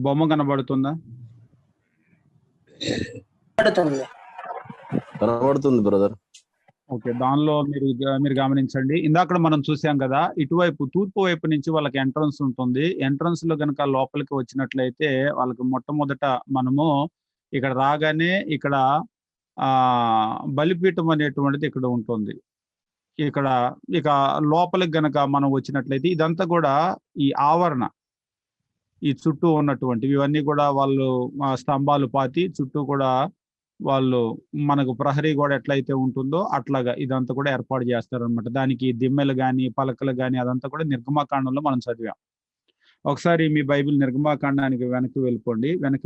బొమ్మ కనబడుతుందా? కనబడుతుంది బ్రదర్. ఓకే, దానిలో మీరు గమనించండి. ఇందాక మనం చూసాం కదా, ఇటువైపు తూర్పు వైపు నుంచి వాళ్ళకి ఎంట్రన్స్ ఉంటుంది. ఎంట్రన్స్ లో కనుక లోపలికి వచ్చినట్లయితే వాళ్ళకి మొట్టమొదట మనము ఇక్కడ రాగానే ఇక్కడ బలిపీఠం అనేటువంటిది ఇక్కడ ఉంటుంది. ఇక్కడ ఇక లోపలికి గనక మనం వచ్చినట్లయితే ఇదంతా కూడా ఈ ఆవరణ, ఈ చుట్టూ ఉన్నటువంటివి ఇవన్నీ కూడా వాళ్ళు స్తంభాలు పాతి చుట్టూ కూడా వాళ్ళు మనకు ప్రహరీ గోడ ఎట్లయితే ఉంటుందో అట్లాగా ఇదంతా కూడా ఏర్పాటు చేస్తారనమాట. దానికి దిమ్మెలు కానీ పలకలు కానీ అదంతా కూడా నిర్గమాకాండంలో మనం చదివాం. ఒకసారి మీ బైబిల్ నిర్గమాకాండానికి వెనక్కి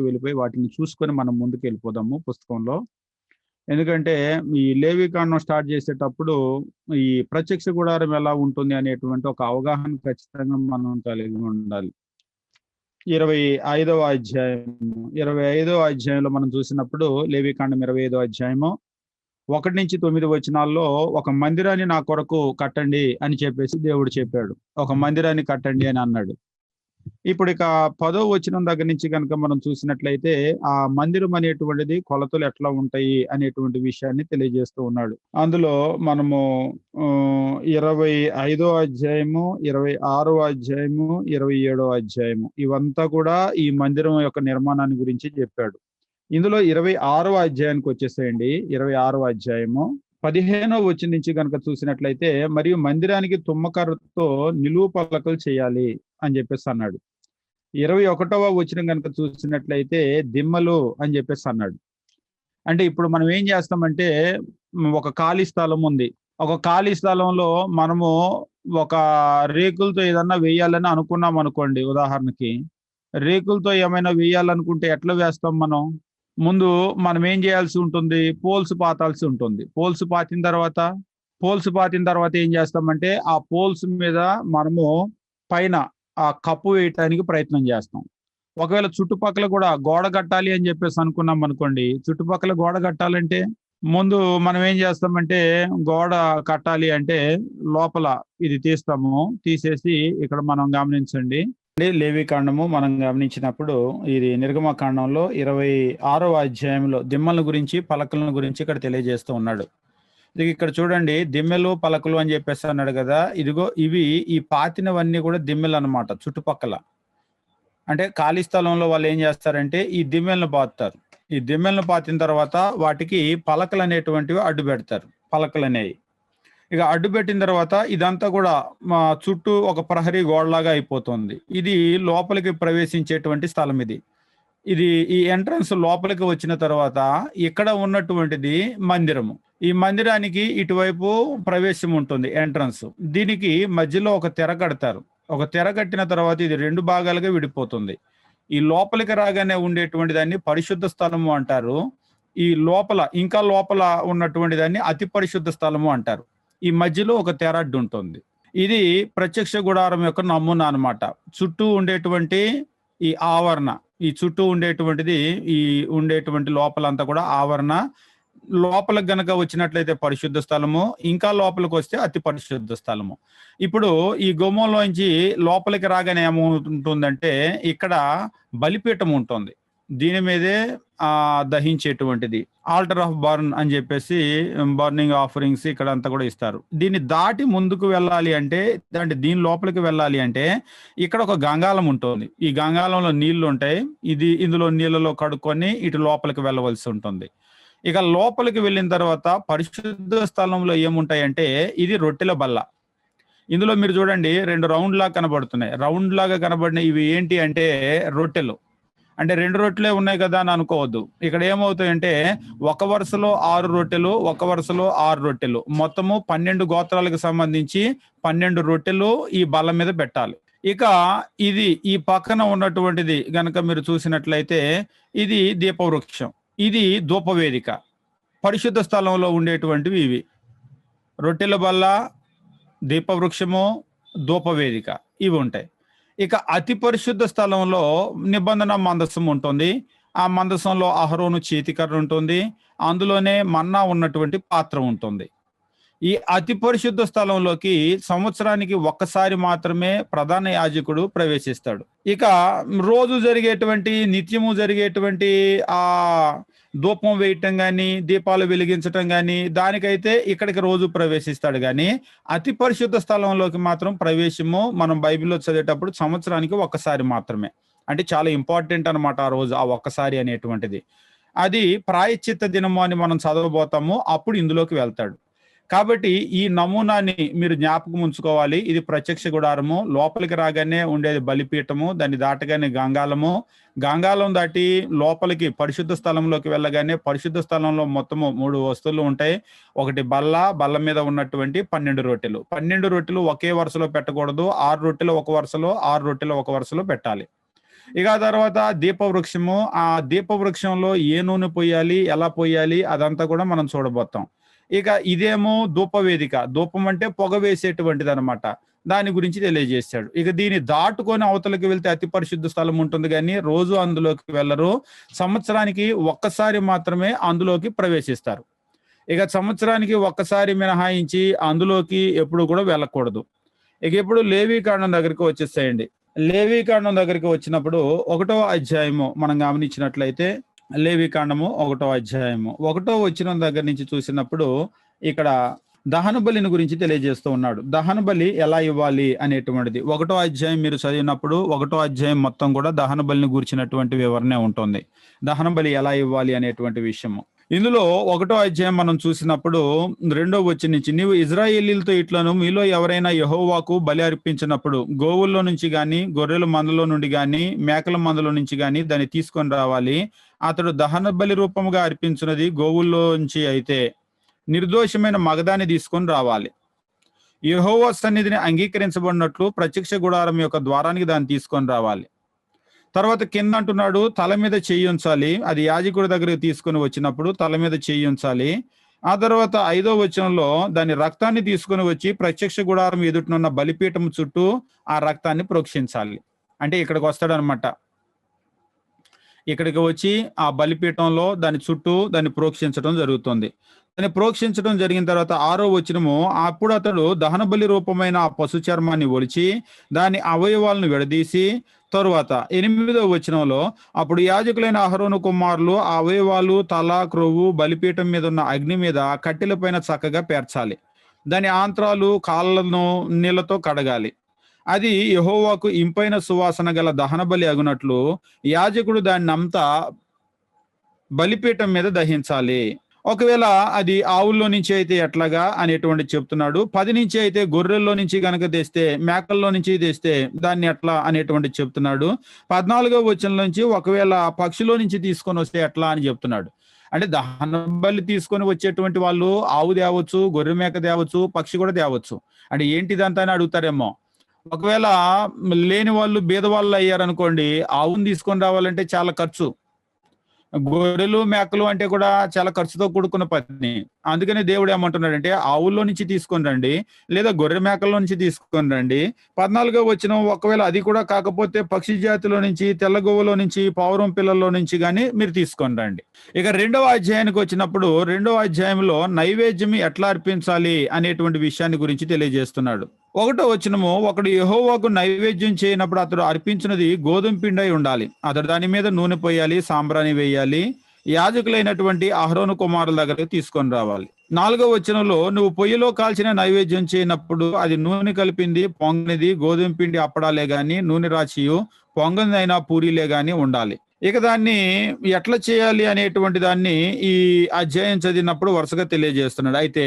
వెళ్ళిపోయి వాటిని చూసుకొని మనం ముందుకు వెళ్ళిపోదాము పుస్తకంలో. ఎందుకంటే ఈ లేవికాండం స్టార్ట్ చేసేటప్పుడు ఈ ప్రత్యక్ష గుడారం ఎలా ఉంటుంది అనేటువంటి ఒక అవగాహన ఖచ్చితంగా మనం కలిగి ఉండాలి. 25వ అధ్యాయంలో మనం చూసినప్పుడు లేవికాండం 25వ అధ్యాయము 1-9 వచనాల్లో ఒక మందిరాన్ని నా కొరకు కట్టండి అని చెప్పేసి దేవుడు చెప్పాడు. ఒక మందిరాన్ని కట్టండి అని అన్నాడు. ఇప్పుడు ఇక 10వ వచనం దగ్గర నుంచి కనుక మనం చూసినట్లయితే ఆ మందిరం అనేటువంటిది కొలతలు ఎట్లా ఉంటాయి అనేటువంటి విషయాన్ని తెలియజేస్తూ ఉన్నాడు. అందులో మనము 25వ అధ్యాయము, 26వ అధ్యాయము, 27వ అధ్యాయము ఇవంతా కూడా ఈ మందిరం యొక్క నిర్మాణాన్ని గురించి చెప్పాడు. ఇందులో 26వ అధ్యాయానికి వచ్చేసేయండి. 26వ అధ్యాయము 15వ వచనం నుంచి కనుక చూసినట్లయితే మరియు మందిరానికి తుమ్మకర్రతో నిలువు పలకలు చేయాలి అని చెప్పేసి అన్నాడు. 21వ వచనం కనుక చూసినట్లయితే దిమ్మలు అని చెప్పేసి అన్నాడు. అంటే ఇప్పుడు మనం ఏం చేస్తామంటే ఒక ఖాళీ స్థలం ఉంది. ఒక ఖాళీ స్థలంలో మనము ఒక రేకులతో ఏదన్నా వేయాలని అనుకున్నాం అనుకోండి. ఉదాహరణకి రేకులతో ఏమైనా వేయాలనుకుంటే ఎట్లా వేస్తాం మనం? ముందు మనం ఏం చేయాల్సి ఉంటుంది? పోల్స్ పాతాల్సి ఉంటుంది. పోల్స్ పాతిన తర్వాత ఏం చేస్తామంటే ఆ పోల్స్ మీద మనము పైన ఆ కప్పు వేయటానికి ప్రయత్నం చేస్తాం. ఒకవేళ చుట్టుపక్కల కూడా గోడ కట్టాలి అని చెప్పేసి అనుకున్నాం అనుకోండి. చుట్టుపక్కల గోడ కట్టాలంటే ముందు మనం ఏం చేస్తామంటే గోడ కట్టాలి అంటే లోపల ఇది తీసేసి ఇక్కడ మనం గమనించండి. లేవికాండము మనం గమనించినప్పుడు ఇది నిర్గమకాండంలో 26వ అధ్యాయంలో దిమ్మల గురించి పలకల గురించి ఇక్కడ తెలియజేస్తూ ఉన్నాడు. ఇక్కడ చూడండి, దిమ్మెలు పలకలు అని చెప్పేసి అన్నాడు కదా. ఇదిగో ఇవి ఈ పాతినవన్నీ కూడా దిమ్మెలు అన్నమాట. చుట్టుపక్కల అంటే ఖాళీ స్థలంలో వాళ్ళు ఏం చేస్తారంటే ఈ దిమ్మెలను పాతుతారు. ఈ దిమ్మెలను పాతిన తర్వాత వాటికి పలకలు అనేటువంటివి అడ్డు పెడతారు. పలకలు అనేవి ఇక అడ్డు పెట్టిన తర్వాత ఇదంతా కూడా మా చుట్టూ ఒక ప్రహరీ గోడలాగా అయిపోతుంది. ఇది లోపలికి ప్రవేశించేటువంటి స్థలం. ఇది ఈ ఎంట్రన్స్ లోపలికి వచ్చిన తర్వాత ఇక్కడ ఉన్నటువంటిది మందిరము. ఈ మందిరానికి ఇటువైపు ప్రవేశం ఉంటుంది, ఎంట్రన్స్. దీనికి మధ్యలో ఒక తెర కడతారు. ఒక తెర కట్టిన తర్వాత ఇది 2 భాగాలుగా విడిపోతుంది. ఈ లోపలికి రాగానే ఉండేటువంటి దాన్ని పరిశుద్ధ స్థలము అంటారు. ఈ ఇంకా లోపల ఉన్నటువంటి దాన్ని అతి పరిశుద్ధ స్థలము అంటారు. ఈ మధ్యలో ఒక తెర అడ్డు ఉంటుంది. ఇది ప్రత్యక్ష గుడారం యొక్క నమూనా అన్నమాట. చుట్టూ ఉండేటువంటి ఈ ఆవరణ, ఈ చుట్టూ ఉండేటువంటి లోపలంతా కూడా ఆవరణ. లోపలికి గనక వచ్చినట్లయితే పరిశుద్ధ స్థలము, ఇంకా లోపలికి వస్తే అతి పరిశుద్ధ స్థలము. ఇప్పుడు ఈ గుమ్మంలోంచి లోపలికి రాగానే ఏముంటుందంటే ఇక్కడ బలిపీఠం ఉంటుంది. దీని మీదే దహించేటువంటిది ఆల్టర్ ఆఫ్ బర్న్ అని చెప్పేసి బర్నింగ్ ఆఫరింగ్స్ ఇక్కడ అంతా కూడా ఇస్తారు. దీన్ని దాటి ముందుకు వెళ్ళాలి అంటే దీని లోపలికి వెళ్ళాలి అంటే ఇక్కడ ఒక గంగాళం ఉంటుంది. ఈ గంగాళంలో నీళ్లు ఉంటాయి. ఇందులో నీళ్ళలో కడుక్కొని ఇటు లోపలికి వెళ్ళవలసి ఉంటుంది. ఇక లోపలికి వెళ్ళిన తర్వాత పరిశుద్ధ స్థలంలో ఏముంటాయంటే ఇది రొట్టెల బల్ల. ఇందులో మీరు చూడండి 2 రౌండ్ లాగా కనబడుతున్నాయి. రౌండ్ లాగా కనబడిన ఇవి ఏంటి అంటే రొట్టెలు. అంటే 2 రొట్టెలే ఉన్నాయి కదా అని అనుకోవద్దు. ఇక్కడ ఏమవుతాయంటే ఒక వరుసలో 6 రొట్టెలు, ఒక వరుసలో 6 రొట్టెలు, మొత్తము 12 గోత్రాలకు సంబంధించి 12 రొట్టెలు ఈ బల్ల మీద పెట్టాలి. ఇక ఈ పక్కన ఉన్నటువంటిది గనక మీరు చూసినట్లయితే ఇది దీపవృక్షం, ఇది ధూపవేదిక. పరిశుద్ధ స్థలంలో ఉండేటువంటివి ఇవి: రొట్టెల బల్ల, దీపవృక్షము, ధూపవేదిక, ఇవి ఉంటాయి. ఇక అతి పరిశుద్ధ స్థలంలో నిబంధన మందసం ఉంటుంది. ఆ మందసంలో అహరోను చేతికర్ర ఉంటుంది. అందులోనే మన్నా ఉన్నటువంటి పాత్ర ఉంటుంది. ఈ అతి పరిశుద్ధ స్థలంలోకి సంవత్సరానికి ఒక్కసారి మాత్రమే ప్రధాన యాజకుడు ప్రవేశిస్తాడు. ఇక రోజు జరిగేటువంటి, నిత్యము జరిగేటువంటి ఆ ధూపం వేయటం గాని, దీపాలు వెలిగించటం గాని, దానికైతే ఇక్కడికి రోజు ప్రవేశిస్తాడు గాని, అతి పరిశుద్ధ స్థలంలోకి మాత్రం ప్రవేశము మనం బైబిల్లో చదివేటప్పుడు సంవత్సరానికి ఒక్కసారి మాత్రమే. అంటే చాలా ఇంపార్టెంట్ అనమాట ఆ రోజు, ఆ ఒక్కసారి అనేటువంటిది. అది ప్రాయశ్చిత్త దినము అని మనం చదవబోతాము, అప్పుడు ఇందులోకి వెళ్తాడు. కాబట్టి ఈ నమూనాని మీరు జ్ఞాపకం ఉంచుకోవాలి. ఇది ప్రత్యక్ష గుడారము, లోపలికి రాగానే ఉండేది బలిపీఠము, దాన్ని దాటగానే గంగాళము, గంగాళం దాటి లోపలికి పరిశుద్ధ స్థలంలోకి వెళ్ళగానే పరిశుద్ధ స్థలంలో మొత్తము 3 వస్తువులు ఉంటాయి. ఒకటి బల్ల, బల్ల మీద ఉన్నటువంటి 12 రొట్టెలు. 12 రొట్టెలు ఒకే వరుసలో పెట్టకూడదు. 6 రొట్టెలు ఒక వరుసలో, 6 రొట్టెలు ఒక వరుసలో పెట్టాలి. ఇక ఆ తర్వాత దీపవృక్షము, ఆ దీపవృక్షంలో ఏ నూనె పోయాలి, ఎలా పోయాలి, అదంతా కూడా మనం చూడబోతాం. ఇక ఇదేమో ధూపవేదిక, ధూపం అంటే పొగ వేసేటువంటిది అనమాట, దాని గురించి తెలియజేశాడు. ఇక దీన్ని దాటుకొని అవతలకి వెళ్తే అతి పరిశుద్ధ స్థలం ఉంటుంది, కానీ రోజు అందులోకి వెళ్ళరు. సంవత్సరానికి ఒక్కసారి మాత్రమే అందులోకి ప్రవేశిస్తారు. ఇక సంవత్సరానికి ఒక్కసారి మినహాయించి అందులోకి ఎప్పుడు కూడా వెళ్ళకూడదు. ఇక ఇప్పుడు లేవీకాండం దగ్గరికి వచ్చేసేయండి. లేవీకాండం దగ్గరికి వచ్చినప్పుడు 1వ అధ్యాయము మనం గమనించినట్లయితే, లేవీకాండము 1వ అధ్యాయము 1వ వచనం దగ్గర నుంచి చూసినప్పుడు ఇక్కడ దహన బలిని గురించి తెలియజేస్తూ ఉన్నాడు. దహన బలి ఎలా ఇవ్వాలి అనేటువంటిది 1వ అధ్యాయం మీరు చదివినప్పుడు 1వ అధ్యాయం మొత్తం కూడా దహన బలిని గురించినటువంటి వివరణే ఉంటుంది. దహన బలి ఎలా ఇవ్వాలి అనేటువంటి విషయము ఇందులో 1వ అధ్యాయం మనం చూసినప్పుడు 2వ వచనం నుంచి, నీవు ఇశ్రాయేలీయులతో ఇట్లను, మీలో ఎవరైనా యెహోవాకు బలి అర్పించినప్పుడు గోవుల్లో నుంచి గాని, గొర్రెల మందలో నుండి గాని, మేకల మందలో నుంచి గాని దాన్ని తీసుకొని రావాలి. అతడు దహన బలి రూపముగా అర్పించినది గోవుల్లో నుంచి అయితే నిర్దోషమైన మగదాన్ని తీసుకొని రావాలి. యెహోవా సన్నిధిని అంగీకరించబడినట్లు ప్రత్యక్ష గుడారం యొక్క ద్వారానికి దాన్ని తీసుకొని రావాలి. తర్వాత కింద అంటున్నాడు, తల మీద చెయ్యి ఉంచాలి. అది యాజకుడి దగ్గరికి తీసుకొని వచ్చినప్పుడు తల మీద చెయ్యి ఉంచాలి. ఆ తర్వాత 5వ వచనంలో దాని రక్తాన్ని తీసుకొని వచ్చి ప్రత్యక్ష గుడారం ఎదుటనున్న బలిపీఠం చుట్టూ ఆ రక్తాన్ని ప్రోక్షించాలి. అంటే ఇక్కడికి వస్తాడనమాట. ఇక్కడికి వచ్చి ఆ బలిపీఠంలో దాని చుట్టూ దాన్ని ప్రోక్షించడం జరుగుతుంది. దాన్ని ప్రోక్షించడం జరిగిన తర్వాత 6వ వచనము, అప్పుడు అతడు దహన బలి రూపమైన ఆ పశు చర్మాన్ని ఒలిచి దాని అవయవాలను విడదీసి, తరువాత 8వ వచనంలో, అప్పుడు యాజకులైన అహరోను కుమారులు ఆ అవయవాలు, తల, క్రొవ్వు బలిపీఠం మీద ఉన్న అగ్ని మీద కట్టెల పైన చక్కగా పేర్చాలి. దాని ఆంత్రాలు, కాళ్ళను నీళ్లతో కడగాలి. అది యెహోవాకు ఇంపైన సువాసన గల దహన బలి అగునట్లు యాజకుడు దాన్ని అంతా బలిపీఠం మీద దహించాలి. ఒకవేళ అది ఆవుల్లో నుంచి అయితే ఎట్లాగా అనేటువంటి చెప్తున్నాడు. 10 నుంచి అయితే గొర్రెల్లో నుంచి గనక తెస్తే, మేకల్లో నుంచి తెస్తే దాన్ని ఎట్లా అనేటువంటి చెప్తున్నాడు. 14వ వచనం నుంచి ఒకవేళ పక్షిలో నుంచి తీసుకొని వస్తే ఎట్లా అని చెప్తున్నాడు. అంటే దహన బలి తీసుకొని వచ్చేటువంటి వాళ్ళు ఆవు తేవచ్చు, గొర్రె మేక తేవచ్చు, పక్షి కూడా తేవచ్చు. అంటే ఏంటిదంతా అని అడుగుతారేమో. ఒకవేళ లేని వాళ్ళు బీదవాళ్ళు అయ్యారనుకోండి, ఆవును తీసుకొని రావాలంటే చాలా ఖర్చు. గొర్రెలు, మేకలు అంటే కూడా చాలా ఖర్చుతో కూడుకున్న పని. అందుకని దేవుడు ఏమంటున్నాడంటే ఆవుల్లో నుంచి తీసుకొని రండి, లేదా గొర్రె మేకల్లో నుంచి తీసుకొని రండి. 14వ వచనం, ఒకవేళ అది కూడా కాకపోతే పక్షి జాతిలో నుంచి, తెల్లగొవ్వలో నుంచి, పావురం పిల్లల్లో నుంచి గాని మీరు తీసుకొని రండి. ఇక 2వ అధ్యాయానికి వచ్చినప్పుడు 2వ అధ్యాయంలో నైవేద్యం ఎట్లా అర్పించాలి అనేటువంటి విషయాన్ని గురించి తెలియజేస్తున్నాడు. 1వ వచనము, ఒకడు యెహోవాకు నైవేద్యం చేయనప్పుడు అతడు అర్పించినది గోధుమ పిండి అయి ఉండాలి. అతడు దాని మీద నూనె పోయాలి, సాంబ్రాణి వేయాలి. యాజకులైనటువంటి అహరోను కుమారుల దగ్గరికి తీసుకొని రావాలి. 4వ వచనంలో, నువ్వు పొయ్యిలో కాల్చిన నైవేద్యం చేయనప్పుడు అది నూనె కలిపింది, పొంగనిది, గోధుమ పిండి అప్పడాలే గాని, నూనె రాచియు పొంగనిదైనా పూరీలే గాని ఉండాలి. ఇక దాన్ని ఎట్లా చేయాలి అనేటువంటి దాన్ని ఈ అధ్యాయం చదివినప్పుడు వరుసగా తెలియజేస్తున్నాడు. అయితే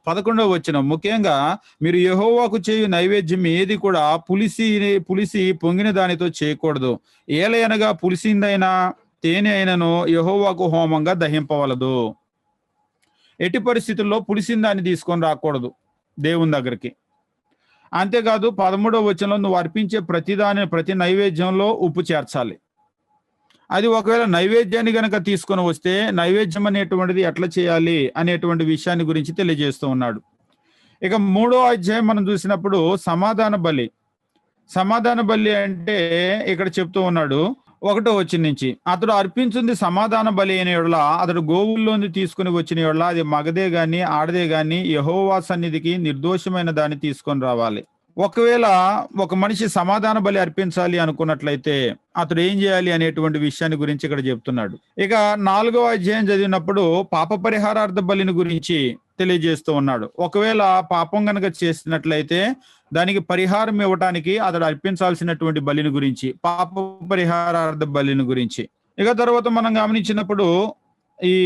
11వ వచనం, ముఖ్యంగా మీరు యెహోవాకు చేయు నైవేద్యం ఏది కూడా పులిసి పొంగిన దానితో చేయకూడదు. ఏలయనగా పులిసిందైనా తేనె అయినను యెహోవాకు హోమంగా దహింపవలదు. ఎట్టి పరిస్థితుల్లో పులిసిన దాన్ని తీసుకొని రాకూడదు దేవుని దగ్గరికి. అంతేకాదు 13వ వచనంలో, నువ్వు అర్పించే ప్రతి నైవేద్యంలో ఉప్పు చేర్చాలి. అది ఒకవేళ నైవేద్యాన్ని గనక తీసుకొని వస్తే నైవేద్యం అనేటువంటిది ఎట్లా చేయాలి అనేటువంటి విషయాన్ని గురించి తెలియజేస్తూ ఉన్నాడు. ఇక 3వ అధ్యాయం మనం చూసినప్పుడు సమాధాన బలి. సమాధాన బలి అంటే ఇక్కడ చెప్తూ ఉన్నాడు, 1వ వచనం నుంచి అతడు అర్పించింది సమాధాన బలి అయిన యెడల అతడు గోవుల్లోంచి తీసుకుని వచ్చిన యెడల అది మగదే గాని ఆడదే గాని యెహోవా సన్నిధికి నిర్దోషమైన దాన్ని తీసుకొని రావాలి. ఒకవేళ ఒక మనిషి సమాధాన బలి అర్పించాలి అనుకున్నట్లయితే అతడు ఏం చేయాలి అనేటువంటి విషయాన్ని గురించి ఇక్కడ చెప్తున్నాడు. ఇక 4వ అధ్యాయం చదివినప్పుడు పాప పరిహారార్థ బలిని గురించి తెలియజేస్తూ ఉన్నాడు. ఒకవేళ పాపం గనక చేసినట్లయితే దానికి పరిహారం ఇవ్వటానికి అతడు అర్పించాల్సినటువంటి బలిని గురించి, పాప పరిహారార్థ బలిని గురించి. ఇక తర్వాత మనం గమనించినప్పుడు ఈ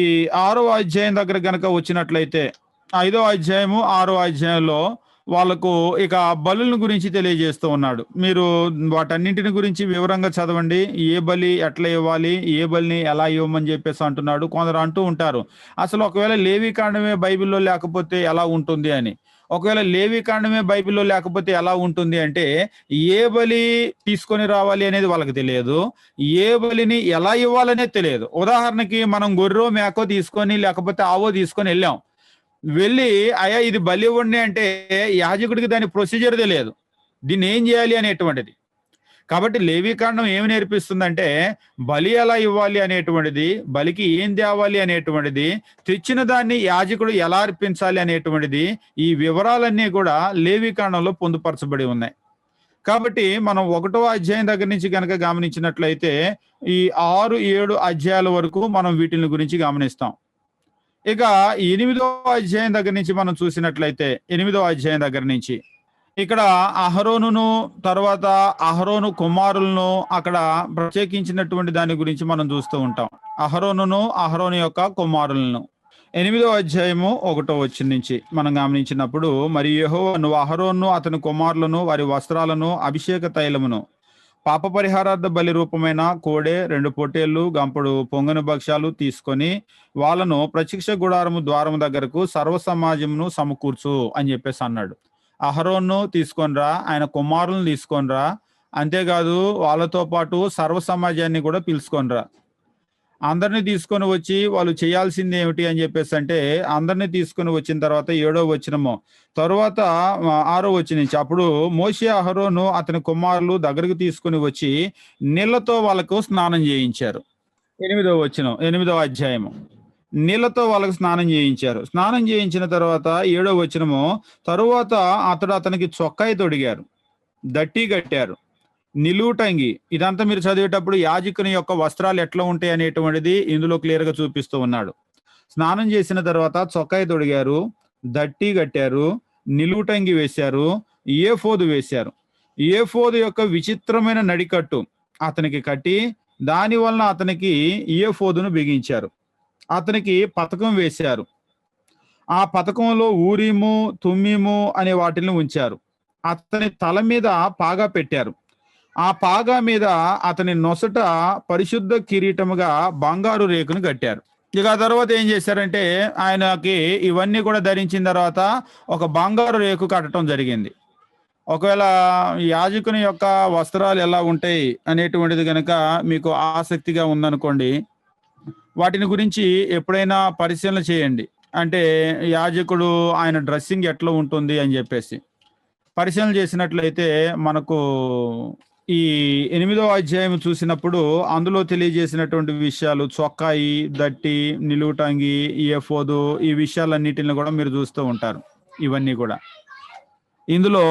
6వ అధ్యాయం దగ్గర గనక వచ్చినట్లయితే 5వ అధ్యాయము 6వ అధ్యాయంలో వాళ్ళకు ఇక బలుల గురించి తెలియజేస్తూ ఉన్నాడు. మీరు వాటన్నింటిని గురించి వివరంగా చదవండి. ఏ బలి ఎట్లా ఇవ్వాలి, ఏ బలిని ఎలా ఇవ్వమని చెప్పేసి అంటున్నాడు. కొందరు అంటూ ఉంటారు అసలు ఒకవేళ లేవి కాండమే బైబిల్లో లేకపోతే ఎలా ఉంటుంది అని. ఒకవేళ లేవి కాండమే బైబిల్లో లేకపోతే ఎలా ఉంటుంది అంటే ఏ బలి తీసుకొని రావాలి అనేది వాళ్ళకి తెలియదు, ఏ బలిని ఎలా ఇవ్వాలనేది తెలియదు. ఉదాహరణకి మనం గొర్రెో మేకో తీసుకొని లేకపోతే ఆవో తీసుకొని వెళ్ళాం, వెళ్ళి అయ్యా ఇది బలి ఇవ్వండి అంటే యాజకుడికి దాని ప్రొసీజర్ తెలియదు, దీన్ని ఏం చేయాలి అనేటువంటిది. కాబట్టి లేవీకాండం ఏమి నేర్పిస్తుందంటే బలి ఎలా ఇవ్వాలి అనేటువంటిది, బలికి ఏం తేవాలి అనేటువంటిది, తెచ్చిన దాన్ని యాజకుడు ఎలా అర్పించాలి అనేటువంటిది, ఈ వివరాలన్నీ కూడా లేవీకాండంలో పొందుపరచబడి ఉన్నాయి. కాబట్టి మనం 1వ అధ్యాయం దగ్గర నుంచి కనుక గమనించినట్లయితే ఈ 6-7 అధ్యాయాల వరకు మనం వీటిని గురించి గమనిస్తాం. ఇక 8వ అధ్యాయం దగ్గర నుంచి మనం చూసినట్లయితే 8వ అధ్యాయం దగ్గర నుంచి ఇక్కడ అహరోనును తర్వాత అహరోను కుమారులను అక్కడ ప్రత్యేకించినటువంటి దాని గురించి మనం చూస్తూ ఉంటాం. అహరోనును అహరోను యొక్క కుమారులను 8వ అధ్యాయము 1వ వచనం నుంచి మనం గమనించినప్పుడు, మరి యెహోవా నువ్వు అహరోను అతని కుమారులను వారి వస్త్రాలను అభిషేక తైలమును పాప పరిహారార్థ బలి రూపమైన కోడె 2 పొట్టేళ్లు గంపడు పొంగని భక్ష్యాలు తీసుకొని వాళ్ళను ప్రత్యక్ష గుడారము ద్వారము దగ్గరకు సర్వ సమాజమును సమకూర్చు అని చెప్పేసి అన్నాడు. అహరోను తీసుకొనిరా, ఆయన కుమారులను తీసుకొనిరా, అంతేకాదు వాళ్ళతో పాటు సర్వ సమాజాన్ని కూడా పిలుచుకొనిరా. అందరినీ తీసుకొని వచ్చి వాళ్ళు చేయాల్సింది ఏమిటి అని చెప్పేసి అంటే అందరినీ తీసుకొని వచ్చిన తర్వాత 7వ వచనము తరువాత 6వ వచనం నుంచి అప్పుడు మోషే అహరోను అతని కుమారులు దగ్గరకు తీసుకుని వచ్చి నీళ్లతో వాళ్ళకు స్నానం చేయించారు. 8వ అధ్యాయము నీళ్లతో వాళ్ళకు స్నానం చేయించారు. స్నానం చేయించిన తర్వాత 7వ వచనము తరువాత అతడు అతనికి చొక్కాయి తొడిగారు, దట్టి కట్టారు, నిలువుటంగి. ఇదంతా మీరు చదివేటప్పుడు యాజకుని యొక్క వస్త్రాలు ఎట్లా ఉంటాయి అనేటువంటిది ఇందులో క్లియర్ గా చూపిస్తూ ఉన్నాడు. స్నానం చేసిన తర్వాత చొక్కాయి తొడిగారు, దట్టి కట్టారు, నిలువుటంగి వేశారు, ఏఫోదు వేశారు. ఏఫోదు యొక్క విచిత్రమైన నడికట్టు అతనికి కట్టి దాని వలన అతనికి ఏఫోదును బిగించారు. అతనికి పతకం వేశారు. ఆ పతకంలో ఊరీము తుమ్మీము అనే వాటిని ఉంచారు. అతని తల మీద పాగా పెట్టారు. ఆ పాగా మీద అతని నొసట పరిశుద్ధ కిరీటముగా బంగారు రేకును కట్టారు. ఇక ఆ తర్వాత ఏం చేశారంటే ఆయనకి ఇవన్నీ కూడా ధరించిన తర్వాత ఒక బంగారు రేకు కట్టడం జరిగింది. ఒకవేళ యాజకుని యొక్క వస్త్రాలు ఎలా ఉంటాయి అనేటువంటిది కనుక మీకు ఆసక్తిగా ఉందనుకోండి, వాటిని గురించి ఎప్పుడైనా పరిశీలన చేయండి. అంటే యాజకుడు ఆయన డ్రెస్సింగ్ ఎట్లా ఉంటుంది అని చెప్పేసి పరిశీలన చేసినట్లయితే మనకు ఈ 8వ అధ్యాయం చూసినప్పుడు అందులో తెలియజేసినటువంటి విషయాలు చొక్కాయి, దట్టి, నిలువుటంగి, ఏఫోదు, ఈ విషయాలన్నిటిని కూడా మీరు చూస్తూ ఉంటారు. ఇవన్నీ కూడా ఇందులో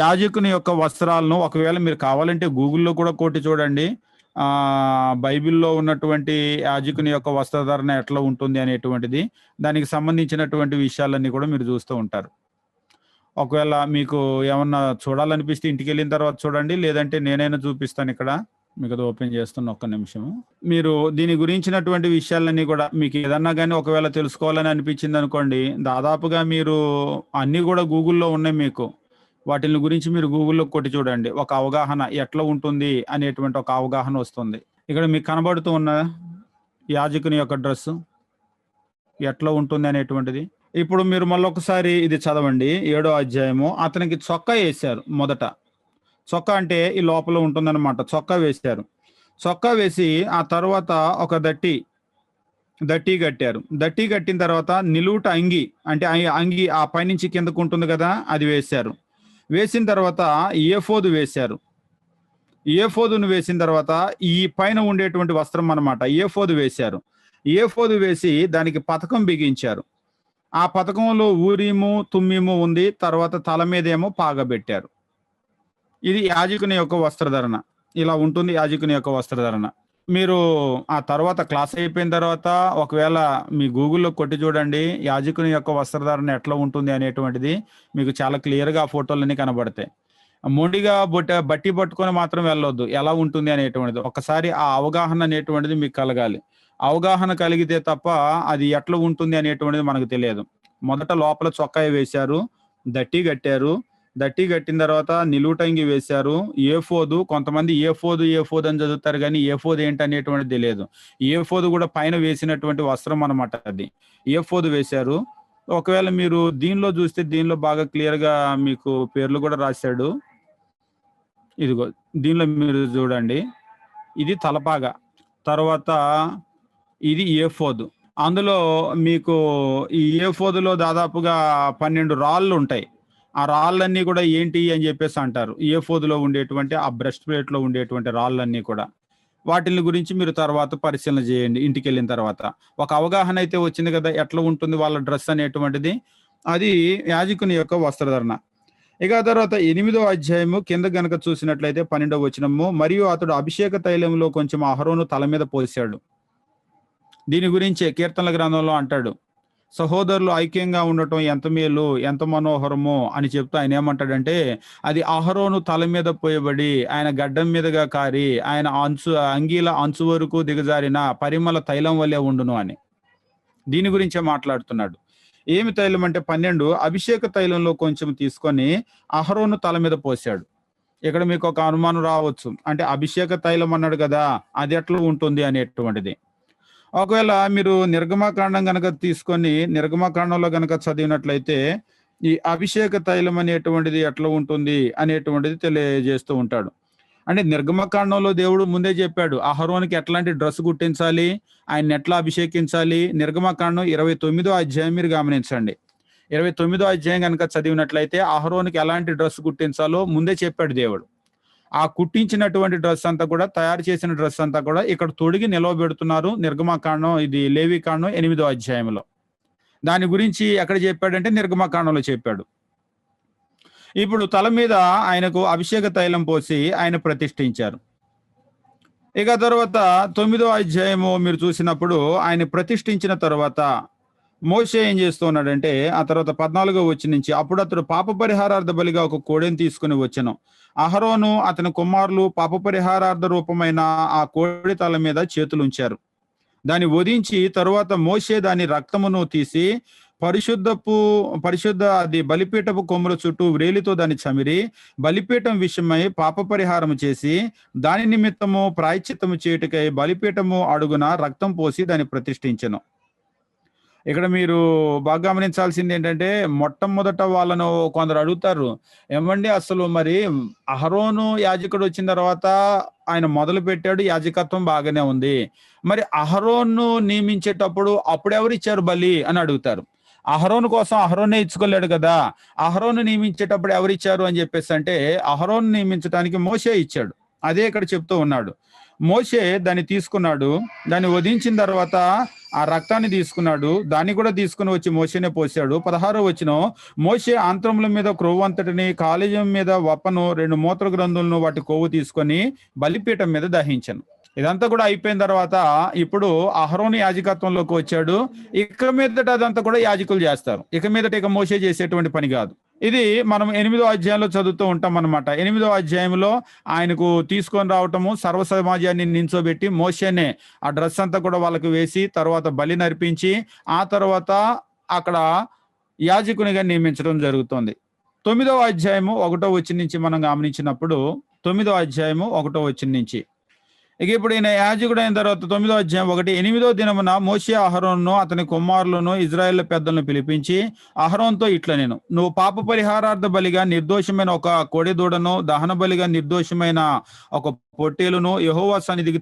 యాజకుని యొక్క వస్త్రాలను ఒకవేళ మీరు కావాలంటే గూగుల్లో కూడా కొట్టి చూడండి. బైబిల్లో ఉన్నటువంటి యాజకుని యొక్క వస్త్రధారణ ఎట్లా ఉంటుంది అనేటువంటిది, దానికి సంబంధించినటువంటి విషయాలన్నీ కూడా మీరు చూస్తూ ఉంటారు. ఒకవేళ మీకు ఏమన్నా చూడాలనిపిస్తే ఇంటికి వెళ్ళిన తర్వాత చూడండి, లేదంటే నేనైనా చూపిస్తాను. ఇక్కడ మీకు అది ఓపెన్ చేస్తున్న ఒక్క నిమిషము. మీరు దీని గురించినటువంటి విషయాలన్నీ కూడా మీకు ఏదన్నా కానీ ఒకవేళ తెలుసుకోవాలని అనిపించింది అనుకోండి, దాదాపుగా మీరు అన్నీ కూడా గూగుల్లో ఉన్నాయి. మీకు వాటిని గురించి మీరు గూగుల్లో కొట్టి చూడండి, ఒక అవగాహన ఎట్లా ఉంటుంది అనేటువంటి ఒక అవగాహన వస్తుంది. ఇక్కడ మీకు కనబడుతూ ఉన్న యాజకుని యొక్క డ్రెస్సు ఎట్లా ఉంటుంది అనేటువంటిది. ఇప్పుడు మీరు మళ్ళొకసారి ఇది చదవండి. 7వ అధ్యాయము అతనికి చొక్కా వేశారు. మొదట చొక్కా అంటే ఈ లోపల ఉంటుందన్నమాట. చొక్కా వేశారు. చొక్కా వేసి ఆ తర్వాత ఒక దట్టి కట్టారు. దట్టి కట్టిన తర్వాత నిలువుట అంగి అంటే అంగి ఆ పైనుంచి కిందకు ఉంటుంది కదా, అది వేశారు. వేసిన తర్వాత ఏఫోదు వేశారు. ఏఫోదును వేసిన తర్వాత ఈ పైన ఉండేటువంటి వస్త్రం అన్నమాట ఏఫోదు వేశారు. ఏఫోదు వేసి దానికి పతకం బిగించారు. ఆ పతకంలో ఊరీము తుమ్మీము ఉంది. తర్వాత తల మీదేమో పాగబెట్టారు. ఇది యాజకుని యొక్క వస్త్రధరణ. ఇలా ఉంటుంది యాజకుని యొక్క వస్త్రధరణ. మీరు ఆ తర్వాత క్లాస్ అయిపోయిన తర్వాత ఒకవేళ మీ గూగుల్‌లో కొట్టి చూడండి. యాజకుని యొక్క వస్త్రధారణ ఎట్లా ఉంటుంది అనేటువంటిది మీకు చాలా క్లియర్‌గా ఆ ఫోటోలన్నీ కనబడతాయి. మొండిగా బట్టి పట్టుకొని మాత్రం వెళ్ళొద్దు. ఎలా ఉంటుంది అనేటువంటిది. ఒక్కసారి ఆ అవగాహన అనేటువంటిది మీకు కలగాలి. అవగాహన కలిగితే తప్ప అది ఎట్లా ఉంటుంది అనేటువంటిది మనకు తెలియదు. మొదట లోపల చొక్కాయి వేశారు. దట్టి కట్టారు. దట్టి కట్టిన తర్వాత నిలువుటంగి వేశారు. ఏఫోదు కొంతమంది ఏఫోదు అని చదువుతారు గానీ ఏఫోదు ఏంటనేటువంటిది తెలియదు. ఏఫోదు కూడా పైన వేసినటువంటి వస్త్రం అన్నమాట అది. ఏఫోదు వేశారు. ఒకవేళ మీరు దీనిలో చూస్తే దీనిలో బాగా క్లియర్‌గా మీకు పేర్లు కూడా రాశాడు. ఇదిగో దీనిలో మీరు చూడండి. ఇది తలపాగా. తర్వాత ఇది ఏఫోదు. అందులో మీకు ఈ ఏఫోదులో దాదాపుగా 12 రాళ్ళుంటాయి. ఆ రాళ్ళన్నీ కూడా ఏంటి అని చెప్పేసి అంటారు. ఏఫోదులో ఉండేటువంటి ఆ బ్రెస్ట్ ప్లేట్‌లో ఉండేటువంటి రాళ్ళన్నీ కూడా. వాటిల్ని గురించి మీరు తర్వాత పరిశీలన చేయండి ఇంటికెళ్ళిన తర్వాత. ఒక అవగాహన అయితే వచ్చింది కదా! ఎట్లా ఉంటుంది వాళ్ళ డ్రెస్ అనేటువంటిది. అది యాజకుని యొక్క వస్త్రధరణ. ఇక ఆ తర్వాత 8వ అధ్యాయము కింద గనక చూసినట్లయితే 12వ వచనము మరియు అతడు అభిషేక తైలంలో కొంచెం అహరోను తల మీద పోశాడు. దీని గురించే కీర్తనల గ్రంథంలో అంటాడు. సహోదరులు ఐక్యంగా ఉండటం ఎంత మేలు, ఎంత మనోహరమో అని చెప్తూ ఆయన ఏమంటాడంటే, అది అహరోను తల మీద పోయబడి, ఆయన గడ్డం మీదుగా కారి, ఆయన అంగీల అంచు వరకు దిగజారిన పరిమళ తైలం వలె ఉండును అని. దీని గురించే మాట్లాడుతున్నాడు. ఏమి తైలం అంటే 12 అభిషేక తైలంలో కొంచెం తీసుకొని అహరోను తల మీద పోశాడు. ఇక్కడ మీకు ఒక అనుమానం రావచ్చు. అంటే అభిషేక తైలం అన్నాడు కదా! అది ఎట్లా ఉంటుంది అనేటువంటిది. ఒకవేళ మీరు నిర్గమకాండం గనక తీసుకొని నిర్గమకాండంలో గనక చదివినట్లయితే ఈ అభిషేక తైలం అనేటువంటిది ఎట్లా ఉంటుంది అనేటువంటిది తెలియజేస్తూ ఉంటాడు. అంటే నిర్గమకాండంలో దేవుడు ముందే చెప్పాడు అహరోనుకి ఎట్లాంటి డ్రెస్ కుట్టించాలి, ఆయన్ని ఎట్లా అభిషేకించాలి. నిర్గమకాండం 29వ అధ్యాయం మీరు గమనించండి. 29వ అధ్యాయం కనుక చదివినట్లయితే అహరోనుకి ఎలాంటి డ్రెస్ కుట్టించాలో ముందే చెప్పాడు దేవుడు. ఆ కుట్టించినటువంటి డ్రెస్ అంతా కూడా తయారు చేసిన డ్రెస్ అంతా కూడా ఇక్కడ తొడిగి నిలవబెడుతున్నారు. నిర్గమకాండం ఇది లేవికాండం 8వ అధ్యాయంలో. దాని గురించి ఎక్కడ చెప్పాడంటే నిర్గమకాండంలో చెప్పాడు. ఇప్పుడు తల మీద ఆయనకు అభిషేక తైలం పోసి ఆయన ప్రతిష్ఠించారు. ఇక తర్వాత 9వ అధ్యాయము మీరు చూసినప్పుడు ఆయన ప్రతిష్ఠించిన తర్వాత మోషే ఏం చేస్తున్నాడంటే ఆ తర్వాత 14వ వచనం నుంచి అప్పుడు అతడు పాప పరిహారార్థ బలిగా ఒక కోడెను తీసుకుని వచ్చెను. అహరోను అతని కుమారులు పాప పరిహారార్థ రూపమైన ఆ కోడి తల మీద చేతులు ఉంచారు. దాన్ని వధించి తరువాత మోషే దాని రక్తమును తీసి పరిశుద్ధ అది బలిపీఠపు కొమ్ముల చుట్టూ వ్రేలితో దాన్ని చమిరి బలిపీఠం విషయమై పాప పరిహారము చేసి దాని నిమిత్తము ప్రాయశ్చిత్తము చేయుటకై బలిపీఠము అడుగున రక్తం పోసి దాన్ని ప్రతిష్ఠించెను. ఇక్కడ మీరు బాగా గమనించాల్సింది ఏంటంటే మొట్టమొదట వాళ్ళను కొందరు అడుగుతారు, ఏమండి అసలు మరి అహరోను యాజకుడు వచ్చిన తర్వాత ఆయన మొదలు పెట్టాడు, యాజకత్వం బాగానే ఉంది, మరి అహరోను నియమించేటప్పుడు అప్పుడెవరు ఇచ్చారు బలి అని అడుగుతారు. అహరోను కోసం అహరోనే ఇచ్చుకోలేడు కదా, అహరోను నియమించేటప్పుడు ఎవరు ఇచ్చారు అని చెప్పేసి అంటే అహరోను నియమించడానికి మోషే ఇచ్చాడు. అదే ఇక్కడ చెప్తూ ఉన్నాడు. మోషే దాన్ని తీసుకున్నాడు. దాన్ని వధించిన తర్వాత ఆ రక్తాన్ని తీసుకున్నాడు. దాన్ని కూడా తీసుకుని వచ్చి మోషేనే పోసాడు. 16వ వచనం మోషే ఆంత్రముల మీద క్రొవ్వు అంతటిని కాలేయం మీద వప్పను 2 మూత్ర గ్రంథులను వాటి కొవ్వు తీసుకొని బలిపీఠం మీద దహించను. ఇదంతా కూడా అయిపోయిన తర్వాత ఇప్పుడు అహరోను యాజకత్వంలోకి వచ్చాడు. ఇక మీదట అదంతా కూడా యాజకులు చేస్తారు. ఇక మోషే చేసేటువంటి పని కాదు. ఇది మనం 8వ అధ్యాయంలో చదువుతూ ఉంటాం అన్నమాట. 8వ అధ్యాయంలో ఆయనకు తీసుకొని రావటము, సర్వ సమాజాన్ని నించోబెట్టి మోషేనే ఆ డ్రెస్ అంతా కూడా వాళ్ళకి వేసి తర్వాత బలి నర్పించి ఆ తర్వాత అక్కడ యాజకునిగా నియమించడం జరుగుతుంది. 9వ అధ్యాయము 1వ వచనం నుంచి మనం గమనించినప్పుడు 9వ అధ్యాయము 1వ వచనం నుంచి ఇక ఇప్పుడు ఈయన యాజకుడు అయిన తర్వాత 9వ అధ్యాయం 1 8వ దినమున మోషే అహరోనును అతని కుమారులను ఇజ్రాయేల్ పెద్దలను పిలిపించి అహరోనుతో ఇట్లా నేను నువ్వు పాప పరిహారార్థ బలిగా నిర్దోషమైన ఒక కోడి దూడను దహన బలిగా నిర్దోషమైన ఒక పొట్టేలును యెహోవా సన్నిధికి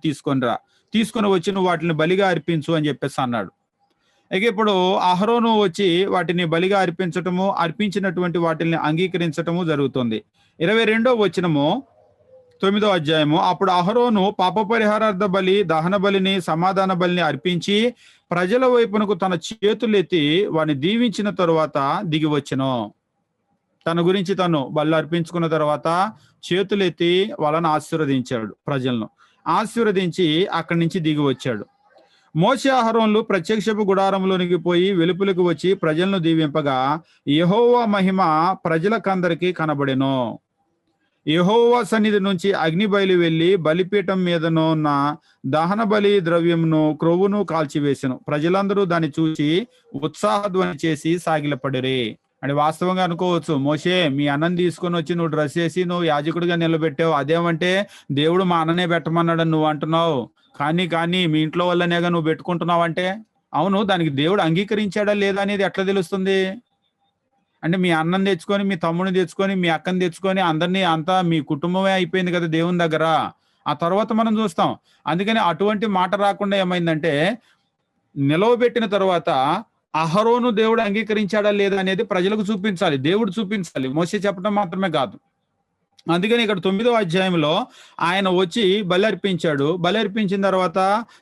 తీసుకొని వచ్చి నువ్వు వాటిని బలిగా అర్పించు అని చెప్పేసి అన్నాడు. ఇక ఇప్పుడు అహరోను వచ్చి వాటిని బలిగా అర్పించటము, అర్పించినటువంటి వాటిని అంగీకరించటము జరుగుతుంది. 22వ వచనము 9వ అధ్యాయము. అప్పుడు అహరోను పాప పరిహారార్థ బలి, దహన బలిని, సమాధాన బలిని అర్పించి ప్రజల వైపునకు తన చేతులెత్తి వారిని దీవించిన తరువాత దిగి వచ్చెను. తన గురించి తను బలి అర్పించుకున్న తర్వాత చేతులెత్తి వాళ్ళని ఆశీర్వదించాడు. ప్రజలను ఆశీర్వదించి అక్కడి నుంచి దిగి వచ్చాడు. మోషే అహరోన్లు ప్రత్యక్షపు గుడారంలోనికి పోయి వెలుపులకు వచ్చి ప్రజలను దీవింపగా యెహోవా మహిమ ప్రజలకందరికీ కనబడెను. యెహోవా సన్నిధి నుంచి అగ్ని బయలు వెళ్లి బలిపీఠం మీదను ఉన్న దహన బలి ద్రవ్యమును క్రొవ్వును కాల్చివేసెను. ప్రజలందరూ దాన్ని చూసి ఉత్సాహధ్వని చేసి సాగిలపడిరి. అని వాస్తవంగా అనుకోవచ్చు, మోషే మీ అన్నని తీసుకొని వచ్చి నువ్వు డ్రెస్ వేసి నువ్వు యాజకుడిగా నిలబెట్టావు, అదేమంటే దేవుడు మా అన్ననే పెట్టమన్నాడని నువ్వు అంటున్నావు, కానీ మీ ఇంట్లో వల్లనేగా నువ్వు పెట్టుకుంటున్నావు అంటే, అవును, దానికి దేవుడు అంగీకరించాడా లేదా అనేది ఎట్లా తెలుస్తుంది? అంటే మీ అన్నని తెచ్చుకొని, మీ తమ్ముడిని తెచ్చుకొని, మీ అక్కని తెచ్చుకొని అందరినీ అంతా మీ కుటుంబమే అయిపోయింది కదా దేవుని దగ్గర. ఆ తర్వాత మనం చూస్తాం. అందుకని అటువంటి మాట రాకుండా ఏమైందంటే, నిలవబెట్టిన తర్వాత అహరోను దేవుడు అంగీకరించాడా లేదా అనేది ప్రజలకు చూపించాలి, దేవుడు చూపించాలి, మోషే చెప్పడం మాత్రమే కాదు. అందుకని ఇక్కడ 9వ అధ్యాయంలో ఆయన వచ్చి బలి అర్పించాడు. బలి అర్పించిన తర్వాత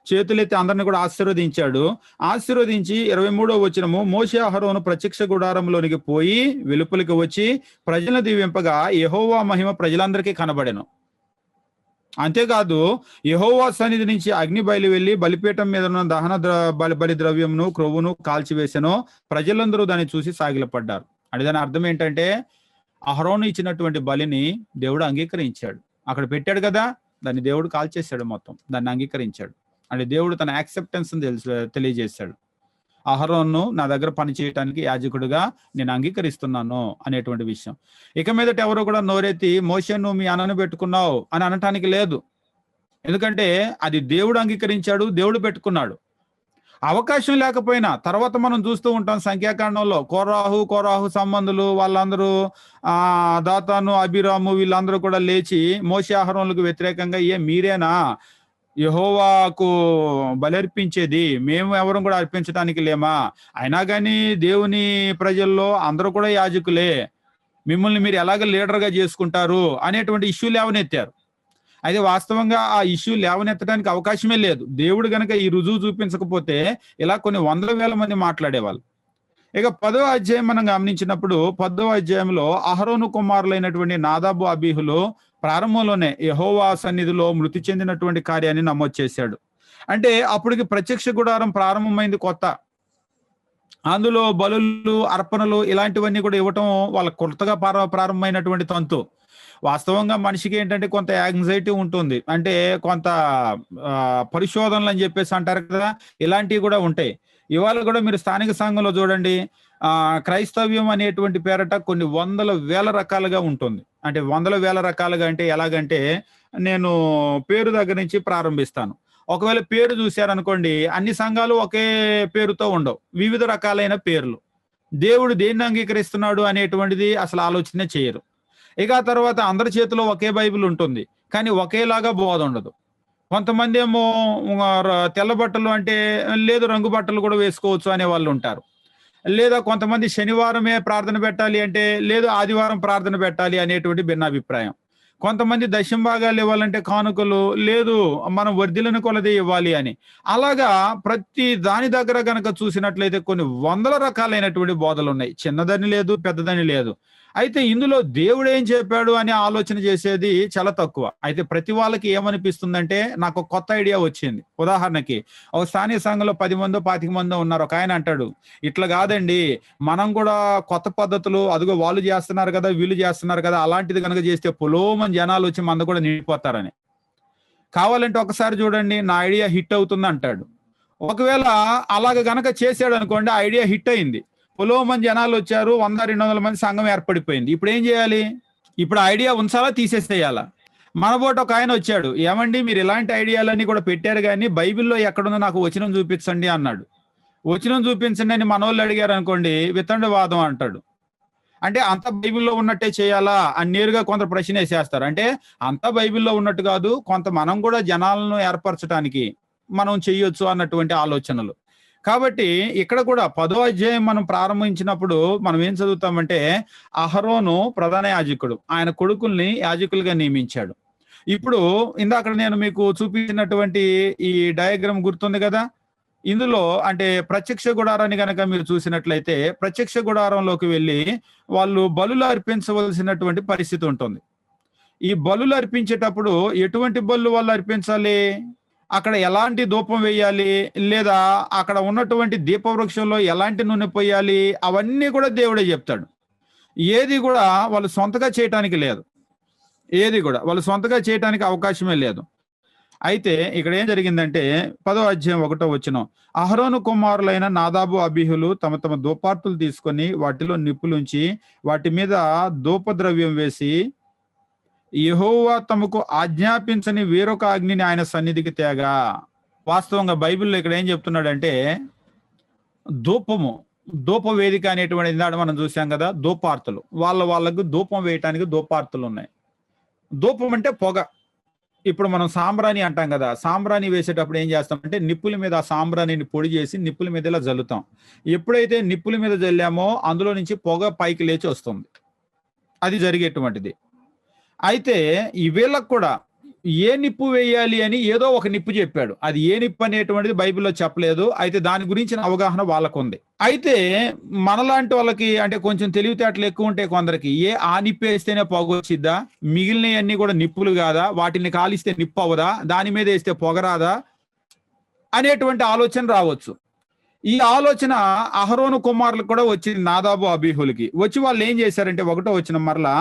చేతులెత్తి అందరిని కూడా ఆశీర్వదించాడు. ఆశీర్వదించి 23వ వచనము, మోషే అహరోను ప్రత్యక్ష గుడారంలోనికి పోయి వెలుపలికి వచ్చి ప్రజలను దీవింపగా యెహోవా మహిమ ప్రజలందరికీ కనబడెను. అంతేకాదు యెహోవా సన్నిధి నుంచి అగ్ని బయలు వెళ్లి బలిపీఠం మీద ఉన్న దహన బలి ద్రవ్యమును క్రొవ్వును కాల్చివేసెను. ప్రజలందరూ దాన్ని చూసి సాగిలపడ్డారు. అంటే దాని అర్థం ఏంటంటే, అహరోను ఇచ్చినటువంటి బలిని దేవుడు అంగీకరించాడు. అక్కడ పెట్టాడు కదా, దాన్ని దేవుడు కాల్చేశాడు, మొత్తం దాన్ని అంగీకరించాడు. అంటే దేవుడు తన యాక్సెప్టెన్స్ తెలియజేశాడు. అహరోను నా దగ్గర పని చేయటానికి యాజకుడిగా నేను అంగీకరిస్తున్నాను అనేటువంటి విషయం. ఇక మీదట ఎవరు కూడా నోరెత్తి మోషే నువ్వు మీ అన్నను పెట్టుకున్నావు అని అనటానికి లేదు. ఎందుకంటే అది దేవుడు అంగీకరించాడు, దేవుడు పెట్టుకున్నాడు. అవకాశం లేకపోయినా తర్వాత మనం చూస్తూ ఉంటాం సంఖ్యాకాండంలో కోరాహు సంబంధులు వాళ్ళందరూ దాతాను, అబీరాము వీళ్ళందరూ కూడా లేచి మోషే అహరోనులకు వ్యతిరేకంగా మీరేనా యెహోవాకు బలర్పించేది, మేము ఎవరం కూడా అర్పించడానికి లేమా, అయినా కానీ దేవుని ప్రజల్లో అందరూ కూడా యాజకులే, మిమ్మల్ని మీరు ఎలాగ లీడర్గా చేసుకుంటారు అనేటువంటి ఇష్యూ లేవనెత్తారు. అయితే వాస్తవంగా ఆ ఇష్యూ లేవనెత్తడానికి అవకాశమే లేదు. దేవుడు గనక ఈ రుజువు చూపించకపోతే ఇలా కొన్ని వందల వేల మంది మాట్లాడేవాళ్ళు. ఇక 10వ అధ్యాయం మనం గమనించినప్పుడు 10వ అధ్యాయంలో అహరోను కుమారులైనటువంటి నాదాబు, అబీహులు ప్రారంభంలోనే యెహోవా సన్నిధిలో మృతి చెందినటువంటి కార్యాన్ని నమోదు చేశాడు. అంటే అప్పటికి ప్రత్యక్ష గుడారం ప్రారంభమైంది కొత్త. అందులో బలులు, అర్పణలు ఇలాంటివన్నీ కూడా ఇవ్వటం వాళ్ళ కొత్తగా ప్రారంభమైనటువంటి తంతు. వాస్తవంగా మనిషికి ఏంటంటే కొంత యాంగ్జైటీ ఉంటుంది, అంటే కొంత పరిశోధనలు అని చెప్పేసి అంటారు కదా, ఇలాంటివి కూడా ఉంటాయి. ఇవాళ కూడా మీరు స్థానిక సంఘంలో చూడండి, క్రైస్తవ్యం అనేటువంటి పేరట కొన్ని వందల వేల రకాలుగా ఉంటుంది. అంటే వందల వేల రకాలుగా అంటే ఎలాగంటే, నేను పేరు దగ్గర నుంచి ప్రారంభిస్తాను. ఒకవేళ పేరు చూశారనుకోండి, అన్ని సంఘాలు ఒకే పేరుతో ఉండవు, వివిధ రకాలైన పేర్లు. దేవుడు దేన్ని అంగీకరిస్తున్నాడు అనేటువంటిది అసలు ఆలోచనే చేయరు. ఇక ఆ తర్వాత అందరి చేతిలో ఒకే బైబిల్ ఉంటుంది, కానీ ఒకేలాగా బోధ ఉండదు. కొంతమంది ఏమో తెల్ల బట్టలు అంటే లేదు, రంగు బట్టలు కూడా వేసుకోవచ్చు అనే వాళ్ళు ఉంటారు. లేదా కొంతమంది శనివారమే ప్రార్థన పెట్టాలి అంటే లేదు, ఆదివారం ప్రార్థన పెట్టాలి అనేటువంటి భిన్నాభిప్రాయం. కొంతమంది దశమ భాగాలు ఇవ్వాలంటే కానుకలు లేదు, మనం వర్ధిలను కొలది ఇవ్వాలి అని. అలాగా ప్రతి దాని దగ్గర గనక చూసినట్లయితే కొన్ని వందల రకాలైనటువంటి బోధలు ఉన్నాయి. చిన్నదని లేదు, పెద్దదని లేదు. అయితే ఇందులో దేవుడు ఏం చెప్పాడు అని ఆలోచన చేసేది చాలా తక్కువ. అయితే ప్రతి వాళ్ళకి ఏమనిపిస్తుందంటే, నాకు కొత్త ఐడియా వచ్చింది. ఉదాహరణకి ఒక స్థానిక సంఘంలో 10 మందో 25 మందో ఉన్నారు. ఒక ఆయన అంటాడు, ఇట్లా కాదండి, మనం కూడా కొత్త పద్ధతులు, అదిగో వాళ్ళు చేస్తున్నారు కదా, వీళ్ళు చేస్తున్నారు కదా, అలాంటిది కనుక చేస్తే పొలోమని జనాలు వచ్చి మంద కూడా నిండిపోతారని. కావాలంటే ఒకసారి చూడండి, నా ఐడియా హిట్ అవుతుంది అంటాడు. ఒకవేళ అలాగ గనక చేశాడు అనుకోండి, ఆ ఐడియా హిట్ అయింది, పొలోమని జనాలు వచ్చారు, 100-200 మంది సంఘం ఏర్పడిపోయింది. ఇప్పుడు ఏం చేయాలి? ఇప్పుడు ఐడియా ఉంచాలా, తీసేసేయాలా? మనబోట ఒక ఆయన వచ్చాడు, ఏమండి మీరు ఇలాంటి ఐడియాలన్నీ కూడా పెట్టారు కానీ బైబిల్లో ఎక్కడుందో నాకు వచనం చూపించండి అన్నాడు. వచనం చూపించండి అని మనోళ్ళు అడిగారు అనుకోండి, వితండవాదం అంటాడు. అంటే అంత బైబిల్లో ఉన్నట్టే చేయాలా అని నేరుగా కొంత ప్రశ్న వేసేస్తారు. అంటే అంత బైబిల్లో ఉన్నట్టు కాదు, కొంత మనం కూడా జనాలను ఏర్పరచడానికి మనం చెయ్యొచ్చు అన్నటువంటి ఆలోచనలు. కాబట్టి ఇక్కడ కూడా 10వ అధ్యాయం మనం ప్రారంభించినప్పుడు మనం ఏం చదువుతామంటే, అహరోను ప్రధాన యాజకుడు, ఆయన కొడుకుల్ని యాజకులుగా నియమించాడు. ఇప్పుడు ఇందాక నేను మీకు చూపించినటువంటి ఈ డయాగ్రామ్ గుర్తుంది కదా. ఇందులో అంటే ప్రత్యక్ష గుడారాన్ని గనక మీరు చూసినట్లయితే ప్రత్యక్ష గుడారంలోకి వెళ్ళి వాళ్ళు బలులు అర్పించవలసినటువంటి పరిస్థితి ఉంటుంది. ఈ బలులు అర్పించేటప్పుడు ఎటువంటి బలులు వాళ్ళు అర్పించాలి, అక్కడ ఎలాంటి ధూపం వేయాలి, లేదా అక్కడ ఉన్నటువంటి దీపవృక్షంలో ఎలాంటి నూనె పోయాలి, అవన్నీ కూడా దేవుడే చెప్తాడు. ఏది కూడా వాళ్ళు సొంతగా చేయటానికి లేదు, ఏది కూడా వాళ్ళు సొంతగా చేయటానికి అవకాశమే లేదు. అయితే ఇక్కడ ఏం జరిగిందంటే 10వ అధ్యాయం 1వ వచనం, అహరోను కుమారులైన నాదాబు అబీహులు తమ తమ ధూపార్తులు తీసుకొని వాటిలో నిప్పులుంచి వాటి మీద ధూపద్రవ్యం వేసి యెహోవా తమకు ఆజ్ఞాపించని వేరొక అగ్నిని ఆయన సన్నిధికి తేగా. వాస్తవంగా బైబిల్లో ఇక్కడ ఏం చెప్తున్నాడంటే ధూప వేదిక అనేటువంటి ఇందాక మనం చూసాం కదా, ధూపార్తులు వాళ్ళకు ధూపం వేయటానికి ధూపార్తులు ఉన్నాయి. ధూపం అంటే పొగ. ఇప్పుడు మనం సాంబ్రాణి అంటాం కదా, సాంబ్రాణి వేసేటప్పుడు ఏం చేస్తామంటే నిప్పుల మీద ఆ సాంబ్రాణిని పొడి చేసి నిప్పుల మీద ఇలా జల్లుతాం. ఎప్పుడైతే నిప్పుల మీద జల్లామో అందులో నుంచి పొగ పైకి లేచి వస్తుంది, అది జరిగేటువంటిది. అయితే ఈ వీళ్ళకు కూడా ఏ నిప్పు వేయాలి అని ఏదో ఒక నిప్పు చెప్పాడు. అది ఏ నిప్పు అనేటువంటిది బైబిల్లో చెప్పలేదు. అయితే దాని గురించిన అవగాహన వాళ్ళకు ఉంది. అయితే మనలాంటి వాళ్ళకి అంటే కొంచెం తెలివితేటలు ఎక్కువ ఉంటాయి కొందరికి, ఆ నిప్పు వేస్తేనే పొగ వచ్చిద్దా, మిగిలినవన్నీ కూడా నిప్పులు కాదా, వాటిని కాలిస్తే నిప్పు అవదా, దాని మీద వేస్తే పొగ రాదా అనేటువంటి ఆలోచన రావచ్చు. ఈ ఆలోచన అహరోను కుమారులకు కూడా వచ్చింది, నాదాబు అబీహులకి. వచ్చి వాళ్ళు ఏం చేశారంటే 1వ వచనం మరలా,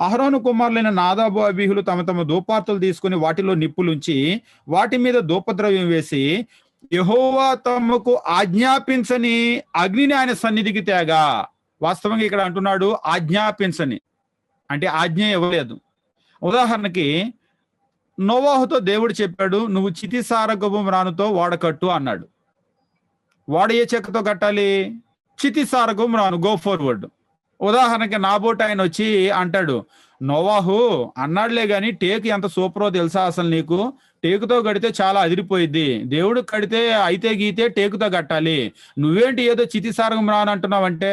అహరోను కుమారులైన నాదాబు అబీహులు తమ తమ ధూపార్తులు తీసుకుని వాటిలో నిప్పులుంచి వాటి మీద ధూపద్రవ్యం వేసి యెహోవా తమకు ఆజ్ఞాపించని అగ్నిని ఆయన సన్నిధికి తేగా. వాస్తవంగా ఇక్కడ అంటున్నాడు ఆజ్ఞాపించని, అంటే ఆజ్ఞ ఇవ్వలేదు. ఉదాహరణకి నోవాహుతో దేవుడు చెప్పాడు, నువ్వు చితిసారగపు మ్రానుతో ఓడ కట్టు అన్నాడు. వాడు ఏ చెక్కతో కట్టాలి, చితిసారగు మ్రాను, గో ఫార్వర్డ్. ఉదాహరణకి నాబోట్ ఆయన వచ్చి అంటాడు, నోవాహు అన్నాడులే గాని టేకు ఎంత సూపరో తెలుసా అసలు నీకు, టేకుతో కడితే చాలా అదిరిపోయిద్ది, దేవుడు కడితే అయితే గీతే టేకుతో కట్టాలి, నువ్వేంటి ఏదో చితిసారగం మ్రాను అంటున్నావంటే.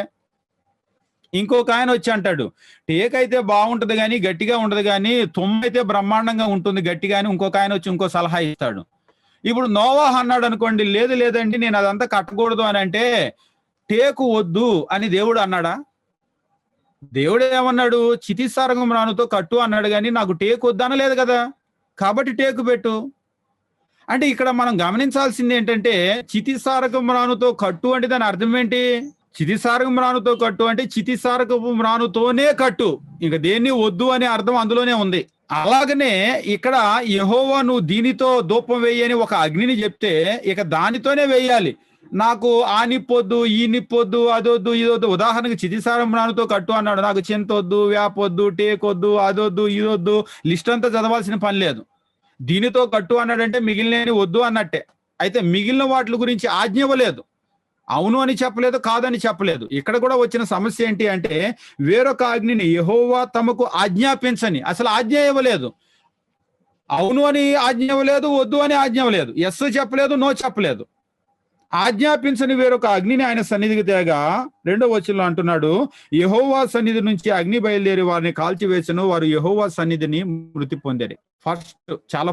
ఇంకొక ఆయన వచ్చి అంటాడు, టేక్ అయితే బాగుంటది కానీ గట్టిగా ఉండదు, కానీ తుమ్మ అయితే బ్రహ్మాండంగా ఉంటుంది గట్టిగా అని ఇంకొక ఆయన వచ్చి ఇంకో సలహా ఇస్తాడు. ఇప్పుడు నోవాహు అన్నాడు అనుకోండి, లేదండి నేను అదంతా కట్టకూడదు అని అంటే, టేకు వద్దు అని దేవుడు అన్నాడా? దేవుడు ఏమన్నాడు, చితిసారగం మ్రానుతో కట్టు అన్నాడు, కానీ నాకు టేకు వద్దు అనలేదు కదా, కాబట్టి టేకు పెట్టు. అంటే ఇక్కడ మనం గమనించాల్సింది ఏంటంటే, చితిసారగం మ్రానుతో కట్టు అంటే దాని అర్థం ఏంటి? చితిసారగం మ్రానుతో కట్టు అంటే చితిసారగపు మ్రానుతోనే కట్టు, ఇక దేన్ని వద్దు అనే అర్థం అందులోనే ఉంది. అలాగనే ఇక్కడ యెహోవా నువ్వు దీనితో ధూపం వేయని ఒక అగ్నిని చెప్తే ఇక దానితోనే వేయాలి. నాకు ఆ నిప్పొద్దు, ఈ నిప్పొద్దు, అదొద్దు, ఇదొద్దు. ఉదాహరణకి చితిసారం మ్రానుతో కట్టు అన్నాడు, నాకు చింతొద్దు, వేపొద్దు, టేకొద్దు, అదొద్దు, ఇదొద్దు, లిస్ట్ అంతా చదవాల్సిన పని లేదు. దీనితో కట్టు అన్నాడంటే మిగిలిన వద్దు అన్నట్టే. అయితే మిగిలిన వాటి గురించి ఆజ్ఞ ఇవ్వలేదు, అవును అని చెప్పలేదు, కాదని చెప్పలేదు. ఇక్కడ కూడా వచ్చిన సమస్య ఏంటి అంటే, వేరొక అగ్నిని యెహోవా తమకు ఆజ్ఞాపించని, అసలు ఆజ్ఞ ఇవ్వలేదు. అవును అని ఆజ్ఞ ఇవ్వలేదు, వద్దు అని ఆజ్ఞ ఇవ్వలేదు, ఎస్ చెప్పలేదు, నో చెప్పలేదు. ఆజ్ఞాపించని వేరొక అగ్నిని ఆయన సన్నిధికి తేగా 2వ వచనంలో అంటున్నాడు, యెహోవా సన్నిధి నుంచి అగ్ని బయలుదేరి వారిని కాల్చివేసను, వారు యెహోవా సన్నిధిని మృతి పొందారు.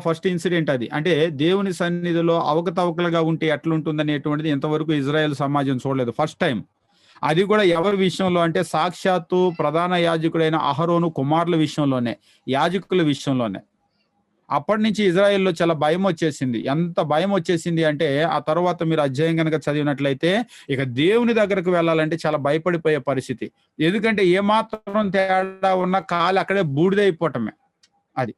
ఫస్ట్ ఇన్సిడెంట్ అది. అంటే దేవుని సన్నిధిలో అవకతవకలుగా ఉంటే ఎట్లుంటుందనేటువంటిది ఇంతవరకు ఇజ్రాయెల్ సమాజం చూడలేదు, ఫస్ట్ టైం. అది కూడా ఎవరి విషయంలో అంటే సాక్షాత్తు ప్రధాన యాజకుడైన అహరోను కుమారుల విషయంలోనే, యాజకుల విషయంలోనే. అప్పటి నుంచి ఇజ్రాయెల్లో చాలా భయం వచ్చేసింది. ఎంత భయం వచ్చేసింది అంటే ఆ తర్వాత మీరు అధ్యాయం కనుక చదివినట్లయితే ఇక దేవుని దగ్గరకు వెళ్ళాలంటే చాలా భయపడిపోయే పరిస్థితి. ఎందుకంటే ఏమాత్రం తేడా ఉన్న కాలు అక్కడే బూడిదైపోవటమే. అది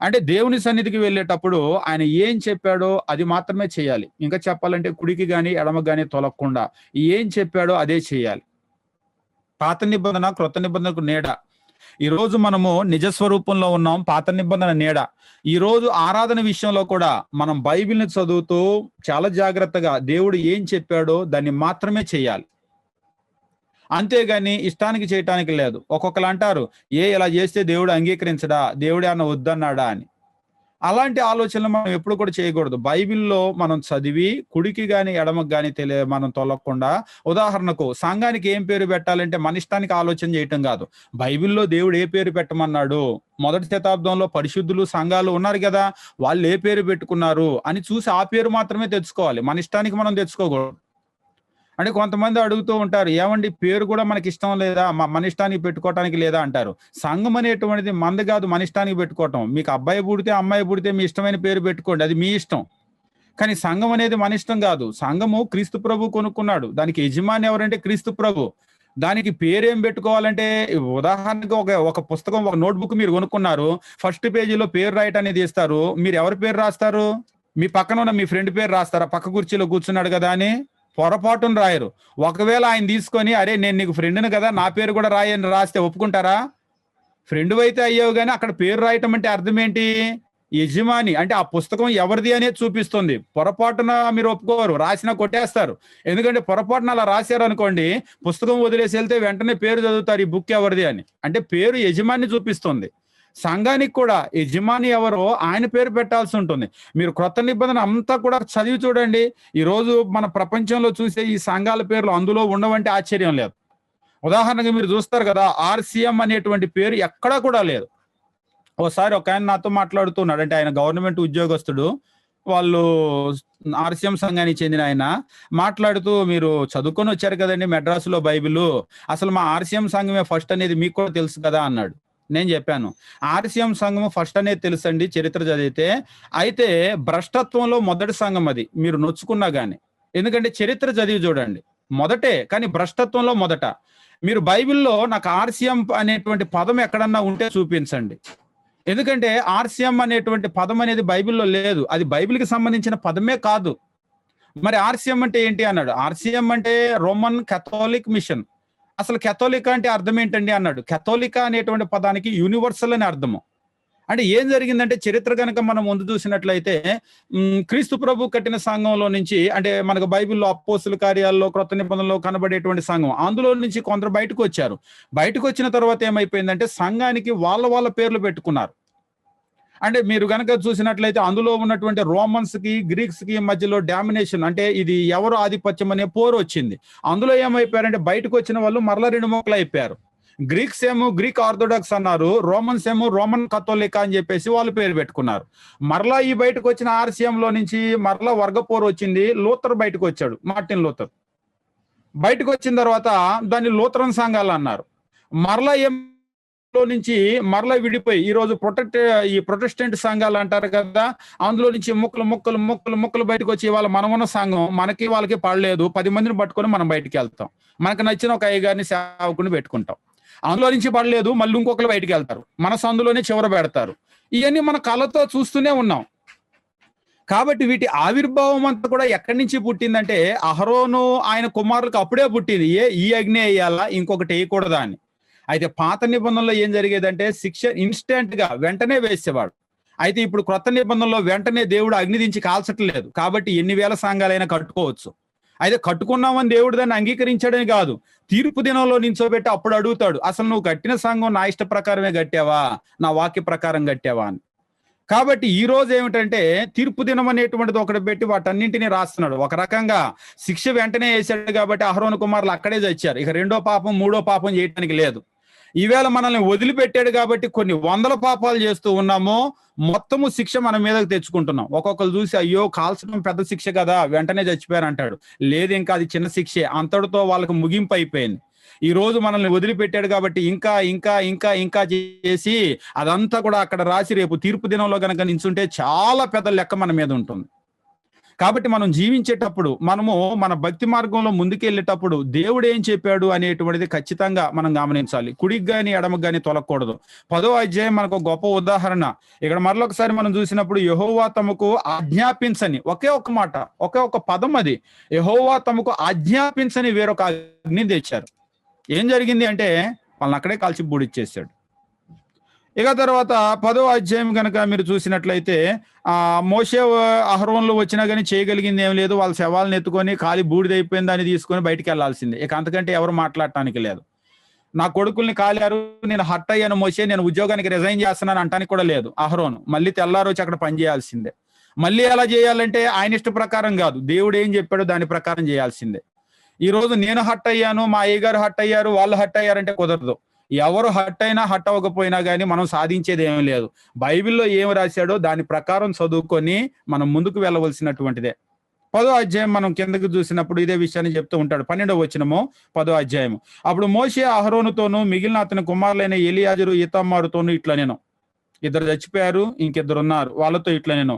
అంటే దేవుని సన్నిధికి వెళ్ళేటప్పుడు ఆయన ఏం చెప్పాడో అది మాత్రమే చేయాలి. ఇంకా చెప్పాలంటే కుడికి గాని ఎడమకు గాని తొలగకుండా ఏం చెప్పాడో అదే చేయాలి. పాత నిబంధన క్రొత్త నిబంధనకు నీడ. ఈ రోజు మనము నిజస్వరూపంలో ఉన్నాం, పాత నిబంధన నీడ. ఈ రోజు ఆరాధన విషయంలో కూడా మనం బైబిల్ని చదువుతూ చాలా జాగ్రత్తగా దేవుడు ఏం చెప్పాడో దాన్ని మాత్రమే చేయాలి, అంతేగాని ఇష్టానికి చేయటానికి లేదు. ఒక్కొక్కరు అంటారు, ఇలా చేస్తే దేవుడు అంగీకరించడా, దేవుడే అన్న వద్దన్నాడా అని. అలాంటి ఆలోచనలు మనం ఎప్పుడు కూడా చేయకూడదు. బైబిల్‌లో మనం చదివి కుడికి గాని, ఎడమకి గాని మనం తొలగకుండా ఉదాహరణకు సంఘానికి ఏం పేరు పెట్టాలంటే మన ఇష్టానికి ఆలోచన చేయటం కాదు. బైబిల్‌లో దేవుడు ఏ పేరు పెట్టమన్నాడు? మొదటి శతాబ్దంలో పరిశుద్ధులు, సంఘాలు ఉన్నారు గదా! వాళ్ళు ఏ పేరు పెట్టుకున్నారు అని చూసి ఆ పేరు మాత్రమే తెచ్చుకోవాలి. మన ఇష్టానికి మనం తెచ్చుకోకూడదు. అంటే కొంతమంది అడుగుతూ ఉంటారు, ఏవండి పేరు కూడా మనకి ఇష్టం లేదా? మన ఇష్టానికి పెట్టుకోవటానికి లేదా అంటారు. సంఘం అనేటువంటిది మనది కాదు మన ఇష్టానికి పెట్టుకోవటం. మీకు అబ్బాయి పుడితే, అమ్మాయి పుడితే మీ ఇష్టమైన పేరు పెట్టుకోండి. అది మీ ఇష్టం. కానీ సంఘం అనేది మన ఇష్టం కాదు. సంఘము క్రీస్తు ప్రభు కొనుక్కున్నాడు. దానికి యజమాని ఎవరంటే క్రీస్తు ప్రభు. దానికి పేరేం పెట్టుకోవాలంటే ఉదాహరణకు ఒక పుస్తకం, ఒక నోట్‌బుక్ మీరు కొనుక్కున్నారు. ఫస్ట్ పేజీలో పేరు రాయటానికి తీస్తారు. మీరు ఎవరి పేరు రాస్తారు? మీ పక్కన ఉన్న మీ ఫ్రెండ్ పేరు రాస్తారా? పక్క కుర్చీలో కూర్చున్నాడు కదా అని? పొరపాటున రాయరు. ఒకవేళ ఆయన తీసుకొని, అరే నేను నీకు ఫ్రెండ్‌ని కదా నా పేరు కూడా రాయని రాస్తే ఒప్పుకుంటారా? ఫ్రెండువైతే అయ్యావు గాని అక్కడ పేరు రాయటం అంటే అర్థం ఏంటి? యజమాని అంటే ఆ పుస్తకం ఎవరిది అనేది చూపిస్తుంది. పొరపాటున మీరు ఒప్పుకోరు. రాసినా కొట్టేస్తారు. ఎందుకంటే పొరపాటున అలా రాశారనుకోండి, పుస్తకం వదిలేసి వెళ్తే వెంటనే పేరు చదువుతారు ఈ బుక్ ఎవరిది అని. అంటే పేరు యజమానిని చూపిస్తుంది. సంఘానికి కూడా యజమాని ఎవరో ఆయన పేరు పెట్టాల్సి ఉంటుంది. మీరు క్రొత్త నిబంధన అంతా కూడా చదివి చూడండి. ఈరోజు మన ప్రపంచంలో చూసే ఈ సంఘాల పేర్లు అందులో ఉండవంటే ఆశ్చర్యం లేదు. ఉదాహరణకు మీరు చూస్తారు కదా, ఆర్‌సీఎం అనేటువంటి పేరు ఎక్కడా కూడా లేదు. ఓసారి ఒకాయన నాతో మాట్లాడుతున్నాడు. అంటే ఆయన గవర్నమెంట్ ఉద్యోగస్తుడు. వాళ్ళు ఆర్‌సీఎం సంఘానికి చెందిన ఆయన. మాట్లాడుతూ, మీరు చదువుకొని వచ్చారు కదండీ మెడ్రాస్‌లో బైబిలు. అసలు మా ఆర్‌సీఎం సంఘమే ఫస్ట్ అనేది మీకు కూడా తెలుసు కదా అన్నాడు. నేను చెప్పాను, ఆర్‌సీఎం సంఘం ఫస్ట్ అనేది తెలుసండి చరిత్ర చదివితే. అయితే భ్రష్టత్వంలో మొదటి సంఘం అది. మీరు నొచ్చుకున్నా గాని. ఎందుకంటే చరిత్ర చదివి చూడండి. మొదటే, కానీ భ్రష్టత్వంలో మొదట. మీరు బైబిల్‌లో నాకు ఆర్‌సీఎం అనేటువంటి పదం ఎక్కడన్నా ఉంటే చూపించండి. ఎందుకంటే ఆర్‌సీఎం అనేటువంటి పదం అనేది బైబిల్‌లో లేదు. అది బైబిల్‌కి సంబంధించిన పదమే కాదు. మరి ఆర్‌సీఎం అంటే ఏంటి అన్నాడు. ఆర్‌సీఎం అంటే రోమన్ కేథోలిక్ మిషన్. అసలు కేథోలికా అంటే అర్థం ఏంటండి అన్నాడు. కేథోలికా అనేటువంటి పదానికి యూనివర్సల్ అని అర్థము. అంటే ఏం జరిగిందంటే చరిత్ర గనక మనం ముందు చూసినట్లయితే క్రీస్తు ప్రభు కట్టిన సంఘంలో నుంచి, అంటే మనకు బైబిల్‌లో అపోస్తుల కార్యాల్లో, క్రొత్త నిబంధనలో కనబడేటువంటి సంఘం, అందులో నుంచి కొందరు బయటకు వచ్చారు. బయటకు వచ్చిన తర్వాత ఏమైపోయిందంటే సంఘానికి వాళ్ళ పేర్లు పెట్టుకున్నారు. అంటే మీరు గనక చూసినట్లయితే అందులో ఉన్నటువంటి రోమన్స్ కి, గ్రీక్స్ కి మధ్యలో డామినేషన్, అంటే ఇది ఎవరు ఆధిపత్యం అనే పోరు వచ్చింది. అందులో ఏమైపోయారంటే బయటకు వచ్చిన వాళ్ళు మరలా రెండు ముక్కలు అయిపోయారు. గ్రీక్స్ ఏమో గ్రీక్ ఆర్థోడాక్స్ అన్నారు, రోమన్స్ ఏమో రోమన్ కథోలికా అని చెప్పేసి వాళ్ళు పేరు పెట్టుకున్నారు. మరలా ఈ బయటకు వచ్చిన ఆర్‌సీఎం లో నుంచి మరలా వర్గపోరు వచ్చింది. లూథర్ బయటకు వచ్చాడు, మార్టిన్ లూథర్. బయటకు వచ్చిన తర్వాత దాన్ని లూథరన్ సంఘాలు అన్నారు. మరలా లో నుంచి మరలా విడిపోయి ఈరోజు ప్రొటెస్టెంట్ సంఘాలు అంటారు కదా, అందులో నుంచి ముక్కలు బయటకు వచ్చి ఇవాళ మనమున్న సంఘం మనకి వాళ్ళకి పడలేదు, 10 మందిని పట్టుకొని మనం బయటికి వెళ్తాం. మనకు నచ్చిన ఒక అయ్యగారిని సేవకుని పెట్టుకుంటాం. అందులో నుంచి పడలేదు, మళ్ళీ ఇంకొకరు బయటికి వెళ్తారు, మన సందులోనే చివర పెడతారు. ఇవన్నీ మన కళ్ళతో చూస్తూనే ఉన్నాం. కాబట్టి వీటి ఆవిర్భావం అంతా కూడా ఎక్కడి నుంచి పుట్టిందంటే అహరోను ఆయన కుమారులకు అప్పుడే పుట్టింది. ఈ అగ్ని వేయాలా, ఇంకొకటి వేయకూడదా అని. అయితే పాత నిబంధనలో ఏం జరిగేదంటే శిక్ష ఇన్స్టెంట్ గా వెంటనే వేసేవాడు. అయితే ఇప్పుడు క్రొత్త నిబంధనలో వెంటనే దేవుడు అగ్ని దించి కాల్చట్లేదు. కాబట్టి ఎన్ని వేల సంఘాలైనా కట్టుకోవచ్చు. అయితే కట్టుకున్నామని దేవుడు దాన్ని అంగీకరించడమే కాదు, తీర్పు దినంలో నించోబెట్టి అప్పుడు అడుగుతాడు, అసలు నువ్వు కట్టిన సంఘం నా ఇష్ట ప్రకారమే కట్టావా, నా వాక్య ప్రకారం కట్టావా అని. కాబట్టి ఈ రోజు ఏమిటంటే తీర్పు దినం అనేటువంటిది ఒకటి పెట్టి వాటన్నింటినీ రాస్తున్నాడు. ఒక రకంగా శిక్ష వెంటనే వేసాడు కాబట్టి అహరోను కుమారులు అక్కడే చచ్చారు. ఇక రెండో పాపం మూడో పాపం చేయడానికి లేదు. ఈవేళ మనల్ని వదిలిపెట్టాడు కాబట్టి కొన్ని వందల పాపాలు చేస్తూ ఉన్నాము, మొత్తము శిక్ష మన మీదకి తెచ్చుకుంటున్నాం. ఒక్కొక్కరు చూసి అయ్యో కాల్చడం పెద్ద శిక్ష కదా వెంటనే చచ్చిపోయారు అంటాడు. లేదు, ఇంకా అది చిన్న శిక్షే, అంతటితో వాళ్ళకి ముగింపు అయిపోయింది. ఈ రోజు మనల్ని వదిలిపెట్టాడు కాబట్టి ఇంకా ఇంకా ఇంకా ఇంకా చేసి అదంతా కూడా అక్కడ రాసి రేపు తీర్పు దినంలో గనక నించుంటే చాలా పెద్ద లెక్క మన మీద ఉంటుంది. కాబట్టి మనం జీవించేటప్పుడు, మనము మన భక్తి మార్గంలో ముందుకెళ్ళేటప్పుడు దేవుడు ఏం చెప్పాడు అనేటువంటిది ఖచ్చితంగా మనం గమనించాలి. కుడికి గాని ఎడమకు గాని తొలగకూడదు. 10వ అధ్యాయం మనకు గొప్ప ఉదాహరణ. ఇక్కడ మరొకసారి మనం చూసినప్పుడు యెహోవా తమకు ఆజ్ఞాపించని, ఒకే ఒక మాట, ఒకే ఒక పదం, అది యెహోవా తమకు ఆజ్ఞాపించని వేరొక అగ్ని తెచ్చారు. ఏం జరిగింది అంటే వాళ్ళని అక్కడే కాల్చి బూడిచ్చేసాడు. ఇక తర్వాత 10వ అధ్యాయం కనుక మీరు చూసినట్లయితే మోషే అహరోన్లు వచ్చినా కానీ చేయగలిగింది ఏం లేదు. వాళ్ళ శవాలను ఎత్తుకొని ఖాళీ బూడిదైపోయింది అని తీసుకొని బయటికి వెళ్లాల్సిందే. ఇక అంతకంటే ఎవరు మాట్లాడటానికి లేదు. నా కొడుకుల్ని కాలారు, నేను హర్ట్ అయ్యాను మోసే, నేను ఉద్యోగానికి రిజైన్ చేస్తున్నాను అంటానికి కూడా లేదు అహరోను. మళ్ళీ తెల్లారు వచ్చి అక్కడ పని చేయాల్సిందే. మళ్ళీ ఎలా చేయాలంటే ఆయన ఇష్ట ప్రకారం కాదు, దేవుడు ఏం చెప్పాడో దాని ప్రకారం చేయాల్సిందే. ఈ రోజు నేను హర్ట్ అయ్యాను, మా అయ్యగారు హర్ట్ అయ్యారు, వాళ్ళు హర్ట్ అయ్యారంటే కుదరదు. ఎవరు హర్ట్ అయినా హర్ట్ అవ్వకపోయినా కానీ మనం సాధించేది ఏమీ లేదు. బైబిల్లో ఏమి రాశాడో దాని ప్రకారం చదువుకొని మనం ముందుకు వెళ్ళవలసినటువంటిదే. 10వ అధ్యాయం మనం కిందకు చూసినప్పుడు ఇదే విషయాన్ని చెప్తూ ఉంటాడు. 12వ వచనము 10వ అధ్యాయం. అప్పుడు మోషే అహరోనుతోనూ మిగిలిన అతని కుమారులైన ఎలియాజరు ఈతామారుతోనూ ఇట్లా నేను, ఇద్దరు చచ్చిపోయారు, ఇంకిద్దరు ఉన్నారు, వాళ్ళతో ఇట్లా నేను,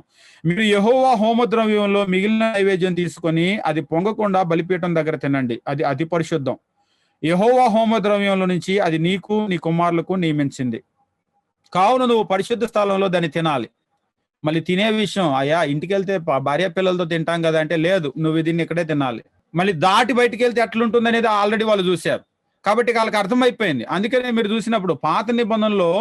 మీరు యెహోవా హోమద్రవ్యంలో మిగిలిన నైవేద్యం తీసుకొని అది పొంగకుండా బలిపీఠం దగ్గర తినండి, అది అతి పరిశుద్ధం. యెహోవా హోమద్రవ్యంలో నుంచి అది నీకు నీ కుమారులకు నియమించింది కావున నువ్వు పరిశుద్ధ స్థలంలో దాన్ని తినాలి. మళ్ళీ తినే విషయం, అయ్యా ఇంటికి వెళ్తే భార్య పిల్లలతో తింటాం కదా అంటే, లేదు, నువ్వు దీన్ని ఇక్కడే తినాలి. మళ్ళీ దాటి బయటికి వెళ్తే ఎట్లుంటుంది అనేది ఆల్రెడీ వాళ్ళు చూశారు కాబట్టి వాళ్ళకి అర్థమైపోయింది. అందుకనే మీరు చూసినప్పుడు పాత నిబంధనలో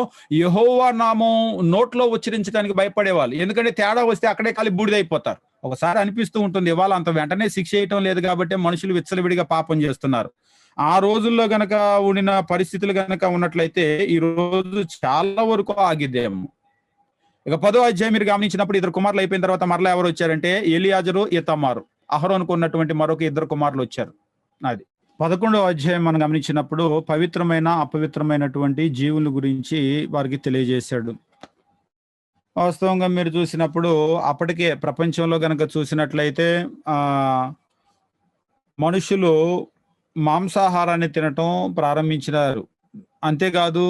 యెహోవా నామం నోట్లో ఉచ్చరించడానికి భయపడేవాళ్ళు, ఎందుకంటే తేడా వస్తే అక్కడే కాలి బూడిదైపోతారు. ఒకసారి అనిపిస్తూ ఉంటుంది, ఇవాళ అంత వెంటనే శిక్ష చేయటం లేదు కాబట్టి మనుషులు విచ్చలవిడిగా పాపం చేస్తున్నారు. ఆ రోజుల్లో గనక ఉండిన పరిస్థితులు గనక ఉన్నట్లయితే ఈ రోజు చాలా వరకు ఆగిద్దేమో. ఇక 10వ అధ్యాయం మీరు గమనించినప్పుడు ఇద్దరు కుమారులు అయిపోయిన తర్వాత మరలా ఎవరు వచ్చారంటే ఎలియాజరు, ఈతామారు. అహరోనుకు ఉన్నటువంటి మరొక ఇద్దరు కుమారులు వచ్చారు. అది 11వ అధ్యాయం మనం గమనించినప్పుడు పవిత్రమైన అపవిత్రమైనటువంటి జీవుల గురించి వారికి తెలియజేశాడు. వాస్తవంగా మీరు చూసినప్పుడు అప్పటికే ప్రపంచంలో గనక చూసినట్లయితే మనుషులు మాంసాహారాన్ని తినటం ప్రారంభించినారు. అంతేకాదు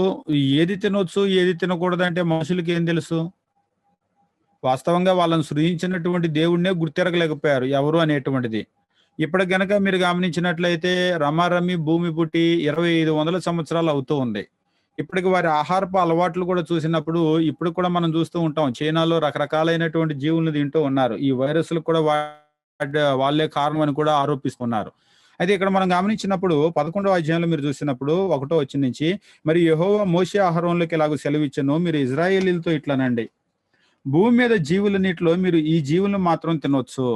ఏది తినొచ్చు ఏది తినకూడదంటే మనుషులకి ఏం తెలుసు? వాస్తవంగా వాళ్ళని సృజించినటువంటి దేవుడినే గుర్తెరగలేకపోయారు ఎవరు అనేటువంటిది. ఇప్పుడు గనక మీరు గమనించినట్లయితే రమారమి భూమి పుట్టి 2500 సంవత్సరాలు అవుతూ ఉంది. ఇప్పటికి వారి ఆహారపు అలవాట్లు కూడా చూసినప్పుడు ఇప్పుడు కూడా మనం చూస్తూ ఉంటాం, చైనాలో రకరకాలైనటువంటి జీవులను తింటూ ఉన్నారు. ఈ వైరస్లు కూడా వాళ్ళే కారణం అని కూడా ఆరోపిస్తున్నారు. అయితే ఇక్కడ మనం గమనించినప్పుడు 11వ అధ్యాయంలో మీరు చూసినప్పుడు 1వ వచనం నుంచి, మరి యెహోవా మోషే అహరోనులకు ఇలాగ సెలవిచ్చెను, మీరు ఇశ్రాయేలీయులతో ఇట్లనండి, భూమి మీద జీవులన్నిటిలో మీరు ఈ జీవులను మాత్రం తినొచ్చు.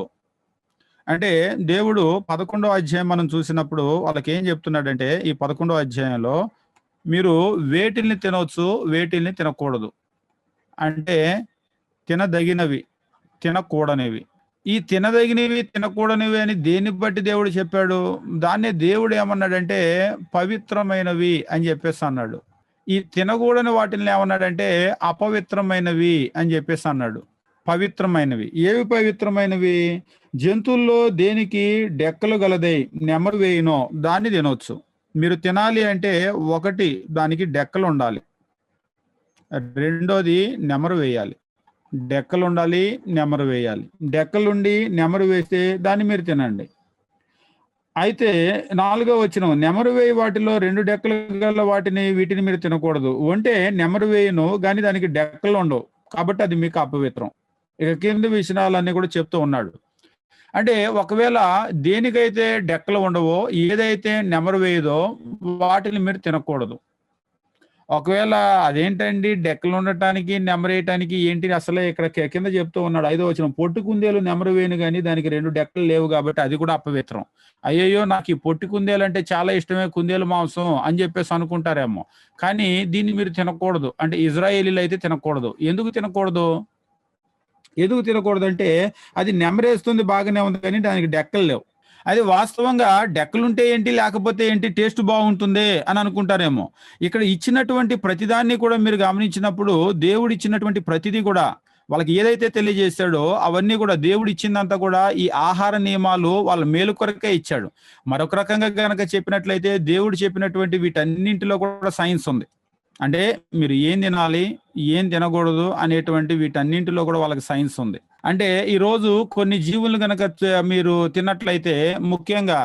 అంటే దేవుడు 11వ అధ్యాయం మనం చూసినప్పుడు వాళ్ళకి ఏం చెప్తున్నాడంటే, ఈ 11వ అధ్యాయంలో మీరు వేటిల్ని తినొచ్చు వేటిల్ని తినకూడదు, అంటే తినదగినవి తినకూడనివి. ఈ తినదగినవి తినకూడనివి అని దేన్ని బట్టి దేవుడు చెప్పాడు? దాన్నే దేవుడు ఏమన్నాడంటే పవిత్రమైనవి అని చెప్పేసి అన్నాడు. ఈ తినకూడని వాటిని ఏమన్నాడంటే అపవిత్రమైనవి అని చెప్పేసి అన్నాడు. పవిత్రమైనవి ఏవి? పవిత్రమైనవి జంతువుల్లో దేనికి డెక్కలు గలదై నెమరు వేయినో దాన్ని తినొచ్చు. మీరు తినాలి అంటే ఒకటి దానికి డెక్కలు ఉండాలి, రెండోది నెమరు వేయాలి. డెక్కలు ఉండాలి, నెమరు వేయాలి. డెక్కలుండి నెమరు వేస్తే దాన్ని మీరు తినండి. అయితే 4వ వచనం, నెమరు వేయి వాటిలో 2 డెక్కలు గల వీటిని మీరు తినకూడదు. అంటే నెమరు వేయను కానీ దానికి డెక్కలు ఉండవు కాబట్టి అది మీకు అపవిత్రం. ఇక కింద విషయాలన్నీ కూడా చెప్తూ ఉన్నాడు. అంటే ఒకవేళ దేనికైతే డెక్కలు ఉండవో, ఏదైతే నెమరు వేయదో వాటిని మీరు తినకూడదు. ఒకవేళ అదేంటండి డెక్కలు ఉండటానికి నెమరేయటానికి ఏంటి అసలే ఇక్కడ కింద చెప్తూ ఉన్నాడు 5వ వచనం, పొట్టి కుందేలు నెమరు వేయను కానీ దానికి 2 డెక్కలు లేవు కాబట్టి అది కూడా అపవిత్రం. అయ్యయ్యో నాకు ఈ పొట్టి కుందేలు అంటే చాలా ఇష్టమే, కుందేలు మాంసం అని చెప్పేసి అనుకుంటారేమో, కానీ దీన్ని మీరు తినకూడదు. అంటే ఇజ్రాయేలీలు అయితే తినకూడదు. ఎందుకు తినకూడదు? అంటే అది నెమరేస్తుంది బాగానే ఉంది కానీ దానికి డెక్కలు లేవు. అది వాస్తవంగా డెక్కలుంటే ఏంటి లేకపోతే ఏంటి, టేస్ట్ బాగుంటుంది అని అనుకుంటారేమో. ఇక్కడ ఇచ్చినటువంటి ప్రతిదాన్ని కూడా మీరు గమనించినప్పుడు దేవుడు ఇచ్చినటువంటి ప్రతిదీ కూడా వాళ్ళకి ఏదైతే తెలియజేశాడో అవన్నీ కూడా దేవుడు ఇచ్చిందంతా కూడా ఈ ఆహార నియమాలు వాళ్ళ మేలు కొరకే ఇచ్చాడు. మరొక రకంగా గనక చెప్పినట్లయితే దేవుడు చెప్పినటువంటి వీటన్నింటిలో కూడా సైన్స్ ఉంది. అంటే మీరు ఏం తినాలి ఏం తినకూడదు అనేటువంటి వీటన్నింటిలో కూడా వాళ్ళకి సైన్స్ ఉంది. అంటే ఈ రోజు కొన్ని జీవులు గనక మీరు తిన్నట్లయితే, ముఖ్యంగా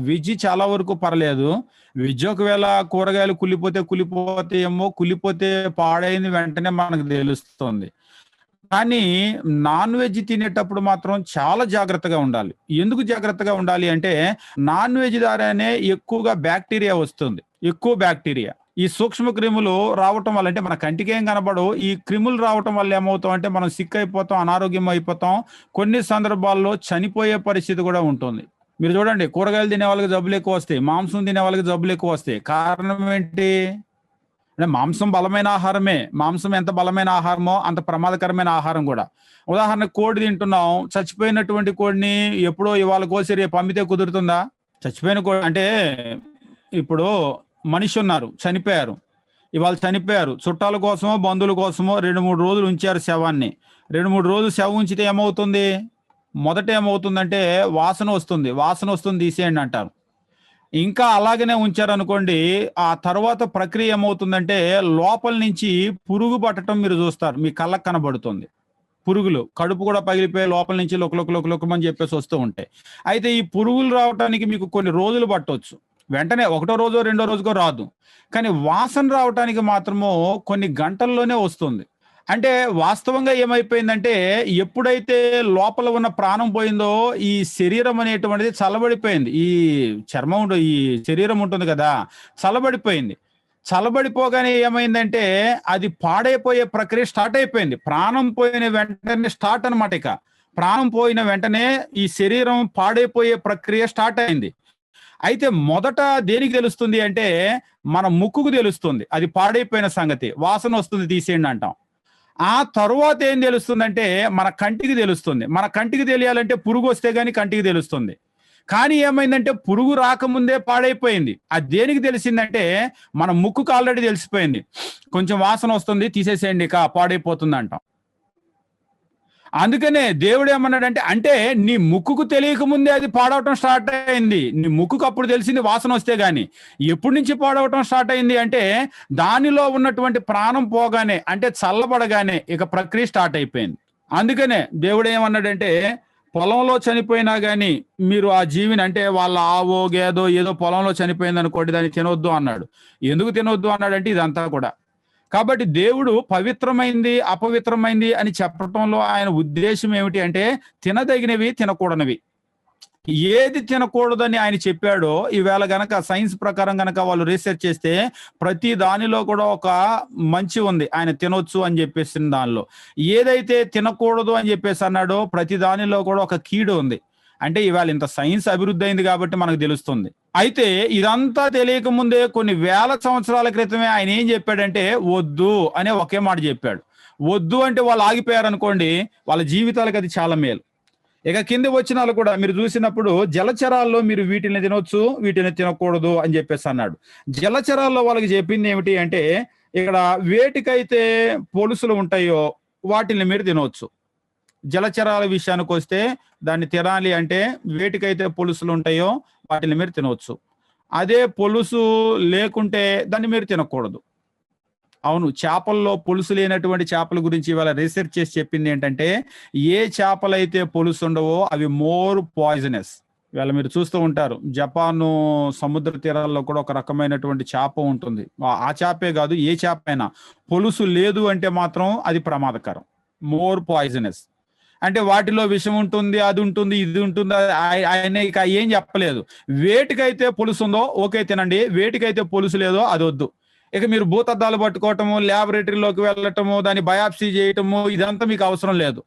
వెజ్ చాలా వరకు పర్లేదు. వెజ్ ఒకవేళ కూరగాయలు కుళ్ళిపోతే కుళ్ళిపోతే పాడైంది వెంటనే మనకు తెలుస్తుంది. కానీ నాన్ వెజ్ తినేటప్పుడు మాత్రం చాలా జాగ్రత్తగా ఉండాలి. ఎందుకు జాగ్రత్తగా ఉండాలి అంటే నాన్ వెజ్ ద్వారానే ఎక్కువగా బ్యాక్టీరియా వస్తుంది, ఎక్కువ బ్యాక్టీరియా. ఈ సూక్ష్మ క్రిములు రావటం వల్ల, అంటే మన కంటికి ఏం కనబడవు, ఈ క్రిములు రావటం వల్ల ఏమవుతాం అంటే మనం సిక్ అయిపోతాం, అనారోగ్యం అయిపోతాం, కొన్ని సందర్భాల్లో చనిపోయే పరిస్థితి కూడా ఉంటుంది. మీరు చూడండి, కూరగాయలు తినే వాళ్ళకి జబ్బులు ఎక్కువ వస్తాయి, మాంసం తినే వాళ్ళకి జబ్బులు ఎక్కువ వస్తాయి. కారణం ఏంటి అంటే మాంసం బలమైన ఆహారమే. మాంసం ఎంత బలమైన ఆహారమో అంత ప్రమాదకరమైన ఆహారం కూడా. ఉదాహరణకు కోడి తింటున్నాం, చచ్చిపోయినటువంటి కోడిని ఎప్పుడో ఇవాళ కోసి రేపు అమ్మితే కుదురుతుందా? చచ్చిపోయిన కోడి అంటే ఇప్పుడు మనిషి ఉన్నారు, చనిపోయారు, ఇవాళ చనిపోయారు, చుట్టాల కోసమో బంధువుల కోసమో 2-3 రోజులు ఉంచారు శవాన్ని. 2-3 రోజులు శవం ఉంచితే ఏమవుతుంది? మొదట ఏమవుతుందంటే వాసన వస్తుంది, వాసన వస్తుంది తీసేయండి అంటారు. ఇంకా అలాగనే ఉంచారనుకోండి, ఆ తర్వాత ప్రక్రియ ఏమవుతుందంటే లోపల నుంచి పురుగు పట్టడం మీరు చూస్తారు, మీ కళ్ళకు కనబడుతుంది. పురుగులు కడుపు కూడా పగిలిపోయి లోపల నుంచి లొకమని చెప్పేసి వస్తూ ఉంటాయి. అయితే ఈ పురుగులు రావటానికి మీకు కొన్ని రోజులు పట్టొచ్చు, వెంటనే ఒకటో రోజో రెండో రోజుకో రాదు. కానీ వాసన రావటానికి మాత్రము కొన్ని గంటల్లోనే వస్తుంది. అంటే వాస్తవంగా ఏమైపోయిందంటే ఎప్పుడైతే లోపల ఉన్న ప్రాణం పోయిందో ఈ శరీరం అనేటువంటిది చల్లబడిపోయింది. ఈ చర్మం ఈ శరీరం ఉంటుంది కదా, చల్లబడిపోయింది. చల్లబడిపోగానే ఏమైందంటే అది పాడైపోయే ప్రక్రియ స్టార్ట్ అయిపోయింది. ప్రాణం పోయిన వెంటనే స్టార్ట్ అనమాట. ఇక ప్రాణం పోయిన వెంటనే ఈ శరీరం పాడైపోయే ప్రక్రియ స్టార్ట్ అయింది. అయితే మొదట దేనికి తెలుస్తుంది అంటే మన ముక్కుకు తెలుస్తుంది అది పాడైపోయిన సంగతి, వాసన వస్తుంది తీసేయండి అంటాం. ఆ తరువాత ఏం తెలుస్తుందంటే మన కంటికి తెలుస్తుంది. మన కంటికి తెలియాలంటే పురుగు వస్తే గానీ కంటికి తెలుస్తుంది. కానీ ఏమైందంటే పురుగు రాకముందే పాడైపోయింది. అది దేనికి తెలిసిందంటే మన ముక్కుకు ఆల్రెడీ తెలిసిపోయింది, కొంచెం వాసన వస్తుంది తీసేసేయండి ఇక పాడైపోతుంది అంటాం. అందుకనే దేవుడు ఏమన్నాడంటే, అంటే నీ ముక్కుకు తెలియక ముందే అది పాడవటం స్టార్ట్ అయింది. నీ ముక్కుకు అప్పుడు తెలిసింది వాసన వస్తే గాని. ఎప్పటి నుంచి పాడవటం స్టార్ట్ అయింది అంటే దానిలో ఉన్నటువంటి ప్రాణం పోగానే, అంటే చల్లబడగానే ఇక ప్రక్రియ స్టార్ట్ అయిపోయింది. అందుకనే దేవుడు ఏమన్నాడంటే పొలంలో చనిపోయినా గానీ మీరు ఆ జీవిని, అంటే వాళ్ళ ఆవో గేదో ఏదో పొలంలో చనిపోయింది అనుకోండి, దాన్ని తినొద్దు అన్నాడు. ఎందుకు తినొద్దు అన్నాడంటే ఇదంతా కూడా. కాబట్టి దేవుడు పవిత్రమైంది అపవిత్రమైంది అని చెప్పటంలో ఆయన ఉద్దేశం ఏమిటి అంటే తినదగినవి తినకూడనివి. ఏది తినకూడదని ఆయన చెప్పాడో ఈవేళ గనక సైన్స్ ప్రకారం గనక వాళ్ళు రీసెర్చ్ చేస్తే ప్రతి దానిలో కూడా ఒక మంచి ఉంది. ఆయన తినొచ్చు అని చెప్పేసి దానిలో ఏదైతే తినకూడదు అని చెప్పేసి అన్నాడో ప్రతి దానిలో కూడా ఒక కీడు ఉంది. అంటే ఇవాళ ఇంత సైన్స్ అభివృద్ధి అయింది కాబట్టి మనకు తెలుస్తుంది. అయితే ఇదంతా తెలియక ముందే కొన్ని వేల సంవత్సరాల క్రితమే ఆయన ఏం చెప్పాడంటే వద్దు అనే ఒకే మాట చెప్పాడు. వద్దు అంటే వాళ్ళు ఆగిపోయారు అనుకోండి, వాళ్ళ జీవితాలకు అది చాలా మేలు. ఇక కింద వచనాలు కూడా మీరు చూసినప్పుడు జలచరాల్లో మీరు వీటిని తినొచ్చు వీటిని తినకూడదు అని చెప్పేసి అన్నాడు. జలచరాల్లో వాళ్ళకి చెప్పింది ఏమిటి అంటే ఇక్కడ వేటికైతే పొలుసులు ఉంటాయో వాటిని మీరు తినవచ్చు. జలచరాల విషయానికి వస్తే దాన్ని తినాలి అంటే వేటికైతే పొలుసులు ఉంటాయో వాటిని మీరు తినవచ్చు. అదే పొలుసు లేకుంటే దాన్ని మీరు తినకూడదు. అవును, చేపల్లో పొలుసు లేనటువంటి చేపల గురించి ఇవాళ రీసెర్చ్ చేసి చెప్పింది ఏంటంటే ఏ చేపలైతే పొలుసు ఉండవో అవి మోర్ పాయిజనస్. ఇవాళ మీరు చూస్తూ ఉంటారు జపాను సముద్ర తీరాల్లో కూడా ఒక రకమైనటువంటి చేప ఉంటుంది. ఆ చేపే కాదు ఏ చేప అయినా పొలుసు లేదు అంటే మాత్రం అది ప్రమాదకరం, మోర్ పాయిజనస్. అంటే వాటిలో విషం ఉంటుంది, అది ఉంటుంది, ఇది ఉంటుంది. ఆయన ఇక ఏం చెప్పలేదు. వేటికైతే పొలుసు ఉందో ఓకే తినండి, వేటికైతే పొలుసు లేదో అది వద్దు. ఇక మీరు భూతద్దాలు పట్టుకోవటము, ల్యాబొరేటరీలోకి వెళ్ళటము, దాన్ని బయాప్సీ చేయటము ఇదంతా మీకు అవసరం లేదు.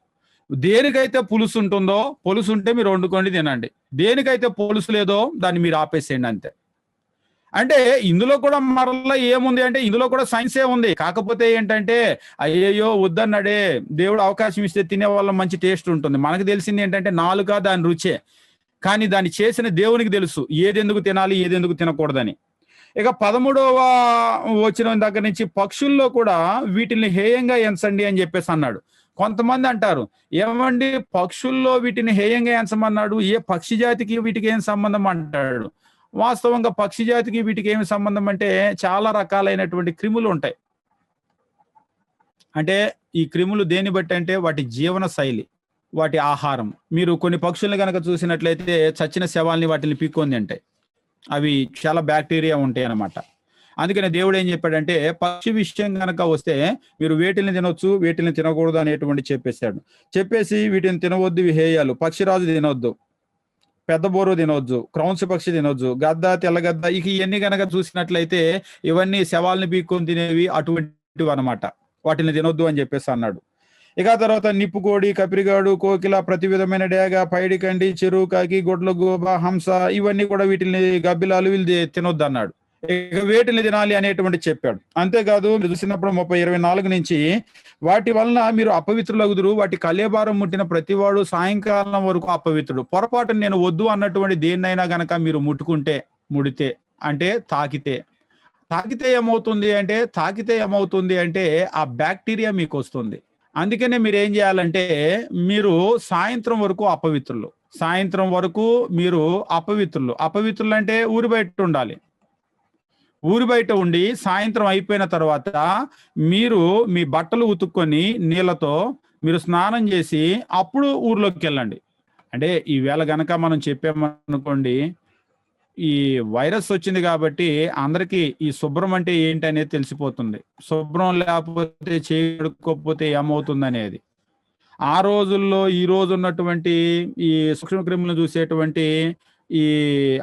దేనికైతే పులుసు ఉంటుందో పొలుసు ఉంటే మీరు వండుకోండి తినండి, దేనికైతే పొలుసు లేదో దాన్ని మీరు ఆపేసేయండి అంతే. అంటే ఇందులో కూడా మరలా ఏముంది అంటే ఇందులో కూడా సైన్సే ఉంది. కాకపోతే ఏంటంటే అయ్యయ్యో వద్దన్నాడే, దేవుడు అవకాశం ఇస్తే తినే వాళ్ళ మంచి టేస్ట్ ఉంటుంది. మనకు తెలిసింది ఏంటంటే నాలుక దాని రుచే, కానీ దాన్ని చేసిన దేవునికి తెలుసు ఏదెందుకు తినాలి ఏదెందుకు తినకూడదని. ఇక 13వ వచనం దగ్గర నుంచి పక్షుల్లో కూడా వీటిని హేయంగా ఎంచండి అని చెప్పేసి అన్నాడు. కొంతమంది అంటారు ఏమండి పక్షుల్లో వీటిని హేయంగా ఎంచమన్నాడు, ఏ పక్షి జాతికి వీటికి ఏం సంబంధం అంటాడు. వాస్తవంగా పక్షి జాతికి వీటికి ఏమి సంబంధం అంటే చాలా రకాలైనటువంటి క్రిములు ఉంటాయి. అంటే ఈ క్రిములు దేన్ని బట్టి అంటే వాటి జీవన శైలి, వాటి ఆహారం. మీరు కొన్ని పక్షుల్ని కనుక చూసినట్లయితే చచ్చిన శవాల్ని వాటిని పీక్కొని తింటాయి. అవి చాలా బ్యాక్టీరియా ఉంటాయి అన్నమాట. అందుకనే దేవుడు ఏం చెప్పాడంటే పక్షి విషయం కనుక వస్తే మీరు వేటిని తినొచ్చు వీటిని తినకూడదు అనేటువంటి చెప్పేసి వీటిని తినవద్దు విహేయాలు, పక్షిరాజు తినొద్దు, పెద్ద బోరు తినొద్దు, క్రౌన్స్ పక్షి తినొద్దు, గద్ద తెల్లగద్ద, ఇక ఇవన్నీ కనుక చూసినట్లయితే ఇవన్నీ శవాల్ని పీక్కొని తినేవి అటువంటివి అనమాట. వాటిని తినొద్దు అని చెప్పేసి అన్నాడు. ఇక తర్వాత నిప్పుకోడి, కపిరిగాడు, కోకిల, ప్రతి విధమైన డేగ, పైడి కండి, చెరువు కాకి, గొడ్ల గోబ, హంస ఇవన్నీ కూడా వీటిని గబ్బిలాలు వీళ్ళు తినొద్దు అన్నాడు. ఇక వేటిని తినాలి అనేటువంటి చెప్పాడు. అంతేకాదు మీరు చూసినప్పుడు 30:24 నుంచి వాటి వలన మీరు అపవిత్రులగుదురు, వాటి కళేబారం ముట్టిన ప్రతివాడు సాయంకాలం వరకు అపవిత్రుడు. పొరపాటు నేను వద్దు అన్నటువంటి దేన్నైనా గనక మీరు ముడితే అంటే తాకితే ఏమవుతుంది అంటే ఆ బ్యాక్టీరియా మీకు వస్తుంది. అందుకనే మీరు ఏం చేయాలంటే మీరు సాయంత్రం వరకు అపవిత్రులు అంటే ఊరి బయట ఉండి సాయంత్రం అయిపోయిన తర్వాత మీరు మీ బట్టలు ఉతుక్కొని నీళ్ళతో మీరు స్నానం చేసి అప్పుడు ఊర్లోకి వెళ్ళండి. అంటే ఈవేళ గనక మనం చెప్పామనుకోండి, ఈ వైరస్ వచ్చింది కాబట్టి అందరికీ ఈ శుభ్రం అంటే ఏంటి అనేది తెలిసిపోతుంది. శుభ్రం లేకపోతే చేయకపోతే ఏమవుతుంది అనేది. ఆ రోజుల్లో ఈ రోజు ఉన్నటువంటి ఈ సూక్ష్మక్రిములను చూసేటువంటి ఈ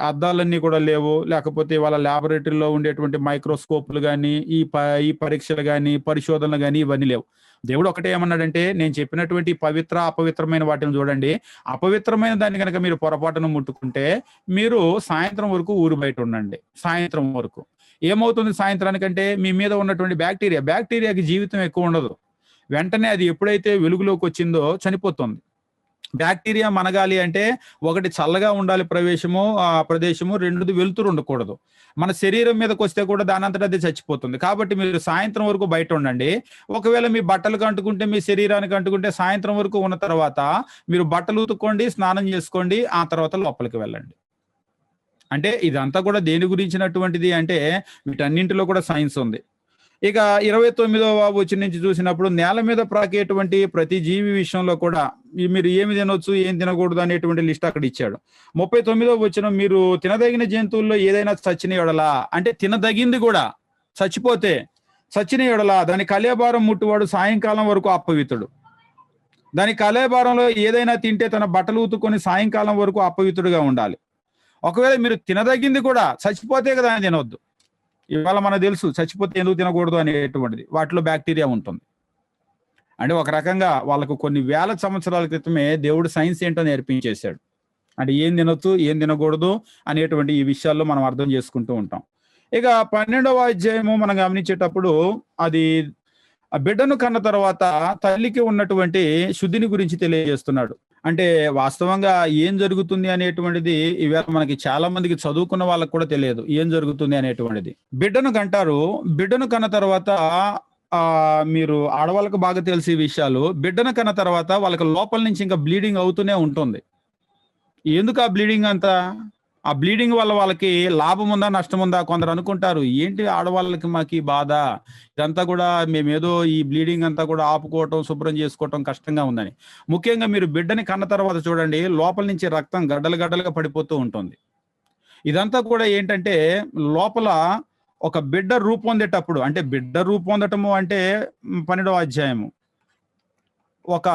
అద్దాలన్నీ కూడా లేవు. లేకపోతే వాళ్ళ ల్యాబొరేటరీలో ఉండేటువంటి మైక్రోస్కోప్లు కానీ ఈ పరీక్షలు కానీ పరిశోధనలు కానీ ఇవన్నీ లేవు. దేవుడు ఒకటే ఏమన్నాడంటే, నేను చెప్పినటువంటి పవిత్ర అపవిత్రమైన వాటిని చూడండి, అపవిత్రమైన దాన్ని కనుక మీరు పొరపాటును ముట్టుకుంటే మీరు సాయంత్రం వరకు ఊరు బయట ఉండండి. సాయంత్రం వరకు ఏమవుతుంది? సాయంత్రానికంటే మీ మీద ఉన్నటువంటి బ్యాక్టీరియాకి జీవితం ఎక్కువ ఉండదు. వెంటనే అది ఎప్పుడైతే వెలుగులోకి వచ్చిందో చనిపోతుంది. బ్యాక్టీరియా మనగాలి అంటే ఒకటి చల్లగా ఉండాలి ప్రదేశము, రెండోది వెలుతురు ఉండకూడదు. మన శరీరం మీదకి వస్తే కూడా దానంతటా అది చచ్చిపోతుంది. కాబట్టి మీరు సాయంత్రం వరకు బయట ఉండండి. ఒకవేళ మీ బట్టలకు అంటుకుంటే, మీ శరీరానికి అంటుకుంటే సాయంత్రం వరకు ఉన్న తర్వాత మీరు బట్టలు ఉతుక్కోండి, స్నానం చేసుకోండి, ఆ తర్వాత లోపలికి వెళ్ళండి. అంటే ఇదంతా కూడా దేని గురించినటువంటిది అంటే వీటన్నింటిలో కూడా సైన్స్ ఉంది. ఇక 29వ వచనం నుంచి చూసినప్పుడు నేల మీద ప్రాకేటువంటి ప్రతి జీవి విషయంలో కూడా మీరు ఏమి తినొచ్చు, ఏం తినకూడదు అనేటువంటి లిస్ట్ అక్కడ ఇచ్చాడు. 39వ వచనం, మీరు తినదగిన జంతువుల్లో ఏదైనా చచ్చిన ఎడలా, అంటే తినదగింది కూడా చచ్చిన ఎడలా దాని కళేబారం ముట్టువాడు సాయంకాలం వరకు అపవిత్రుడు. దాని కళేబారంలో ఏదైనా తింటే తన బట్టలు ఉతుక్కొని సాయంకాలం వరకు అపవిత్రుడుగా ఉండాలి. ఒకవేళ మీరు తినదగింది కూడా చచ్చిపోతే కదా అని తినవద్దు. ఇవాళ మనకు తెలుసు చచ్చిపోతే ఎందుకు తినకూడదు అనేటువంటిది, వాటిలో బ్యాక్టీరియా ఉంటుంది. అంటే ఒక రకంగా వాళ్ళకు కొన్ని వేల సంవత్సరాల క్రితమే దేవుడు సైన్స్ ఏంటో నేర్పించేశాడు. అంటే ఏం తినొచ్చు, ఏం తినకూడదు అనేటువంటి ఈ విషయాల్లో మనం అర్థం చేసుకుంటూ ఉంటాం. ఇక 12వ అధ్యాయము మనం గమనించేటప్పుడు అది బిడ్డను కన్న తర్వాత తల్లికి ఉన్నటువంటి శుద్ధిని గురించి తెలియజేస్తున్నాడు. అంటే వాస్తవంగా ఏం జరుగుతుంది అనేటువంటిది ఈవేళ మనకి చాలా మందికి చదువుకున్న వాళ్ళకి కూడా తెలియదు ఏం జరుగుతుంది అనేటువంటిది. బిడ్డను కన్న తర్వాత మీరు ఆడవాళ్ళకు బాగా తెలిసే విషయాలు. బిడ్డను కన్న తర్వాత వాళ్ళకి లోపల నుంచి ఇంకా బ్లీడింగ్ అవుతూనే ఉంటుంది. ఎందుకు ఆ బ్లీడింగ్ అంతా? ఆ బ్లీడింగ్ వల్ల వాళ్ళకి లాభం ఉందా, నష్టం ఉందా? కొందరు అనుకుంటారు, ఏంటి ఆడవాళ్ళకి మాకు బాధ, ఇదంతా కూడా మేమేదో ఈ బ్లీడింగ్ అంతా కూడా ఆపుకోవటం, శుభ్రం చేసుకోవటం కష్టంగా ఉందని. ముఖ్యంగా మీరు బిడ్డని కన్న తర్వాత చూడండి, లోపల నుంచి రక్తం గడ్డలుగా పడిపోతూ ఉంటుంది. ఇదంతా కూడా ఏంటంటే లోపల ఒక బిడ్డ రూపొందేటప్పుడు, అంటే బిడ్డ రూపొందటము అంటే 12వ అధ్యాయము, ఒక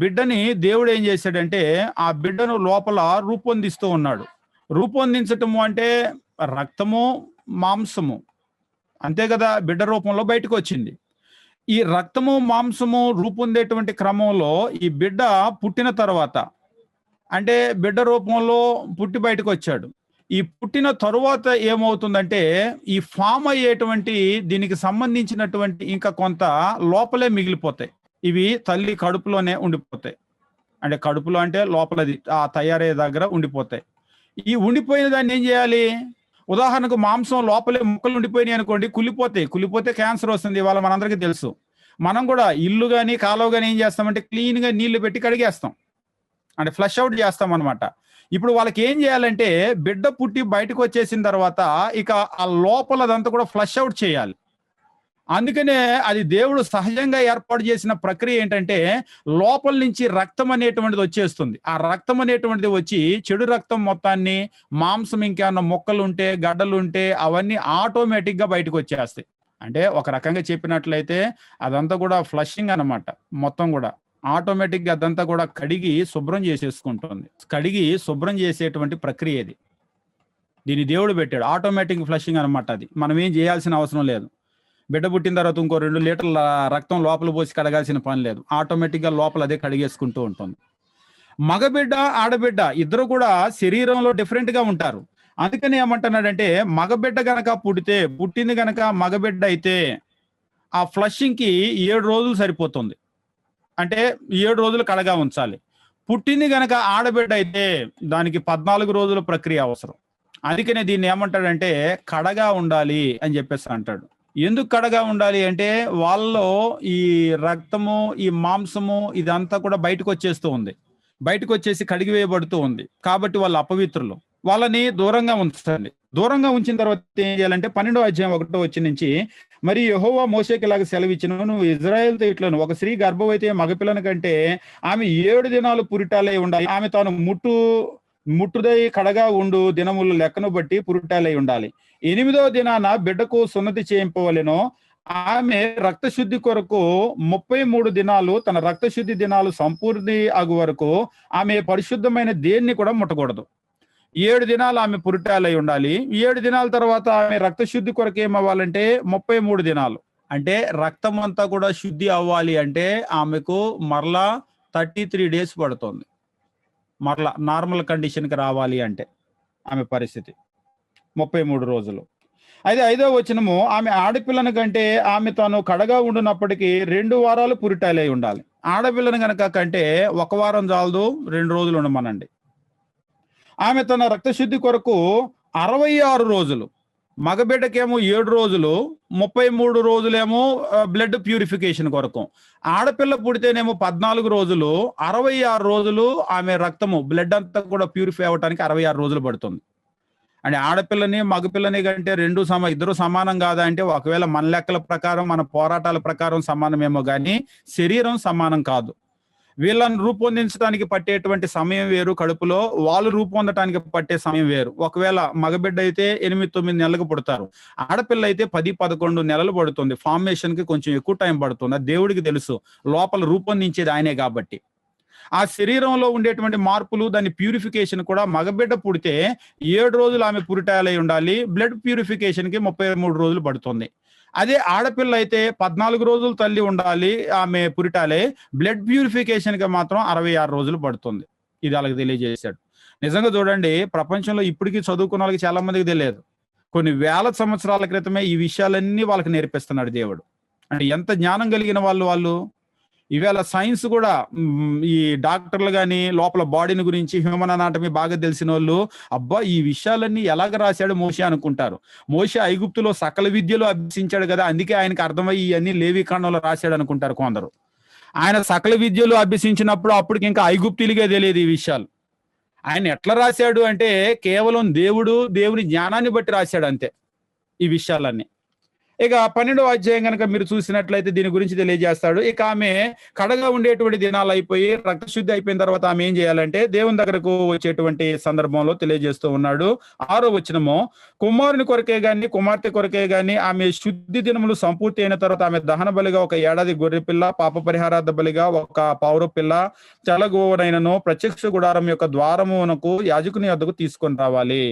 బిడ్డని దేవుడు ఏం చేశాడంటే ఆ బిడ్డను లోపల రూపొందిస్తూ ఉన్నాడు. రూపొందించటము అంటే రక్తము, మాంసము, అంతే కదా, బిడ్డ రూపంలో బయటకు వచ్చింది. ఈ రక్తము, మాంసము రూపొందేటువంటి క్రమంలో ఈ బిడ్డ పుట్టిన తర్వాత, అంటే బిడ్డ రూపంలో పుట్టి బయటకు వచ్చాడు. ఈ పుట్టిన తరువాత ఏమవుతుందంటే ఈ ఫామ్ అయ్యేటువంటి దీనికి సంబంధించినటువంటి ఇంకా కొంత లోపలే మిగిలిపోతాయి. ఇవి తల్లి కడుపులోనే ఉండిపోతాయి. అంటే కడుపులో అంటే లోపలది ఆ తయారయ్యే దగ్గర ఉండిపోతాయి. ఈ ఉండిపోయిన దాన్ని ఏం చేయాలి? ఉదాహరణకు మాంసం లోపలే ముక్కలు ఉండిపోయినాయి అనుకోండి, కుళ్ళిపోతే క్యాన్సర్ వస్తుంది. ఇవాళ మనందరికీ తెలుసు. మనం కూడా ఇల్లు కానీ కాలువ కానీ ఏం చేస్తామంటే క్లీన్ గా నీళ్లు పెట్టి కడిగేస్తాం, అంటే ఫ్లష్ అవుట్ చేస్తాం అనమాట. ఇప్పుడు వాళ్ళకి ఏం చేయాలంటే బిడ్డ పుట్టి బయటకు వచ్చేసిన తర్వాత ఇక ఆ లోపలదంతా కూడా ఫ్లష్ అవుట్ చేయాలి. అందుకనే అది దేవుడు సహజంగా ఏర్పాటు చేసిన ప్రక్రియ ఏంటంటే లోపల నుంచి రక్తం అనేటువంటిది వచ్చేస్తుంది. ఆ రక్తం అనేటువంటిది వచ్చి చెడు రక్తం మొత్తాన్ని, మాంసం ఇంకేమన్నా మొక్కలు ఉంటే, గడ్డలు ఉంటే అవన్నీ ఆటోమేటిక్ గా బయటకు వచ్చేస్తాయి. అంటే ఒక రకంగా చెప్పినట్లయితే అదంతా కూడా ఫ్లషింగ్ అన్నమాట. మొత్తం కూడా ఆటోమేటిక్ గా అదంతా కూడా కడిగి శుభ్రం చేసేసుకుంటుంది. కడిగి శుభ్రం చేసేటువంటి ప్రక్రియ ఇది. దీన్ని దేవుడు పెట్టాడు, ఆటోమేటిక్ ఫ్లషింగ్ అనమాట. అది మనం ఏం చేయాల్సిన అవసరం లేదు. బిడ్డ పుట్టిన తర్వాత ఇంకో 2 లీటర్ల రక్తం లోపల పోసి కడగాల్సిన పని లేదు, ఆటోమేటిక్గా లోపల అదే కడిగేసుకుంటూ ఉంటుంది. మగబిడ్డ ఆడబిడ్డ ఇద్దరు కూడా శరీరంలో డిఫరెంట్ గా ఉంటారు. అందుకని ఏమంటున్నాడంటే మగబిడ్డ గనక పుట్టింది గనక మగబిడ్డ అయితే ఆ ఫ్లషింగ్ కి 7 రోజులు సరిపోతుంది. అంటే 7 రోజులు కడగా ఉంచాలి. పుట్టింది గనక ఆడబిడ్డ అయితే దానికి 14 రోజుల ప్రక్రియ అవసరం. అందుకనే దీన్ని ఏమంటాడంటే కడగా ఉండాలి అని చెప్పేసి అంటాడు. ఎందుకు కడగా ఉండాలి అంటే వాళ్ళలో ఈ రక్తము, ఈ మాంసము ఇదంతా కూడా బయటకు వచ్చేస్తూ ఉంది, బయటకు వచ్చేసి కడిగి వేయబడుతూ ఉంది. కాబట్టి వాళ్ళు అపవిత్రులు, వాళ్ళని దూరంగా ఉంచండి. దూరంగా ఉంచిన తర్వాత ఏం చేయాలంటే 12వ అధ్యాయం 1వ వచనం నుంచి, మరి యెహోవా మోషేకి ఇలాగ సెలవిచ్చెను, నువ్వు ఇజ్రాయేల్తో ఇట్లను, ఒక స్త్రీ గర్భవతి మగపిల్లని కంటే ఆమె 7 దినాలు పురిటాలై ఉండాలి. ఆమె తాను ముట్టుదై కడగా ఉండు దినములు లెక్కను బట్టి పురిటాలై ఉండాలి. 8వ దినాన బిడ్డకు సున్నతి చేయింపవలెను. ఆమె రక్తశుద్ధి కొరకు 33 దినాలు, తన రక్తశుద్ధి దినాలు సంపూర్తి అగు వరకు ఆమె పరిశుద్ధమైన దేన్ని కూడా ముట్టకూడదు. 7 దినాలు ఆమె పురిటాలై ఉండాలి. 7 దినాల తర్వాత ఆమె రక్తశుద్ధి కొరకు ఏమవ్వాలంటే 33 దినాలు. అంటే రక్తం అంతా కూడా శుద్ధి అవ్వాలి అంటే ఆమెకు మరలా 33 డేస్ పడుతుంది. మరలా నార్మల్ కండిషన్కి రావాలి అంటే ఆమె పరిస్థితి 33 రోజులు. అయితే 5వ వచనము, ఆమె ఆడపిల్లను కంటే ఆమె తాను కడగా ఉండునప్పటికీ 2 వారాలు పురిటాలై ఉండాలి. ఆడపిల్లను కనుక కంటే 1 వారం చాలదు, 2 రోజులు ఉండమనండి. ఆమె తన రక్తశుద్ధి కొరకు 66 రోజులు, మగబిడ్డకేమో 7 రోజులు, 33 రోజులేమో బ్లడ్ ప్యూరిఫికేషన్ కొరకు. ఆడపిల్ల పుడితేనేమో 14 రోజులు, 66 రోజులు ఆమె రక్తము బ్లడ్ అంతా కూడా ప్యూరిఫై అవ్వడానికి 66 రోజులు పడుతుంది. అంటే ఆడపిల్లని మగపిల్లని కంటే ఇద్దరు సమానం కాదా అంటే, ఒకవేళ మన లెక్కల ప్రకారం మన పోరాటాల ప్రకారం సమానమేమో కానీ శరీరం సమానం కాదు. వీళ్ళని రూపొందించడానికి పట్టేటువంటి సమయం వేరు, కడుపులో వాళ్ళు రూపొందటానికి పట్టే సమయం వేరు. ఒకవేళ మగబిడ్డ అయితే 8-9 నెలలకు పుడతారు, ఆడపిల్ల అయితే 10-11 నెలలు పడుతుంది. ఫార్మేషన్ కి కొంచెం ఎక్కువ టైం పడుతుంది. అది దేవుడికి తెలుసు, లోపల రూపొందించేది ఆయనే కాబట్టి. ఆ శరీరంలో ఉండేటువంటి మార్పులు, దాని ప్యూరిఫికేషన్ కూడా మగబిడ్డ పుడితే 7 రోజులు ఆమె పురిటాలై ఉండాలి. బ్లడ్ ప్యూరిఫికేషన్ కి 33 రోజులు పడుతుంది. అదే ఆడపిల్ల అయితే 14 రోజులు తల్లి ఉండాలి, ఆమె పురిటాలే. బ్లడ్ ప్యూరిఫికేషన్ కి మాత్రం 66 రోజులు పడుతుంది. ఇది వాళ్ళకి తెలియజేశాడు. నిజంగా చూడండి, ప్రపంచంలో ఇప్పటికీ చదువుకున్న వాళ్ళకి చాలా మందికి తెలియదు. కొన్ని వేల సంవత్సరాల క్రితమే ఈ విషయాలన్నీ వాళ్ళకి నేర్పిస్తున్నాడు దేవుడు. అంటే ఎంత జ్ఞానం కలిగిన వాళ్ళు. ఈవేళ సైన్స్ కూడా ఈ డాక్టర్లు కానీ లోపల బాడీని గురించి, హ్యూమన్ అనాటమీ బాగా తెలిసిన వాళ్ళు, అబ్బా ఈ విషయాలన్నీ ఎలాగ రాశాడు మోషే అనుకుంటారు. మోషే ఐగుప్తులో సకల విద్యలు అభ్యసించాడు కదా, అందుకే ఆయనకి అర్థమయ్యి ఇవన్నీ లేవికాండంలో రాశాడు అనుకుంటారు కొందరు. ఆయన సకల విద్యలు అభ్యసించినప్పుడు అప్పటికి ఇంకా ఐగుప్తులుగా తెలియదు ఈ విషయాలు. ఆయన ఎట్లా రాశాడు అంటే కేవలం దేవుని జ్ఞానాన్ని బట్టి రాశాడు అంతే ఈ విషయాలన్నీ. ఇక 12వ అధ్యాయం కనుక మీరు చూసినట్లయితే దీని గురించి తెలియజేస్తాడు. ఇక ఆమె కడగా ఉండేటువంటి దినాలు అయిపోయి రక్తశుద్ధి అయిపోయిన తర్వాత ఆమె ఏం చేయాలంటే దేవుని దగ్గరకు వచ్చేటువంటి సందర్భంలో తెలియజేస్తూ ఉన్నాడు. 6వ వచనము, కుమారుని కొరకే గాని కుమార్తె కొరకే గాని ఆమె శుద్ధి దినములు సంపూర్తి అయిన తర్వాత ఆమె దహన బలిగా 1 ఏడాది గొర్రె పిల్ల, పాప పరిహారార్థ బలిగా 1 పౌర పిల్ల, తెల్లగోవనైనను ప్రత్యక్ష గుడారం యొక్క ద్వారమునకు యాజకుని వద్దకు తీసుకొని రావాలి.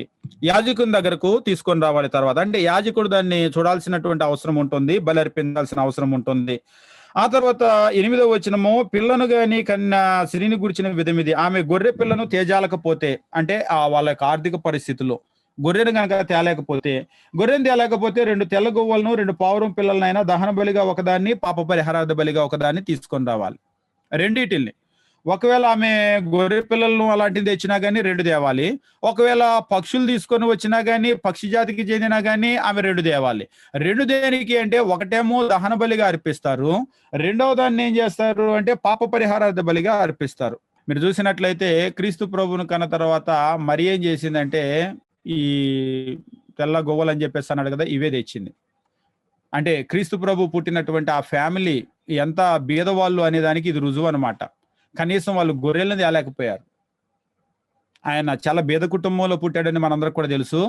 యాజకుని దగ్గరకు తీసుకొని రావాలి. తర్వాత అంటే యాజకుడు దాన్ని చూడాల్సినటువంటి అవసరం ఉంటుంది, బలి అర్పించాల్సిన అవసరం ఉంటుంది. ఆ తర్వాత 8వ వచనము, పిల్లను గాని కన్నా స్త్రీని గురించిన విధమిది. ఆమె గొర్రె పిల్లను తేజాలకపోతే, అంటే వాళ్ళ యొక్క ఆర్థిక పరిస్థితుల్లో గొర్రెను కనుక గొర్రెను తేలేకపోతే 2 తెల్ల గొవ్వలను 2 పావురం పిల్లలనైనా దహన బలిగా ఒకదాన్ని, పాప పరిహారార్థ బలిగా ఒకదాన్ని తీసుకొని రావాలి. రెండిటిల్ని. ఒకవేళ ఆమె గొర్రె పిల్లలను అలాంటిది తెచ్చినా కానీ 2 తేవాలి. ఒకవేళ పక్షులు తీసుకొని వచ్చినా కానీ, పక్షి జాతికి చెందినా కానీ ఆమె 2 తేవాలి. 2 దేనికి అంటే, ఒకటేమో దహన బలిగా అర్పిస్తారు, రెండవ దాన్ని ఏం చేస్తారు అంటే పాప పరిహారార్థ బలిగా అర్పిస్తారు. మీరు చూసినట్లయితే క్రీస్తు ప్రభువును కన్న తర్వాత మరి ఏం చేసిందంటే ఈ తెల్ల గొవ్వలు అని చెప్పేసి అన్నాడు కదా, ఇవే తెచ్చింది. అంటే క్రీస్తు ప్రభు పుట్టినటువంటి ఆ ఫ్యామిలీ ఎంత బీదవాళ్ళు అనే దానికి ఇది రుజువు అనమాట. కనీసం వాళ్ళు గొర్రెలను తేలేకపోయారు. ఆయన చాలా బీద కుటుంబంలో పుట్టాడని మనందరికి కూడా తెలుసు.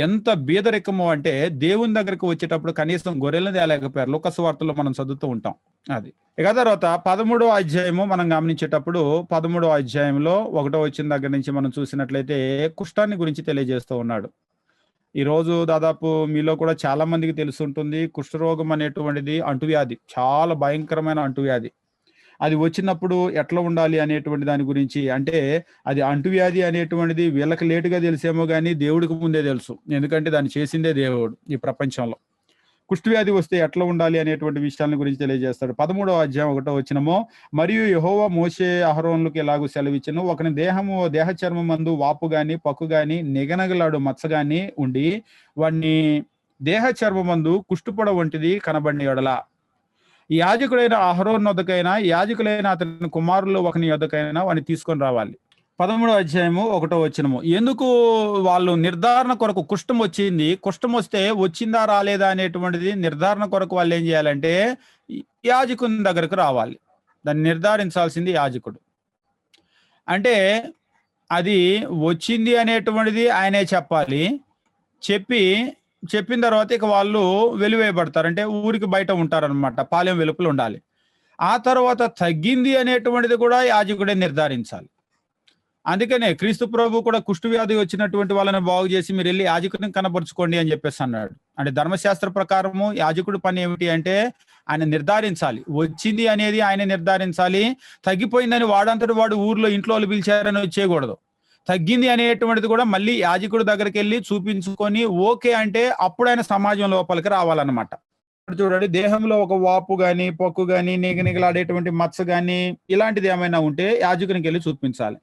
ఎంత బీదరికమో అంటే దేవుని దగ్గరకు వచ్చేటప్పుడు కనీసం గొర్రెలను తేలేకపోయారు. లూకా సువార్తలో మనం చదువుతూ ఉంటాం. అది ఇక తర్వాత 13వ అధ్యాయము మనం గమనించేటప్పుడు 13వ అధ్యాయంలో 1వ వచనం దగ్గర నుంచి మనం చూసినట్లయితే కుష్ఠాన్ని గురించి తెలియజేస్తూ ఉన్నాడు. ఈరోజు దాదాపు మీలో కూడా చాలా మందికి తెలుసుంటుంది. కుష్ఠరోగం అనేటువంటిది అంటువ్యాధి. చాలా భయంకరమైన అంటువ్యాధి. అది వచ్చినప్పుడు ఎట్లా ఉండాలి అనేటువంటి దాని గురించి అంటే అది అంటువ్యాధి అనేటువంటిది వీళ్ళకి లేటుగా తెలిసేమో గానీ దేవుడికి ముందే తెలుసు. ఎందుకంటే దాన్ని చేసిందే దేవుడు ఈ ప్రపంచంలో. కుష్ఠవ్యాధి వస్తే ఎట్లా ఉండాలి అనేటువంటి విషయాల గురించి తెలియజేస్తాడు. 13వ అధ్యాయం 1వ వచనము, మరియు యెహోవా మోషే అహరోనులకు ఇలాగు సెలవిచ్చెను, ఒకని దేహ చర్మమందు వాపు గాని పక్కు గాని నిగనగలాడు మచ్చ గాని ఉండి వాణ్ణి దేహ చర్మమందు కుష్టుపొడ వంటిది కనబడిన యెడల యాజకుడైన అహరోను వద్దకైనా యాజకులైన అతని కుమారుల్లో ఒకని యొద్దకైనా వాడిని తీసుకొని రావాలి. 13వ అధ్యాయము 1వ వచనము, ఎందుకు వాళ్ళు నిర్ధారణ కొరకు కుష్ఠం వచ్చింది, కుష్ఠం వస్తే వచ్చిందా రాలేదా అనేటువంటిది నిర్ధారణ కొరకు వాళ్ళు ఏం చేయాలంటే యాజకుని దగ్గరకు రావాలి. దాన్ని నిర్ధారించాల్సింది యాజకుడు. అంటే అది వచ్చింది అనేటువంటిది ఆయనే చెప్పాలి. చెప్పిన తర్వాత ఇక వాళ్ళు వెలివేయబడతారు. అంటే ఊరికి బయట ఉంటారనమాట. పాలెం వెలుపల ఉండాలి. ఆ తర్వాత తగ్గింది అనేటువంటిది కూడా యాజకుడే నిర్ధారించాలి. అందుకనే క్రీస్తు ప్రభు కూడా కుష్ఠవ్యాధి వచ్చినటువంటి వాళ్ళని బాగు చేసి మీరు వెళ్ళి యాజకుడిని కనపరుచుకోండి అని చెప్పేసి అన్నాడు. అంటే ధర్మశాస్త్ర ప్రకారము యాజకుడి పని ఏమిటి అంటే ఆయన నిర్ధారించాలి. వచ్చింది అనేది ఆయన నిర్ధారించాలి. తగ్గిపోయిందని వాడంతటి వాడు ఊర్లో ఇంట్లో వాళ్ళు పిలిచారని వచ్చేయకూడదు. తగ్గింది అనేటువంటిది కూడా మళ్ళీ యాజకుడి దగ్గరికి వెళ్ళి చూపించుకొని ఓకే అంటే అప్పుడు ఆయన సమాజం లోపలికి రావాలన్నమాట. చూడండి, దేహంలో ఒక వాపు గాని పొక్కు గాని నిగనిగలాడేటువంటి మచ్చ గాని ఇలాంటిది ఏమైనా ఉంటే యాజకునికి వెళ్ళి చూపించాలి.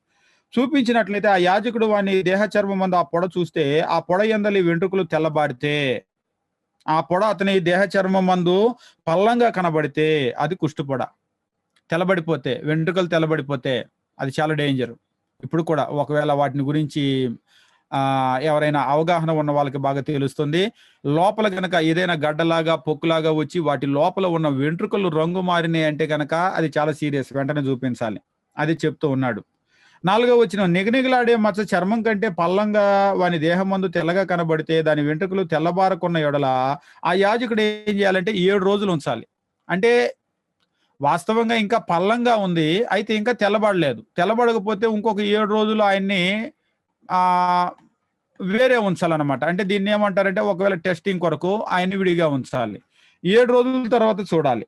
చూపించినట్లయితే ఆ యాజకుడు వాని దేహ చర్మం మందు ఆ పొడ చూస్తే ఆ పొడ యందలి వెంట్రుకలు తెల్లబారితే ఆ పొడ అతని దేహ చర్మం మందు పల్లంగా కనబడితే అది కుష్ఠపొడ. తెల్లబడిపోతే వెంట్రుకలు తెల్లబడిపోతే అది చాలా డేంజర్. ఇప్పుడు కూడా ఒకవేళ వాటిని గురించి ఎవరైనా అవగాహన ఉన్న వాళ్ళకి బాగా తెలుస్తుంది. లోపల గనక ఏదైనా గడ్డలాగా పొక్కులాగా వచ్చి వాటి లోపల ఉన్న వెంట్రుకలు రంగు మారినాయి అంటే గనక అది చాలా సీరియస్, వెంటనే చూపించాలి. అది చెప్తూ ఉన్నాడు. 4వ వచనం, నిగనిగలాడే మచ్చ చర్మం కంటే పల్లంగా వాని దేహం మందు తెల్లగా కనబడితే దాని వెంట్రుకలు తెల్లబారకున్న ఎడల ఆ యాజకుడు ఏం చేయాలంటే 7 రోజులు ఉంచాలి. అంటే వాస్తవంగా ఇంకా పల్లంగా ఉంది, అయితే ఇంకా తెల్లబడలేదు. తెల్లబడకపోతే ఇంకొక 7 రోజులు ఆయన్ని ఆ వేరే ఉంచాలన్నమాట. అంటే దీన్ని ఏమంటారంటే ఒకవేళ టెస్టింగ్ కొరకు ఆయన్ని విడిగా ఉంచాలి. 7 రోజుల తర్వాత చూడాలి.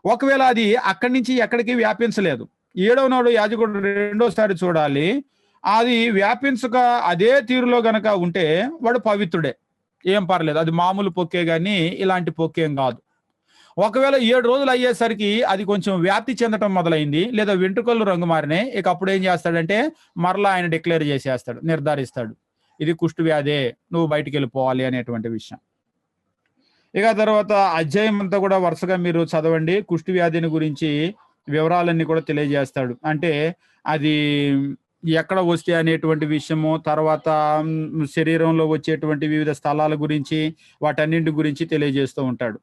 ఒకవేళ అది అక్కడి నుంచి ఎక్కడికి వ్యాపించలేదు, 7వ నాడు యాజకుడు రెండోసారి చూడాలి. అది వ్యాపించక అదే తీరులో గనక ఉంటే వాడు పవిత్రుడే, ఏం పర్లేదు. అది మామూలు పొక్కే గాని ఇలాంటి పొక్కేం కాదు. ఒకవేళ 7 రోజులు అయ్యేసరికి అది కొంచెం వ్యాప్తి చెందటం మొదలైంది, లేదా వెంట్రుకలు రంగు మారినాయి, ఇక అప్పుడు ఏం చేస్తాడంటే మరలా ఆయన డిక్లేర్ చేసేస్తాడు, నిర్ధారిస్తాడు, ఇది కుష్టు వ్యాధే, నువ్వు బయటికి వెళ్ళిపోవాలి అనేటువంటి విషయం. ఇక తర్వాత అధ్యాయం అంతా కూడా వరుసగా మీరు చదవండి. కుష్టు వ్యాధిని గురించి వివరాలన్నీ కూడా తెలియజేస్తాడు. అంటే అది ఎక్కడ వస్తే అనేటువంటి విషయము, తర్వాత శరీరంలో వచ్చేటువంటి వివిధ స్థలాల గురించి, వాటన్నింటి గురించి తెలియజేస్తూ ఉంటాడు.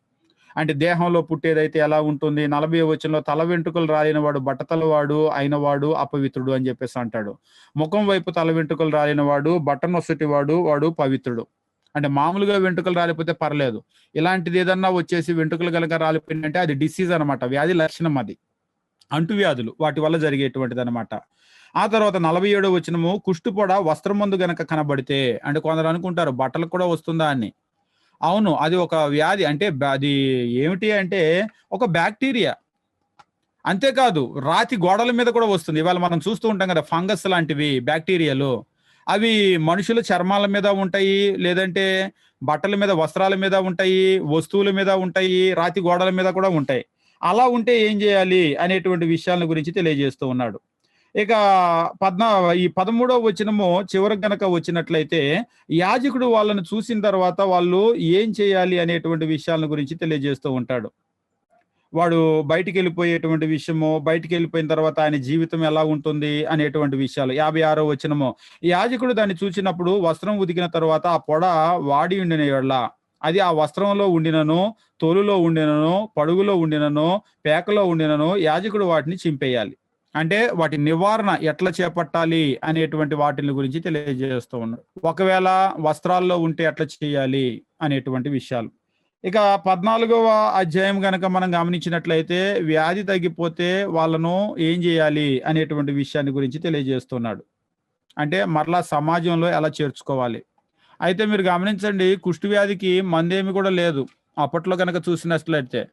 అంటే దేహంలో పుట్టేదైతే ఎలా ఉంటుంది, 40వ వచనంలో తల వెంట్రుకలు రాలిన వాడు బట్టతలవాడు అయినవాడు అపవిత్రుడు అని చెప్పేసి అంటాడు. ముఖం వైపు తల వెంట్రుకలు రాలిన వాడు బట్టనొసటి వాడు పవిత్రుడు. అంటే మామూలుగా వెంట్రుకలు రాలిపోతే పర్లేదు, ఇలాంటిది ఏదన్నా వచ్చేసి వెంట్రుకలు కనుక రాలిపోయిందంటే అది డిసీజ్ అనమాట, వ్యాధి లక్షణం. అది అంటువ్యాధులు వాటి వల్ల జరిగేటువంటిది అనమాట. ఆ తర్వాత 47వ వచనము, కుష్టుపొడ వస్త్రం మందు గనక కనబడితే, అంటే కొందరు అనుకుంటారు బట్టలకు కూడా వస్తుందా అని. అవును, అది ఒక వ్యాధి. అంటే అది ఏమిటి అంటే ఒక బ్యాక్టీరియా. అంతేకాదు రాతి గోడల మీద కూడా వస్తుంది. ఇవాళ మనం చూస్తూ ఉంటాం కదా ఫంగస్ లాంటివి, బ్యాక్టీరియాలు. అవి మనుషుల చర్మాల మీద ఉంటాయి, లేదంటే బట్టల మీద వస్త్రాల మీద ఉంటాయి, వస్తువుల మీద ఉంటాయి, రాతి గోడల మీద కూడా ఉంటాయి. అలా ఉంటే ఏం చేయాలి అనేటువంటి విషయాల గురించి తెలియజేస్తూ ఉన్నాడు. ఇక ఈ 13వ వచనము చివరికి గనక వచ్చినట్లయితే యాజకుడు వాళ్ళని చూసిన తర్వాత వాళ్ళు ఏం చేయాలి అనేటువంటి విషయాల గురించి తెలియజేస్తూ ఉంటాడు. వాడు బయటికి వెళ్ళిపోయేటువంటి విషయము, బయటికి వెళ్ళిపోయిన తర్వాత ఆయన జీవితం ఎలా ఉంటుంది అనేటువంటి విషయాలు. 56వ వచనము, యాజకుడు దాన్ని చూసినప్పుడు వస్త్రం ఉతికిన తర్వాత ఆ పొడ వాడి ఉండిన యెడల అది ఆ వస్త్రంలో ఉండినను, తోలులో ఉండినను, పడుగులో ఉండినను, పేకలో ఉండినను యాజకుడు వాటిని చింపేయాలి. అంటే వాటి నివారణ ఎట్లా చేపట్టాలి అనేటువంటి వాటిని గురించి తెలియజేస్తూ ఉన్నాడు. ఒకవేళ వస్త్రాల్లో ఉంటే ఎట్లా చేయాలి అనేటువంటి విషయాలు. ఇక 14వ అధ్యాయం గనక మనం గమనించినట్లయితే వ్యాధి తగ్గిపోతే వాళ్ళను ఏం చేయాలి అనేటువంటి విషయాన్ని గురించి తెలియజేస్తున్నాడు. అంటే మరలా సమాజంలో ఎలా చేర్చుకోవాలి. అయితే మీరు గమనించండి, కుష్టు వ్యాధికి మందేమి కూడా లేదు. అప్పట్లో గనక చూసినట్లయితే.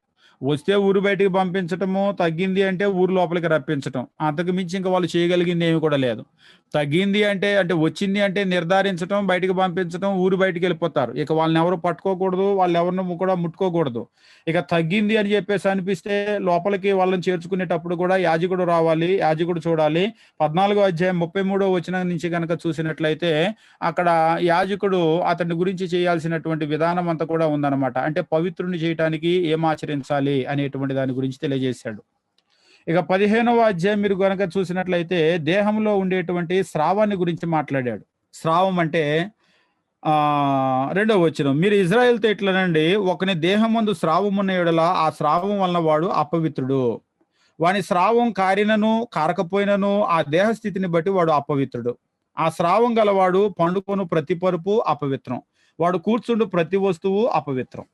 వస్తే ఊరు బయటికి పంపించటము, తగ్గింది అంటే ఊరు లోపలికి రప్పించటం. అంతకు మించి ఇంక వాళ్ళు చేయగలిగింది ఏమి కూడా లేదు. తగ్గింది అంటే, వచ్చింది అంటే నిర్ధారించటం, బయటికి పంపించటం, ఊరు బయటికెళ్ళిపోతారు. ఇక వాళ్ళనెవరు పట్టుకోకూడదు, వాళ్ళెవరిని కూడా ముట్టుకోకూడదు. ఇక తగ్గింది అని చెప్పేసి అనిపిస్తే లోపలికి వాళ్ళని చేర్చుకునేటప్పుడు కూడా యాజకుడు రావాలి, యాజకుడు చూడాలి. 14 అధ్యాయం 33 వచనం నుంచి గనక చూసినట్లయితే అక్కడ యాజకుడు అతని గురించి చేయాల్సినటువంటి విధానం అంతా కూడా ఉందన్నమాట. అంటే పవిత్రుని చేయటానికి ఏం ఆచరించాలి అనేటువంటి దాని గురించి తెలియజేశాడు. ఇక 15వ అధ్యాయం మీరు గనక చూసినట్లయితే దేహంలో ఉండేటువంటి స్రావాన్ని గురించి మాట్లాడాడు. స్రావం అంటే 2వ వచనం, మీరు ఇజ్రాయేలుతో ఇట్లనండి, ఒకని దేహమందు స్రావం ఉన్న యెడల ఆ స్రావం వలన వాడు అపవిత్రుడు. వాని స్రావం కారినను కారకపోయినను ఆ దేహ స్థితిని బట్టి వాడు అపవిత్రుడు. ఆ స్రావం గలవాడు పండుకొను ప్రతి పరుపు అపవిత్రం, వాడు కూర్చుండు ప్రతి వస్తువు అపవిత్రం.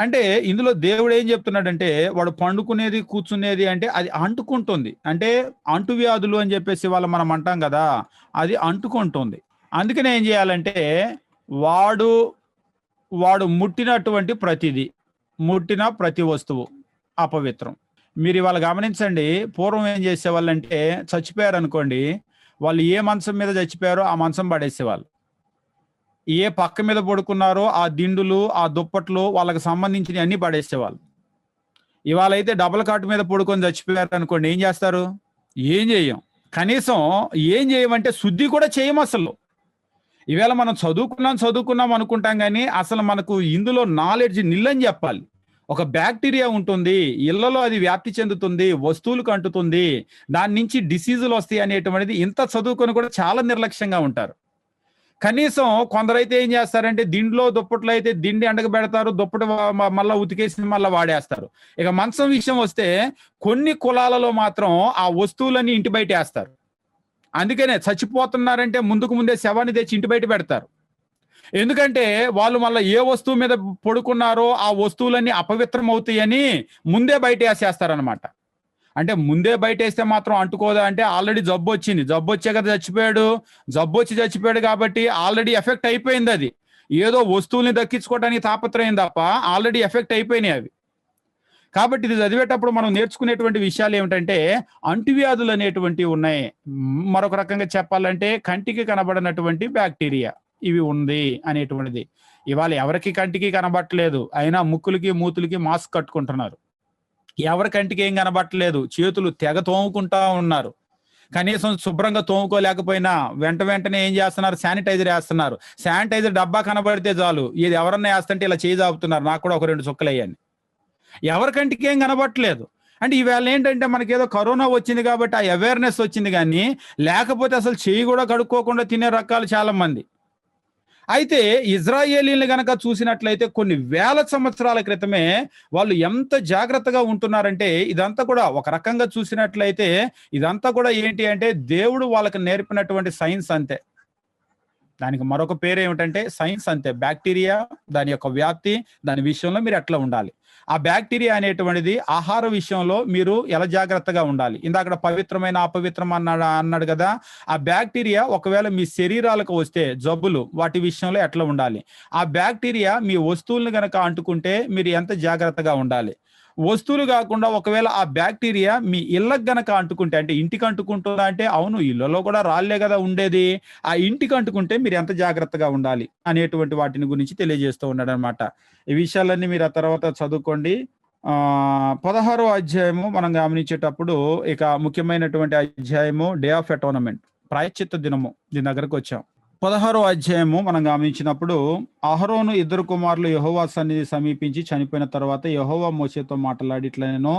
అంటే ఇందులో దేవుడు ఏం చెప్తున్నాడంటే, వాడు పండుకునేది కూర్చునేది అంటే అది అంటుకుంటుంది. అంటే అంటువ్యాధులు అని చెప్పేసి మనం అంటాం కదా, అది అంటుకుంటుంది. అందుకనే ఏం చేయాలంటే వాడు వాడు ముట్టినటువంటి ప్రతిదీ, ముట్టిన ప్రతి వస్తువు అపవిత్రం. మీరు ఇవాళ గమనించండి, పూర్వం ఏం చేసేవాళ్ళంటే చచ్చిపోయారు అనుకోండి, వాళ్ళు ఏ మంచం మీద చచ్చిపోయారో ఆ మంచం పడేసేవాళ్ళు. ఏ పక్క మీద పడుకున్నారో ఆ దిండులు, ఆ దుప్పట్లు వాళ్ళకి సంబంధించినవి అన్ని పడేసేవాళ్ళు. ఇవాళైతే డబుల్ కాట్ మీద పడుకొని చచ్చిపోయారు అనుకోండి, ఏం చేస్తారు? ఏం చేయం. కనీసం ఏం చేయమంటే శుద్ధి కూడా చేయం అసలు. ఈవేళ మనం చదువుకున్నాం అనుకుంటాం కానీ అసలు మనకు ఇందులో నాలెడ్జ్ నిల్లని చెప్పాలి. ఒక బ్యాక్టీరియా ఉంటుంది, ఇళ్లలో అది వ్యాప్తి చెందుతుంది, వస్తువులకు అంటుతుంది, దాని నుంచి డిసీజులు వస్తాయి అనేటువంటిది ఇంత చదువుకొని కూడా చాలా నిర్లక్ష్యంగా ఉంటారు. కనీసం కొందరైతే ఏం చేస్తారంటే దిండ్లో దుప్పట్లో అయితే దిండి ఎండకబెడతారు, దుప్పటి మళ్ళా ఉతికేసి మళ్ళీ వాడేస్తారు. ఇక మంచం విషయం వస్తే కొన్ని కులాలలో మాత్రం ఆ వస్తువులన్నీ ఇంటి బయట వేస్తారు. అందుకనే చచ్చిపోతున్నారంటే ముందుకు ముందే శవాన్ని తెచ్చి ఇంటి బయట పెడతారు. ఎందుకంటే వాళ్ళు మళ్ళీ ఏ వస్తువు మీద పడుకున్నారో ఆ వస్తువులన్నీ అపవిత్రం అవుతాయని ముందే బయట వేసేస్తారనమాట. అంటే ముందే బయట వేస్తే మాత్రం అంటుకోదా అంటే, ఆల్రెడీ జబ్బు వచ్చింది, జబ్బు వచ్చే కదా చచ్చిపోయాడు, జబ్బు వచ్చి చచ్చిపోయాడు కాబట్టి ఆల్రెడీ ఎఫెక్ట్ అయిపోయింది. అది ఏదో వస్తువుల్ని దక్కించుకోవడానికి తాపత్రయం తప్ప ఆల్రెడీ ఎఫెక్ట్ అయిపోయినాయి అవి. కాబట్టి ఇది చదివేటప్పుడు మనం నేర్చుకునేటువంటి విషయాలు ఏమిటంటే, అంటువ్యాధులు అనేటువంటివి ఉన్నాయి. మరొక రకంగా చెప్పాలంటే కంటికి కనబడినటువంటి బ్యాక్టీరియా ఇవి ఉంది అనేటువంటిది. ఇవాళ ఎవరికి కంటికి కనబట్టలేదు, అయినా ముక్కులకి మూతులకి మాస్క్ కట్టుకుంటున్నారు. ఎవరి కంటికి ఏం కనబట్టలేదు, చేతులు తెగ తోముకుంటా ఉన్నారు. కనీసం శుభ్రంగా తోముకోలేకపోయినా వెంటనే ఏం చేస్తున్నారు? శానిటైజర్ వేస్తున్నారు. శానిటైజర్ డబ్బా కనబడితే చాలు, ఇది ఎవరన్నా వేస్తుంటే ఇలా చేయి జాపుతున్నారు, నాకు కూడా ఒక 2 చుక్కలు వేయండి. ఎవరి కంటికి ఏం కనబట్టలేదు. అంటే ఈవేళ ఏంటంటే మనకేదో కరోనా వచ్చింది కాబట్టి ఆ అవేర్నెస్ వచ్చింది, కానీ లేకపోతే అసలు చేయి కూడా కడుక్కోకుండా తినే రకాలు చాలా మంది. అయితే ఇజ్రాయేలీలను గనక చూసినట్లయితే కొన్ని వేల సంవత్సరాల క్రితమే వాళ్ళు ఎంత జాగ్రత్తగా ఉంటున్నారంటే, ఇదంతా కూడా ఒక రకంగా చూసినట్లయితే ఇదంతా కూడా ఏంటి అంటే దేవుడు వాళ్ళకి నేర్పినటువంటి సైన్స్ అంతే. దానికి మరొక పేరు ఏమిటంటే సైన్స్ అంతే. బ్యాక్టీరియా, దాని యొక్క వ్యాప్తి, దాని విషయంలో మీరు ఎట్లా ఉండాలి, ఆ బ్యాక్టీరియా అనేటువంటిది ఆహార విషయంలో మీరు ఎలా జాగ్రత్తగా ఉండాలి. ఇందాక పవిత్రమైన అపవిత్రం అన్నాడు కదా, ఆ బ్యాక్టీరియా ఒకవేళ మీ శరీరాలకు వస్తే జబ్బులు, వాటి విషయంలో ఎట్లా ఉండాలి, ఆ బ్యాక్టీరియా మీ వస్తువులను గనక అంటుకుంటే మీరు ఎంత జాగ్రత్తగా ఉండాలి. వస్తువులు కాకుండా ఒకవేళ ఆ బ్యాక్టీరియా మీ ఇళ్ళకు గనక అంటుకుంటే, అంటే ఇంటికి అంటుకుంటుందా అంటే అవును, ఇళ్లలో కూడా రాళ్లే కదా ఉండేది, ఆ ఇంటికి అంటుకుంటే మీరు ఎంత జాగ్రత్తగా ఉండాలి అనేటువంటి వాటిని గురించి తెలియజేస్తూ ఉన్నాడు అనమాట. ఈ విషయాలన్నీ మీరు ఆ తర్వాత చదువుకోండి. 16వ అధ్యాయము మనం గమనించేటప్పుడు ఇక ముఖ్యమైనటువంటి అధ్యాయము డే ఆఫ్ అటోనమెంట్, ప్రాయశ్చిత్త దినము, దీని దగ్గరకు వచ్చాం. 16వ అధ్యాయము మనం గమనించినప్పుడు, అహరోను 2 కుమారులు యెహోవా సన్నిధి సమీపించి చనిపోయిన తర్వాత యెహోవా మోషేతో మాట్లాడి ఇట్లనెను,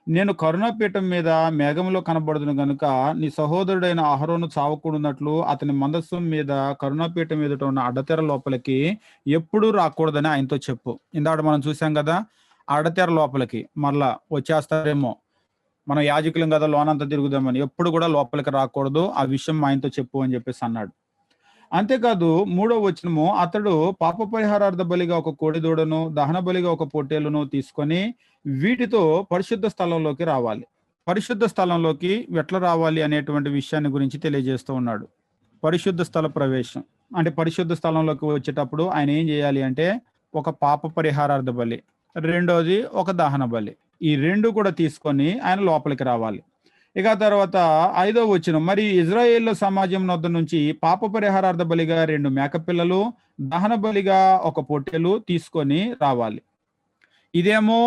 నేను కరుణాపీఠం మీద మేఘంలో కనబడుదును గనుక నీ సహోదరుడైన అహరోను చావకూడనట్లు అతని మందస్సం మీద కరుణాపీఠం మీద ఉన్న అడ్డతెర లోపలికి ఎప్పుడూ రాకూడదని ఆయనతో చెప్పు. ఇందాక మనం చూసాం కదా, అడ్డతెర లోపలికి మళ్ళా వచ్చేస్తారేమో, మనం యాజకులం కదా లోనంతా తిరుగుదామని, ఎప్పుడు కూడా లోపలికి రాకూడదు, ఆ విషయం ఆయనతో చెప్పు అని చెప్పేసి అన్నాడు. అంతేకాదు 3వ వచనము, అతడు పాప పరిహారార్థ బలిగా ఒక కోడిదూడను, దహన బలిగా ఒక పొట్టేలును తీసుకొని వీటితో పరిశుద్ధ స్థలంలోకి రావాలి. పరిశుద్ధ స్థలంలోకి ఎట్లా రావాలి అనేటువంటి విషయాన్ని గురించి తెలియజేస్తూ ఉన్నాడు. పరిశుద్ధ స్థల ప్రవేశం. అంటే పరిశుద్ధ స్థలంలోకి వచ్చేటప్పుడు ఆయన ఏం చేయాలి అంటే ఒక పాప పరిహారార్థ బలి, రెండోది ఒక దహన బలి, ఈ రెండు కూడా తీసుకొని ఆయన లోపలికి రావాలి. ఇక తర్వాత 5వ వచనం, మరి ఇజ్రాయేల్ సమాజం వద్ద నుంచి పాప పరిహారార్థ బలిగా 2 మేకపిల్లలు, దహన బలిగా ఒక పొట్టేలు తీసుకొని రావాలి. ఇదేమో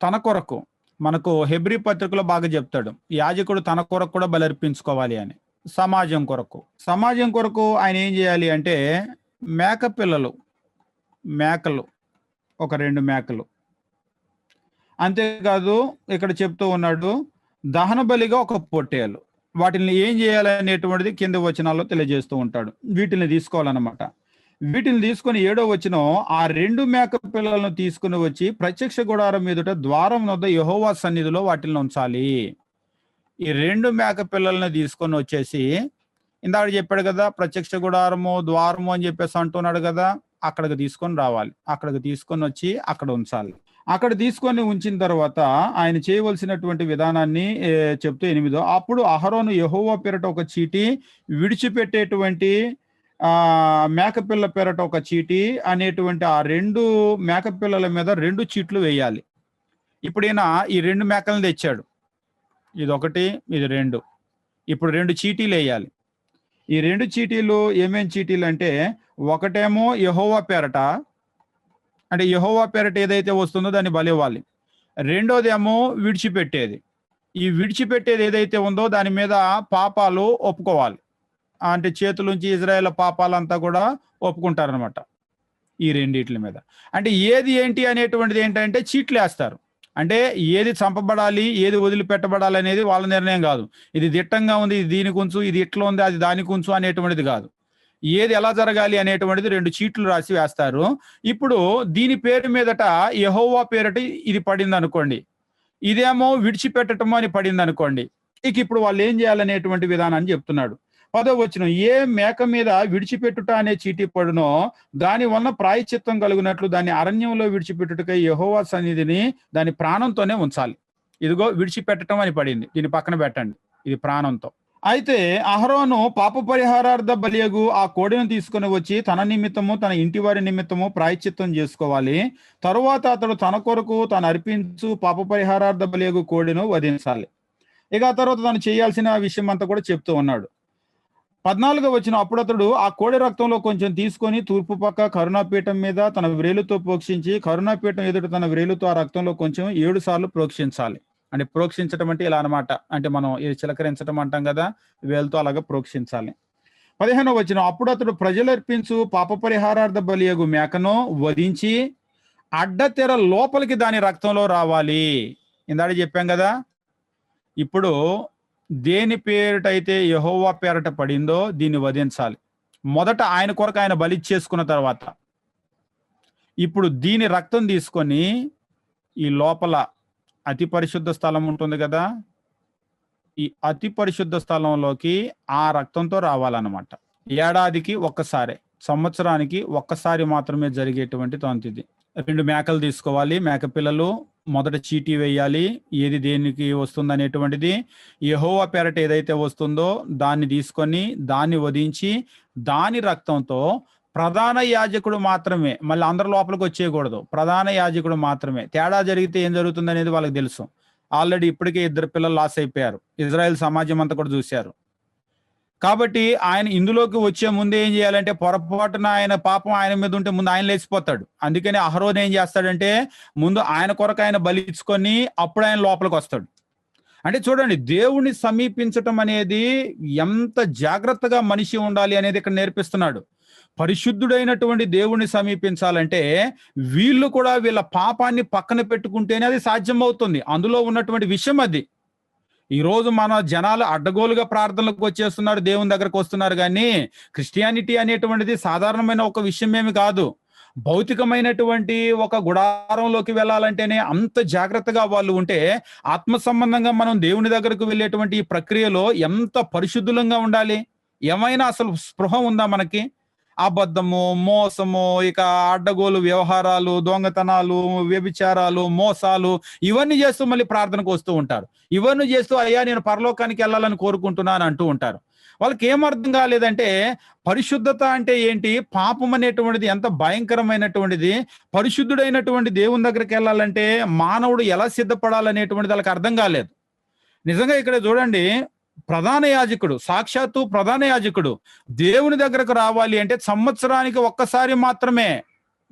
తన కొరకు, మనకు హెబ్రీ పత్రికలో బాగా చెప్తాడు, యాజకుడు తన కొరకు కూడా బలర్పించుకోవాలి అని. సమాజం కొరకు ఆయన ఏం చేయాలి అంటే మేకలు ఒక 2 మేకలు. అంతేకాదు ఇక్కడ చెప్తూ ఉన్నాడు దహన బలిగా ఒక పొట్టేలు. వాటిని ఏం చేయాలనేటువంటిది కింద వచనాల్లో తెలియజేస్తూ ఉంటాడు. వీటిని తీసుకోవాలన్నమాట. వీటిని తీసుకొని 7వ వచనం, ఆ 2 మేక పిల్లలను తీసుకుని వచ్చి ప్రత్యక్ష గుడారం మీదుట ద్వారం వద్ద యెహోవా సన్నిధిలో వాటిని ఉంచాలి. ఈ 2 మేక పిల్లల్ని తీసుకొని వచ్చేసి, ఇందాక చెప్పాడు కదా ప్రత్యక్ష గుడారము ద్వారము అని చెప్పేసి అంటున్నాడు కదా, అక్కడికి తీసుకొని రావాలి. అక్కడికి తీసుకొని వచ్చి అక్కడ ఉంచాలి. అక్కడ తీసుకొని ఉంచిన తర్వాత ఆయన చేయవలసినటువంటి విధానాన్ని చెప్తూ 8, అప్పుడు అహరోను యెహోవా పేరట ఒక చీటి, విడిచిపెట్టేటువంటి మేకపిల్ల పేరట ఒక చీటి అనేటువంటి ఆ 2 మేకపిల్లల మీద 2 చీట్లు వేయాలి. ఇప్పుడు ఈయన ఈ 2 మేకలను తెచ్చాడు, ఇది 1, ఇది 2. ఇప్పుడు 2 చీటీలు వేయాలి. ఈ 2 చీటీలు ఏమేం చీటీలు అంటే, ఒకటేమో యెహోవా పేరట, అంటే యెహోవా పేరట ఏదైతే వస్తుందో దాన్ని బలివ్వాలి. రెండోదేమో విడిచిపెట్టేది. ఈ విడిచిపెట్టేది ఏదైతే ఉందో దాని మీద పాపాలు ఒప్పుకోవాలి. అంటే చేతులుంచి ఇజ్రాయేల్ పాపాలంతా కూడా ఒప్పుకుంటారనమాట ఈ రెండిట్ల మీద. అంటే ఏది ఏంటి అనేటువంటిది ఏంటంటే చీట్లు వేస్తారు. అంటే ఏది చంపబడాలి, ఏది వదిలిపెట్టబడాలి అనేది వాళ్ళ నిర్ణయం కాదు. ఇది దిట్టంగా ఉంది, ఇది దీనికి ఉంచు, ఇది ఇట్లా ఉంది, అది దానికి ఉంచు అనేటువంటిది కాదు. ఏది ఎలా జరగాలి అనేటువంటిది 2 చీట్లు రాసి వేస్తారు. ఇప్పుడు దీని పేరు మీదట యెహోవా పేరట ఇది పడింది అనుకోండి, ఇదేమో విడిచిపెట్టటం అని పడింది అనుకోండి. ఇక ఇప్పుడు వాళ్ళు ఏం చేయాలనేటువంటి విధానాన్ని చెప్తున్నాడు. 10వ వచనం, ఏ మేక మీద విడిచిపెట్టుట అనే చీటీ పడునో దాని వలన ప్రాయశ్చిత్తం కలుగునట్లు దాన్ని అరణ్యంలో విడిచిపెట్టుటకై యెహోవా సన్నిధిని దాని ప్రాణంతోనే ఉంచాలి. ఇదిగో విడిచిపెట్టడం అని పడింది, దీని పక్కన పెట్టండి, ఇది ప్రాణంతో. అయితే అహరోను పాప పరిహారార్థ బలియగు ఆ కోడెను తీసుకుని వచ్చి తన నిమిత్తము తన ఇంటి వారి నిమిత్తము ప్రాయశ్చిత్తం చేసుకోవాలి. తరువాత అతడు తన కొరకు తాను అర్పించు పాప పరిహారార్థ బలియగు కోడెను వధించాలి. ఇక ఆ తర్వాత తను చేయాల్సిన విషయం అంతా కూడా చెప్తూ ఉన్నాడు. 14వ వచనం, అప్పుడు అతడు ఆ కోడె రక్తంలో కొంచెం తీసుకొని తూర్పు పక్క కరుణాపీఠం మీద తన వ్రేలుతో ప్రోక్షించి కరుణాపీఠం ఎదుట తన వ్రేలుతో ఆ రక్తంలో కొంచెం 7 సార్లు ప్రోక్షించాలి. అంటే ప్రోక్షించడం అంటే ఇలా అనమాట, అంటే మనం ఇది చిలకరించడం అంటాం కదా, వేలుతో అలాగా ప్రోక్షించాలి. 15వ వచనం, అప్పుడు అతడు ప్రజలర్పించు పాప పరిహారార్థ బలియగు మేకను వధించి అడ్డతెర లోపలికి దాని రక్తంలో రావాలి. ఇందాక చెప్పాం కదా, ఇప్పుడు దేని పేరిటైతే యెహోవా పేరట పడిందో దీన్ని వధించాలి. మొదట ఆయన కొరకు ఆయన బలి చేసుకున్న తర్వాత ఇప్పుడు దీని రక్తం తీసుకొని ఈ లోపల అతి పరిశుద్ధ స్థలం ఉంటుంది కదా, ఈ అతి పరిశుద్ధ స్థలంలోకి ఆ రక్తంతో రావాలన్నమాట. ఏడాదికి ఒక్కసారి, సంవత్సరానికి ఒక్కసారి మాత్రమే జరిగేటువంటి తంతిది. 2 మేకలు తీసుకోవాలి, మేక పిల్లలు, మొదట చీటీ వేయాలి, ఏది దేనికి వస్తుంది అనేటువంటిది. యెహోవా పేరట ఏదైతే వస్తుందో దాన్ని తీసుకొని దాన్ని వధించి దాని రక్తంతో ప్రధాన యాజకుడు మాత్రమే, మళ్ళీ అందరి లోపలికి వచ్చేయకూడదు, ప్రధాన యాజకుడు మాత్రమే. తేడా జరిగితే ఏం జరుగుతుంది అనేది వాళ్ళకి తెలుసు. ఆల్రెడీ ఇప్పటికే 2 పిల్లలు లాస్ అయిపోయారు, ఇజ్రాయెల్ సమాజం అంతా కూడా చూశారు. కాబట్టి ఆయన ఇందులోకి వచ్చే ముందు ఏం చేయాలంటే, పొరపాటున ఆయన పాపం ఆయన మీద ఉంటే ముందు ఆయన లేచిపోతాడు. అందుకని అహరోను ఏం చేస్తాడంటే ముందు ఆయన కొరకు ఆయన బలిచ్చుకొని అప్పుడు ఆయన లోపలికి వస్తాడు. అంటే చూడండి, దేవుణ్ణి సమీపించటం అనేది ఎంత జాగ్రత్తగా మనిషి ఉండాలి అనేది ఇక్కడ నేర్పిస్తున్నాడు. పరిశుద్ధుడైనటువంటి దేవుణ్ణి సమీపించాలంటే వీళ్ళు కూడా వీళ్ళ పాపాన్ని పక్కన పెట్టుకుంటేనే అది సాధ్యం అవుతుంది. అందులో ఉన్నటువంటి విషయం అది. ఈ రోజు మన జనాలు అడ్డగోలుగా ప్రార్థనలకు వచ్చేస్తున్నారు, దేవుని దగ్గరకు వస్తున్నారు, కానీ క్రిస్టియానిటీ అనేటువంటిది సాధారణమైన ఒక విషయం ఏమి కాదు. భౌతికమైనటువంటి ఒక గుడారంలోకి వెళ్ళాలంటేనే అంత జాగ్రత్తగా వాళ్ళు ఉంటే, ఆత్మ సంబంధంగా మనం దేవుని దగ్గరకు వెళ్ళేటువంటి ఈ ప్రక్రియలో ఎంత పరిశుద్ధులంగా ఉండాలి. ఏమైనా అసలు స్పృహ ఉందా మనకి? అబద్ధము, మోసము, ఇక అడ్డగోలు వ్యవహారాలు, దొంగతనాలు, వ్యభిచారాలు, మోసాలు, ఇవన్నీ చేస్తూ మళ్ళీ ప్రార్థనకు వస్తూ ఉంటారు. ఇవన్నీ చేస్తూ అయ్యా నేను పరలోకానికి వెళ్ళాలని కోరుకుంటున్నాను అంటూ ఉంటారు. వాళ్ళకి ఏం అర్థం కాలేదంటే పరిశుద్ధత అంటే ఏంటి, పాపం అనేటువంటిది ఎంత భయంకరమైనటువంటిది, పరిశుద్ధుడైనటువంటి దేవుని దగ్గరికి వెళ్ళాలంటే మానవుడు ఎలా సిద్ధపడాలనేటువంటిది వాళ్ళకి అర్థం కాలేదు. నిజంగా ఇక్కడ చూడండి, ప్రధాన యాజకుడు, సాక్షాత్తు ప్రధాన యాజకుడు దేవుని దగ్గరకు రావాలి అంటే సంవత్సరానికి ఒక్కసారి మాత్రమే,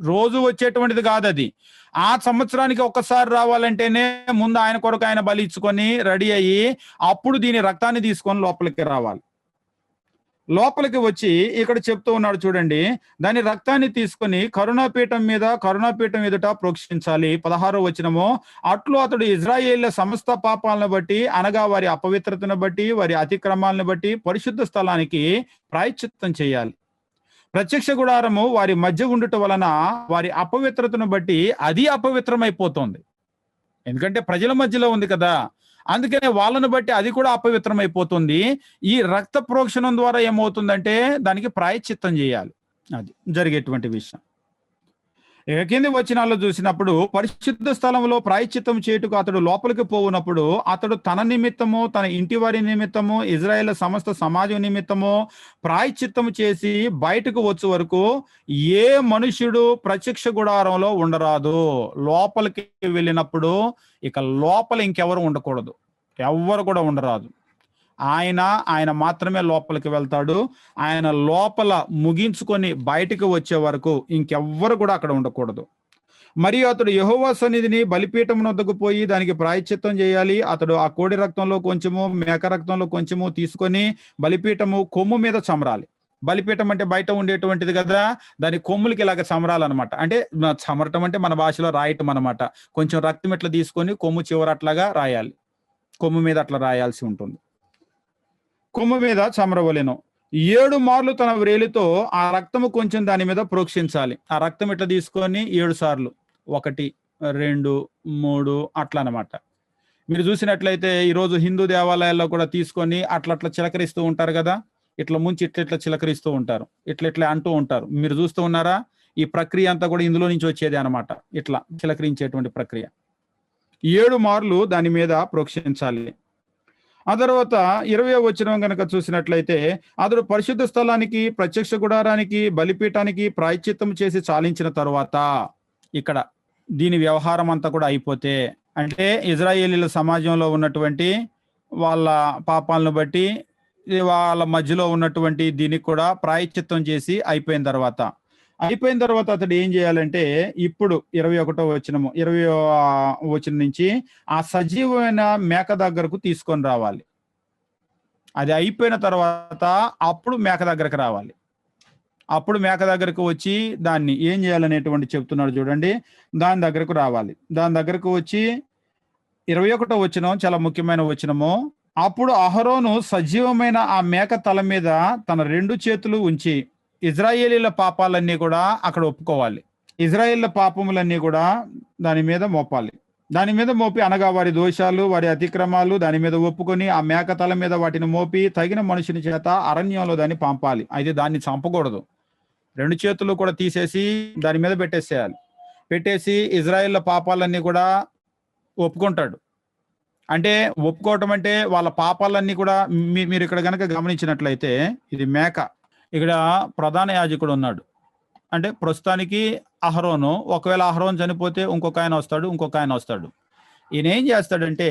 రోజు వచ్చేటువంటిది కాదు అది. ఆ సంవత్సరానికి ఒక్కసారి రావాలంటేనే ముందు ఆయన కొరకు ఆయన బలి ఇచ్చుకొని రెడీ అయ్యి అప్పుడు దీని రక్తాన్ని తీసుకొని లోపలికి రావాలి. లోపలికి వచ్చి ఇక్కడ చెప్తూ ఉన్నాడు చూడండి, దాని రక్తాన్ని తీసుకొని కరుణాపీఠం ఎదుట ప్రోక్షించాలి. 16వ వచనము, అట్లు అతడు ఇజ్రాయేళ్ల సమస్త పాపాలను బట్టి, అనగా వారి అపవిత్రతను బట్టి, వారి అతిక్రమాలను బట్టి పరిశుద్ధ స్థలానికి ప్రాయశ్చిత్తం చేయాలి. ప్రత్యక్ష గుడారము వారి మధ్య ఉండుట వలన వారి అపవిత్రతను బట్టి అది అపవిత్రమైపోతుంది. ఎందుకంటే ప్రజల మధ్యలో ఉంది కదా, అందుకనే వాళ్ళను బట్టి అది కూడా అపవిత్రమైపోతుంది. ఈ రక్త ప్రోక్షణం ద్వారా ఏమవుతుందంటే దానికి ప్రాయశ్చిత్తం చేయాలి. అది జరిగేటువంటి విషయం. కింది వచనాల్లో చూసినప్పుడు, పరిశుద్ధ స్థలంలో ప్రాయశ్చిత్తం చేయుటకు అతడు లోపలికి పోవునప్పుడు అతడు తన నిమిత్తము, తన ఇంటి వారి నిమిత్తము, ఇజ్రాయేల్ సమస్త సమాజం నిమిత్తము ప్రాయశ్చిత్తము చేసి బయటకు వచ్చే వరకు ఏ మనుష్యుడు ప్రత్యక్ష గుడారంలో ఉండరాదు. లోపలికి వెళ్ళినప్పుడు ఇక లోపల ఇంకెవరు ఉండకూడదు, ఎవ్వరు కూడా ఉండరాదు. ఆయన మాత్రమే లోపలికి వెళ్తాడు. ఆయన లోపల ముగించుకొని బయటికి వచ్చే వరకు ఇంకెవ్వరు కూడా అక్కడ ఉండకూడదు. మరియు అతడు యెహోవా సన్నిధిని బలిపీఠం వద్దకు పోయి దానికి ప్రాయశ్చిత్తం చేయాలి. అతడు ఆ కోడి రక్తంలో కొంచెము, మేక రక్తంలో కొంచెము తీసుకొని బలిపీఠము కొమ్ము మీద చమరాలి. బలిపీఠం అంటే బయట ఉండేటువంటిది కదా, దాని కొమ్ములకి ఇలాగ చమరాలన్నమాట. అంటే చమరటం అంటే మన భాషలో రాయటం అనమాట. కొంచెం రక్తం ఇట్లా తీసుకొని కొమ్ము చివర అట్లాగా రాయాలి, కొమ్ము మీద అట్లా రాయాల్సి ఉంటుంది. కొమ్ము మీద చమరవలెను. 7 మార్లు తన వ్రేలితో ఆ రక్తము కొంచెం దాని మీద ప్రోక్షించాలి. ఆ రక్తం ఇట్లా తీసుకొని 7 సార్లు, 1, 2, 3 అట్లా అనమాట. మీరు చూసినట్లయితే ఈరోజు హిందూ దేవాలయాల్లో కూడా తీసుకొని అట్లా చిలకరిస్తూ ఉంటారు కదా, ఇట్లా ముంచి ఇట్లా చిలకరిస్తూ ఉంటారు, ఇట్లా అంటూ ఉంటారు. మీరు చూస్తూ ఉన్నారా? ఈ ప్రక్రియ అంతా కూడా ఇందులో నుంచి వచ్చేది అనమాట, ఇట్లా చిలకరించేటువంటి ప్రక్రియ. 7 మార్లు దాని మీద ప్రోక్షించాలి. ఆ తర్వాత 20వ వచనం కనుక చూసినట్లయితే, అతడు పరిశుద్ధ స్థలానికి, ప్రత్యక్ష గుడారానికి, బలిపీఠానికి ప్రాయశ్చిత్తం చేసి చాలించిన తరువాత, ఇక్కడ దీని వ్యవహారం అంతా కూడా అయిపోతే, అంటే ఇజ్రాయేలీల సమాజంలో ఉన్నటువంటి వాళ్ళ పాపాలను బట్టి వాళ్ళ మధ్యలో ఉన్నటువంటి దీనికి కూడా ప్రాయశ్చిత్తం చేసి అయిపోయిన తర్వాత అతడు ఏం చేయాలంటే, ఇప్పుడు 21వ వచనము, 20వ వచనం నుంచి ఆ సజీవమైన మేక దగ్గరకు తీసుకొని రావాలి. అది అయిపోయిన తర్వాత అప్పుడు మేక దగ్గరకు రావాలి. అప్పుడు మేక దగ్గరకు వచ్చి దాన్ని ఏం చేయాలనేటువంటి చెప్తున్నాడు చూడండి. దాని దగ్గరకు రావాలి. దాని దగ్గరకు వచ్చి 21వ వచనం చాలా ముఖ్యమైన వచనము. అప్పుడు అహరోను సజీవమైన ఆ మేక తల మీద తన 2 చేతులు ఉంచి ఇజ్రాయేలీల పాపాలన్నీ కూడా అక్కడ ఒప్పుకోవాలి. ఇజ్రాయేళ్ల పాపములన్నీ కూడా దాని మీద మోపాలి. దాని మీద మోపి, అనగా వారి దోషాలు, వారి అతిక్రమాలు దాని మీద ఒప్పుకొని ఆ మేక తల మీద వాటిని మోపి తగిన మనుషుని చేత అరణ్యంలో దాన్ని పంపాలి. అయితే దాన్ని చంపకూడదు. 2 చేతులు కూడా తీసేసి దాని మీద పెట్టేసి ఇజ్రాయేళ్ల పాపాలన్నీ కూడా ఒప్పుకుంటాడు. అంటే ఒప్పుకోవటం అంటే వాళ్ళ పాపాలన్నీ కూడా మీరు ఇక్కడ కనుక గమనించినట్లయితే, ఇది మేక, ఇక్కడ ప్రధాన యాజకుడు ఉన్నాడు. అంటే ప్రస్తుతానికి అహరోను, ఒకవేళ అహరోను చనిపోతే ఇంకొక ఆయన వస్తాడు. ఈయన ఏం చేస్తాడంటే,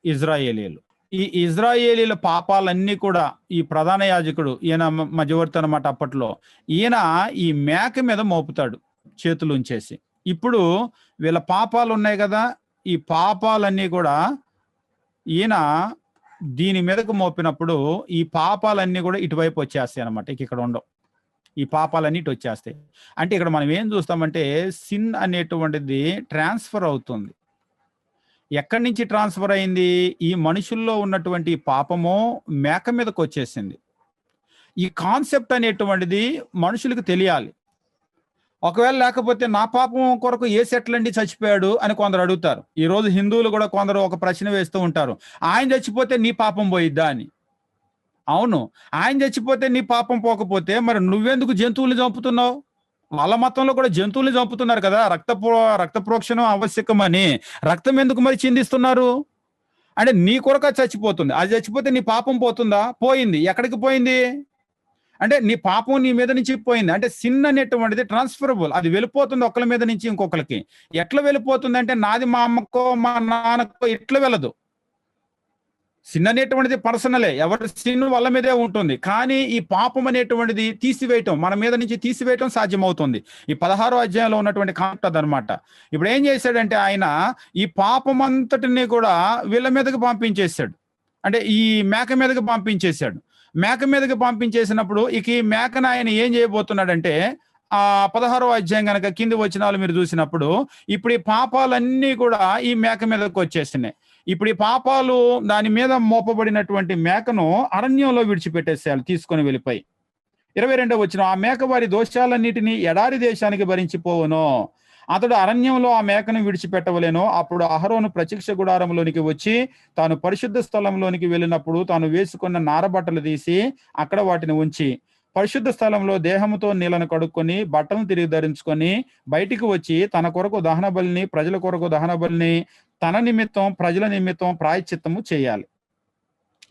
ఈ ఇజ్రాయేలీల పాపాలన్నీ కూడా ఈ ప్రధాన యాజకుడు, ఈయన మధ్యవర్తి అన్నమాట అప్పట్లో, ఈయన ఈ మేక మీద మోపుతాడు చేతులు ఉంచేసి. ఇప్పుడు వీళ్ళ పాపాలు ఉన్నాయి కదా, ఈ పాపాలన్నీ కూడా ఈయన దీని మీదకు మోపినప్పుడు ఈ పాపాలన్నీ కూడా ఇటువైపు వచ్చేస్తాయి అనమాట. ఇక్కడ ఉండవు, ఈ పాపాలన్నీ ఇటు వచ్చేస్తాయి. అంటే ఇక్కడ మనం ఏం చూస్తామంటే, సిన్ అనేటువంటిది ట్రాన్స్ఫర్ అవుతుంది. ఎక్కడి నుంచి ట్రాన్స్ఫర్ అయింది? ఈ మనుషుల్లో ఉన్నటువంటి పాపము మేక మీదకి వచ్చేసింది. ఈ కాన్సెప్ట్ అనేటువంటిది మనుషులకు తెలియాలి. ఒకవేళ లేకపోతే నా పాపం కొరకు యేసు ఎట్లండి చచ్చిపోయాడు అని కొందరు అడుగుతారు. ఈ రోజు హిందువులు కూడా కొందరు ఒక ప్రశ్న వేస్తూ ఉంటారు, ఆయన చచ్చిపోతే నీ పాపం పోయిద్దా అని. అవును, ఆయన చచ్చిపోతే నీ పాపం పోకపోతే మరి నువ్వెందుకు జంతువుల్ని చంపుతున్నావు? వాళ్ళ మతంలో కూడా జంతువుల్ని చంపుతున్నారు కదా, రక్త ప్రోక్షణం ఆవశ్యకమని. రక్తం ఎందుకు మరి చిందిస్తున్నారు? అంటే నీ కొరకు అది చచ్చిపోతుంది. అది చచ్చిపోతే నీ పాపం పోతుందా? పోయింది. ఎక్కడికి పోయింది? అంటే నీ పాపం నీ మీద నుంచి పోయింది. అంటే సిన్ అనేటువంటిది ట్రాన్స్ఫరబుల్. అది వెళ్ళిపోతుంది ఒకళ్ళ మీద నుంచి ఇంకొకళ్ళకి. ఎట్లా వెళ్ళిపోతుందంటే నాది మా అమ్మకో, మా నాన్నకో ఇట్లా వెళ్ళదు. సిన్ అనేటువంటిది పర్సనలే. ఎవరి సిన్ వాళ్ళ మీదే ఉంటుంది. కానీ ఈ పాపం అనేటువంటిది తీసివేయటం, మన మీద నుంచి తీసివేయటం సాధ్యమవుతుంది. ఈ 16వ అధ్యాయంలో ఉన్నటువంటి కాన్సెప్ట్ అదనమాట. ఇప్పుడు ఏం చేశాడంటే ఆయన ఈ పాపం అంతటిని కూడా వీళ్ళ మీదకి పంపించేశాడు. అంటే ఈ మేక మీదకి పంపించేశాడు. మేక మీదకి పంపించేసినప్పుడు ఇక ఈ మేకను ఆయన ఏం చేయబోతున్నాడంటే ఆ 16వ అధ్యాయం గనక కింది వచనాలు మీరు చూసినప్పుడు ఇప్పుడు ఈ పాపాలన్నీ కూడా ఈ మేక మీదకి వచ్చేసినాయి. ఇప్పుడు ఈ పాపాలు దాని మీద మోపబడినటువంటి మేకను అరణ్యంలో విడిచిపెట్టేసేయాలి తీసుకొని వెళ్ళిపోయి. 22వ వచనం, ఆ మేక వారి దోషాలన్నిటినీ ఎడారి దేశానికి భరించిపోవును. అతడు అరణ్యంలో ఆ మేకను విడిచిపెట్టవలేను. అప్పుడు అహరోను ప్రత్యక్ష గుడారంలోనికి వచ్చి తాను పరిశుద్ధ స్థలంలోనికి వెళ్ళినప్పుడు తాను వేసుకున్న నారబట్టలు తీసి అక్కడ వాటిని ఉంచి పరిశుద్ధ స్థలంలో దేహముతో నీళ్లను కడుక్కొని బట్టలను తిరిగి ధరించుకొని బయటికి వచ్చి తన కొరకు దహన బలిని ప్రజల కొరకు దహన బలిని తన నిమిత్తం ప్రజల నిమిత్తం ప్రాయశ్చిత్తము చేయాలి.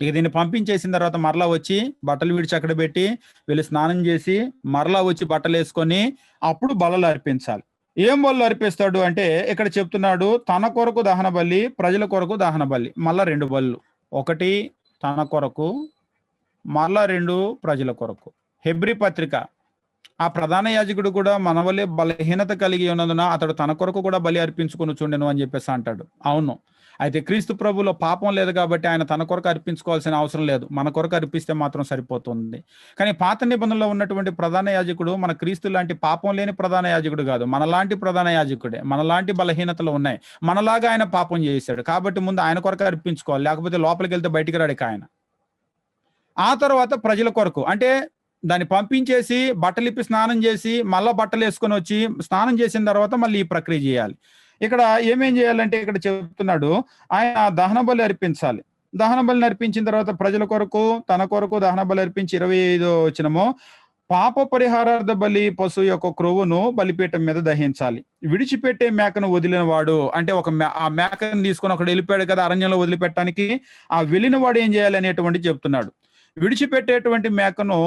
ఇక దీన్ని పంపించేసిన తర్వాత మరలా వచ్చి బట్టలు విడిచి అక్కడ పెట్టి వీళ్ళు స్నానం చేసి మరలా వచ్చి బట్టలు వేసుకొని అప్పుడు బలులు అర్పించాలి. ఏం బలులు అర్పిస్తాడు అంటే ఇక్కడ చెప్తున్నాడు తన కొరకు దహన బలి, ప్రజల కొరకు దహన బలి. మళ్ళా 2 బలులు, ఒకటి తన కొరకు, మళ్ళా 2 ప్రజల కొరకు. హెబ్రీ పత్రిక, ఆ ప్రధాన యాజకుడు కూడా మన వల్లే బలహీనత కలిగి ఉన్నందున అతడు తన కొరకు కూడా బలి అర్పించుకుని చూడెను అని చెప్పేసి అంటాడు. అవును, అయితే క్రీస్తు ప్రభులో పాపం లేదు కాబట్టి ఆయన తన కొరకు అర్పించుకోవాల్సిన అవసరం లేదు. మన కొరకు అర్పిస్తే మాత్రం సరిపోతుంది. కానీ పాత నిబంధనలో ఉన్నటువంటి ప్రధాన యాజకుడు మన క్రీస్తు లాంటి పాపం లేని ప్రధాన యాజకుడు కాదు, మనలాంటి ప్రధాన యాజకుడే. మనలాంటి బలహీనతలు ఉన్నాయి, మనలాగా ఆయన పాపం చేశాడు కాబట్టి ముందు ఆయన కొరకు అర్పించుకోవాలి, లేకపోతే లోపలికి వెళ్తే బయటికి రాడు ఆయన. ఆ తర్వాత ప్రజల కొరకు, అంటే దాన్ని పంపించేసి బట్టలిప్పి స్నానం చేసి మళ్ళా బట్టలు వేసుకొని వచ్చి స్నానం చేసిన తర్వాత మళ్ళీ ఈ ప్రక్రియ చేయాలి. ఇక్కడ ఏమేం చేయాలంటే ఇక్కడ చెప్తున్నాడు ఆయన దహన బలి అర్పించాలి. దహన బలిని అర్పించిన తర్వాత ప్రజల కొరకు తన కొరకు దహన బలి అర్పించి 25వ వచనము, పాప పరిహారార్థ బలి పశువు యొక్క క్రొవ్వును బలిపీఠం మీద దహించాలి. విడిచిపెట్టే మేకను వదిలిన వాడు, అంటే ఆ మేకను తీసుకొని ఒకడు వెళ్ళిపోయాడు కదా అరణ్యంలో వదిలిపెట్టడానికి, ఆ వెళ్ళిన వాడు ఏం చేయాలి అనేటువంటి చెప్తున్నాడు. విడిచిపెట్టేటువంటి మేకను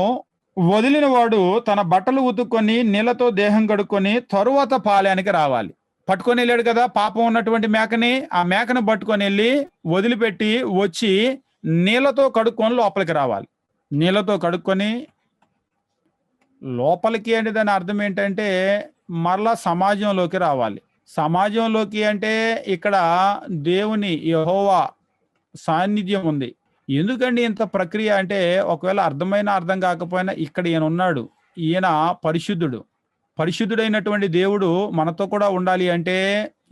వదిలిన వాడు తన బట్టలు ఉతుక్కొని నీళ్లతో దేహం కడుక్కొని తరువాత పాలయానికి రావాలి. పట్టుకొని వెళ్ళాడు కదా పాపం ఉన్నటువంటి మేకని, ఆ మేకను పట్టుకొని వెళ్ళి వదిలిపెట్టి వచ్చి నీళ్లతో కడుక్కొని లోపలికి రావాలి. నీళ్లతో కడుక్కొని లోపలికి అంటే దాని అర్థం ఏంటంటే మరలా సమాజంలోకి రావాలి. సమాజంలోకి అంటే ఇక్కడ దేవుని యెహోవా సాన్నిధ్యం ఉంది. ఎందుకండి ఇంత ప్రక్రియ అంటే ఒకవేళ అర్థం కాకపోయినా ఇక్కడ ఈయన ఉన్నాడు, ఈయన పరిశుద్ధుడైనటువంటి దేవుడు మనతో కూడా ఉండాలి అంటే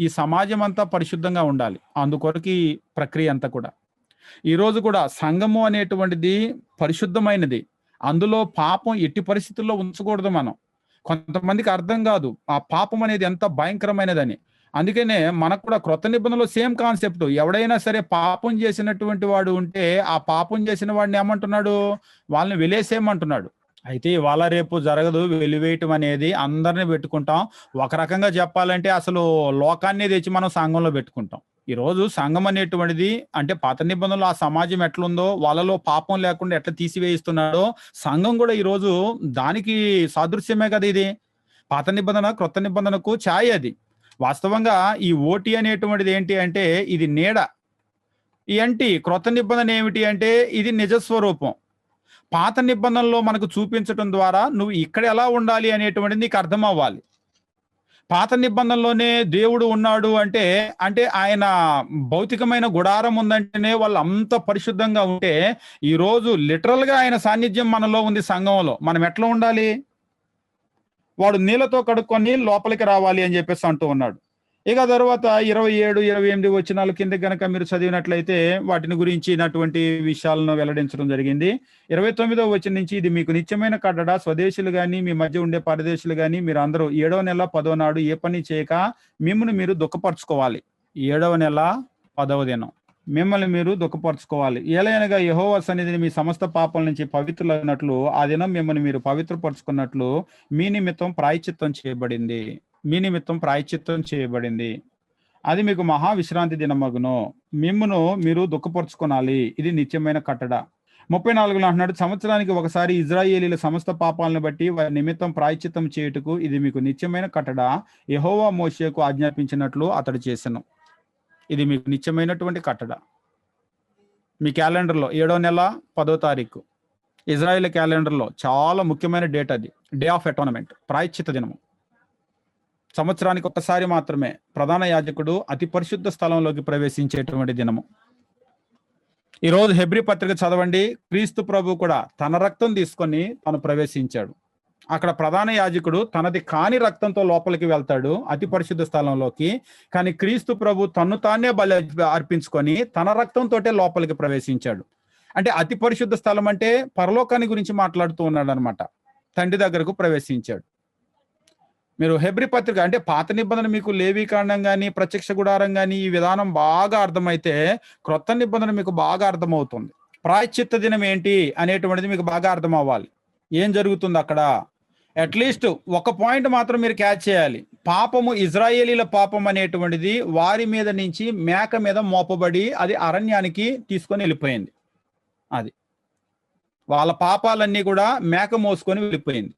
ఈ సమాజం అంతా పరిశుద్ధంగా ఉండాలి. అందుకొరకు ఈ ప్రక్రియ అంతా కూడా. ఈరోజు కూడా సంఘము అనేటువంటిది పరిశుద్ధమైనది, అందులో పాపం ఎట్టి పరిస్థితుల్లో ఉంచకూడదు. మనం కొంతమందికి అర్థం కాదు ఆ పాపం అనేది ఎంత భయంకరమైనదని. అందుకనే మనకు కూడా క్రొత్త నిబంధనలో సేమ్ కాన్సెప్ట్. ఎవడైనా సరే పాపం చేసినటువంటి వాడు ఉంటే ఆ పాపం చేసిన వాడిని ఏమంటున్నాడు, వాళ్ళని వెలేసేయమంటున్నాడు. అయితే ఇవాళ రేపు జరగదు వెలివేయటం అనేది, అందరిని పెట్టుకుంటాం. ఒక రకంగా చెప్పాలంటే అసలు లోకాన్ని తెచ్చి మనం సంఘంలో పెట్టుకుంటాం. ఈరోజు సంఘం అనేటువంటిది అంటే పాత నిబంధనలు ఆ సమాజం ఎట్లుందో వాళ్ళలో పాపం లేకుండా ఎట్లా తీసివేయిస్తున్నాడో సంఘం కూడా ఈరోజు దానికి సాదృశ్యమే కదా ఇది. పాత నిబంధన క్రొత్త నిబంధనకు ఛాయ అది. వాస్తవంగా ఈ ఓటి అనేటువంటిది ఏంటి అంటే ఇది నీడ. ఈ అంటి క్రొత్త నిబంధన ఏమిటి అంటే ఇది నిజస్వరూపం. పాత నిబంధనలో మనకు చూపించడం ద్వారా నువ్వు ఇక్కడ ఎలా ఉండాలి అనేటువంటిది నీకు అర్థం అవ్వాలి. పాత నిబంధనలోనే దేవుడు ఉన్నాడు అంటే ఆయన భౌతికమైన గుడారం ఉందంటేనే వాళ్ళు అంత పరిశుద్ధంగా ఉంటే ఈరోజు లిటరల్ గా ఆయన సాన్నిధ్యం మనలో ఉంది. సంఘంలో మనం ఎట్లా ఉండాలి, వాడు నీళ్లతో కడుక్కొని లోపలికి రావాలి అని చెప్పేసి అంటూ ఉన్నాడు. ఇక తర్వాత 27, 28 వచనాల కింద గనక మీరు చదివినట్లయితే వాటిని గురించినటువంటి విషయాలను వెల్లడించడం జరిగింది. 29వ వచనం నుంచి, ఇది మీకు నిత్యమైన కట్టడ, స్వదేశులు గాని మీ మధ్య ఉండే పరదేశులు గాని మీరు అందరూ 7వ నెల 10వ నాడు ఏ పని చేయక మిమ్మల్ని మీరు దుఃఖపరచుకోవాలి. 7వ నెల 10వ దినం మిమ్మల్ని మీరు దుఃఖపరచుకోవాలి. ఏలైనగా యెహోవా సన్నిధిని మీ సమస్త పాపాల నుంచి పవిత్రులైనట్లు ఆ దినం మిమ్మల్ని మీరు పవిత్రపరచుకున్నట్లు మీ నిమిత్తం ప్రాయశ్చిత్తం చేయబడింది. అది మీకు మహా విశ్రాంతి దినమగును. మిమ్మును మీరు దుఃఖపరుచుకొనాలి. ఇది నిత్యమైన కట్టడ. 34లో అంటున్నాడు, సంవత్సరానికి ఒకసారి ఇజ్రాయేలీల సమస్త పాపాలను బట్టి వారి నిమిత్తం ప్రాయశ్చిత్తం చేయుటకు ఇది మీకు నిత్యమైన కట్టడ. యెహోవా మోషేకు ఆజ్ఞాపించినట్లు అతడు చేసెను. ఇది మీకు నిత్యమైనటువంటి కట్టడ. మీ క్యాలెండర్లో 7వ నెల 10వ తారీఖు ఇజ్రాయేల్ క్యాలెండర్లో చాలా ముఖ్యమైన డేట్ అది. డే ఆఫ్ అటోన్మెంట్, ప్రాయశ్చిత్త దినము. సంవత్సరానికి ఒక్కసారి మాత్రమే ప్రధాన యాజకుడు అతి పరిశుద్ధ స్థలంలోకి ప్రవేశించేటువంటి దినము. ఈరోజు హెబ్రీ పత్రిక చదవండి. క్రీస్తు ప్రభు కూడా తన రక్తం తీసుకొని తను ప్రవేశించాడు. అక్కడ ప్రధాన యాజకుడు తనది కాని రక్తంతో లోపలికి వెళ్తాడు అతి పరిశుద్ధ స్థలంలోకి. కానీ క్రీస్తు ప్రభు తన్ను తానే బలి అర్పించుకొని తన రక్తంతో లోపలికి ప్రవేశించాడు. అంటే అతి పరిశుద్ధ స్థలం అంటే పరలోకాన్ని గురించి మాట్లాడుతూ ఉన్నాడు అనమాట. తండ్రి దగ్గరకు ప్రవేశించాడు. మీరు హెబ్రీ పత్రిక అంటే పాత నిబంధన మీకు లేవీకాండం కానీ ప్రత్యక్ష గుడారం కానీ ఈ విధానం బాగా అర్థమైతే క్రొత్త నిబంధన మీకు బాగా అర్థమవుతుంది. ప్రాయశ్చిత్త దినం ఏంటి అనేటువంటిది మీకు బాగా అర్థం అవ్వాలి. ఏం జరుగుతుంది అక్కడ? అట్లీస్ట్ ఒక పాయింట్ మాత్రం మీరు క్యాచ్ చేయాలి. పాపము, ఇజ్రాయేలీల పాపం అనేటువంటిది వారి మీద నుంచి మేక మీద మోపబడి అది అరణ్యానికి తీసుకొని వెళ్ళిపోయింది. అది వాళ్ళ పాపాలన్నీ కూడా మేక మోసుకొని వెళ్ళిపోయింది.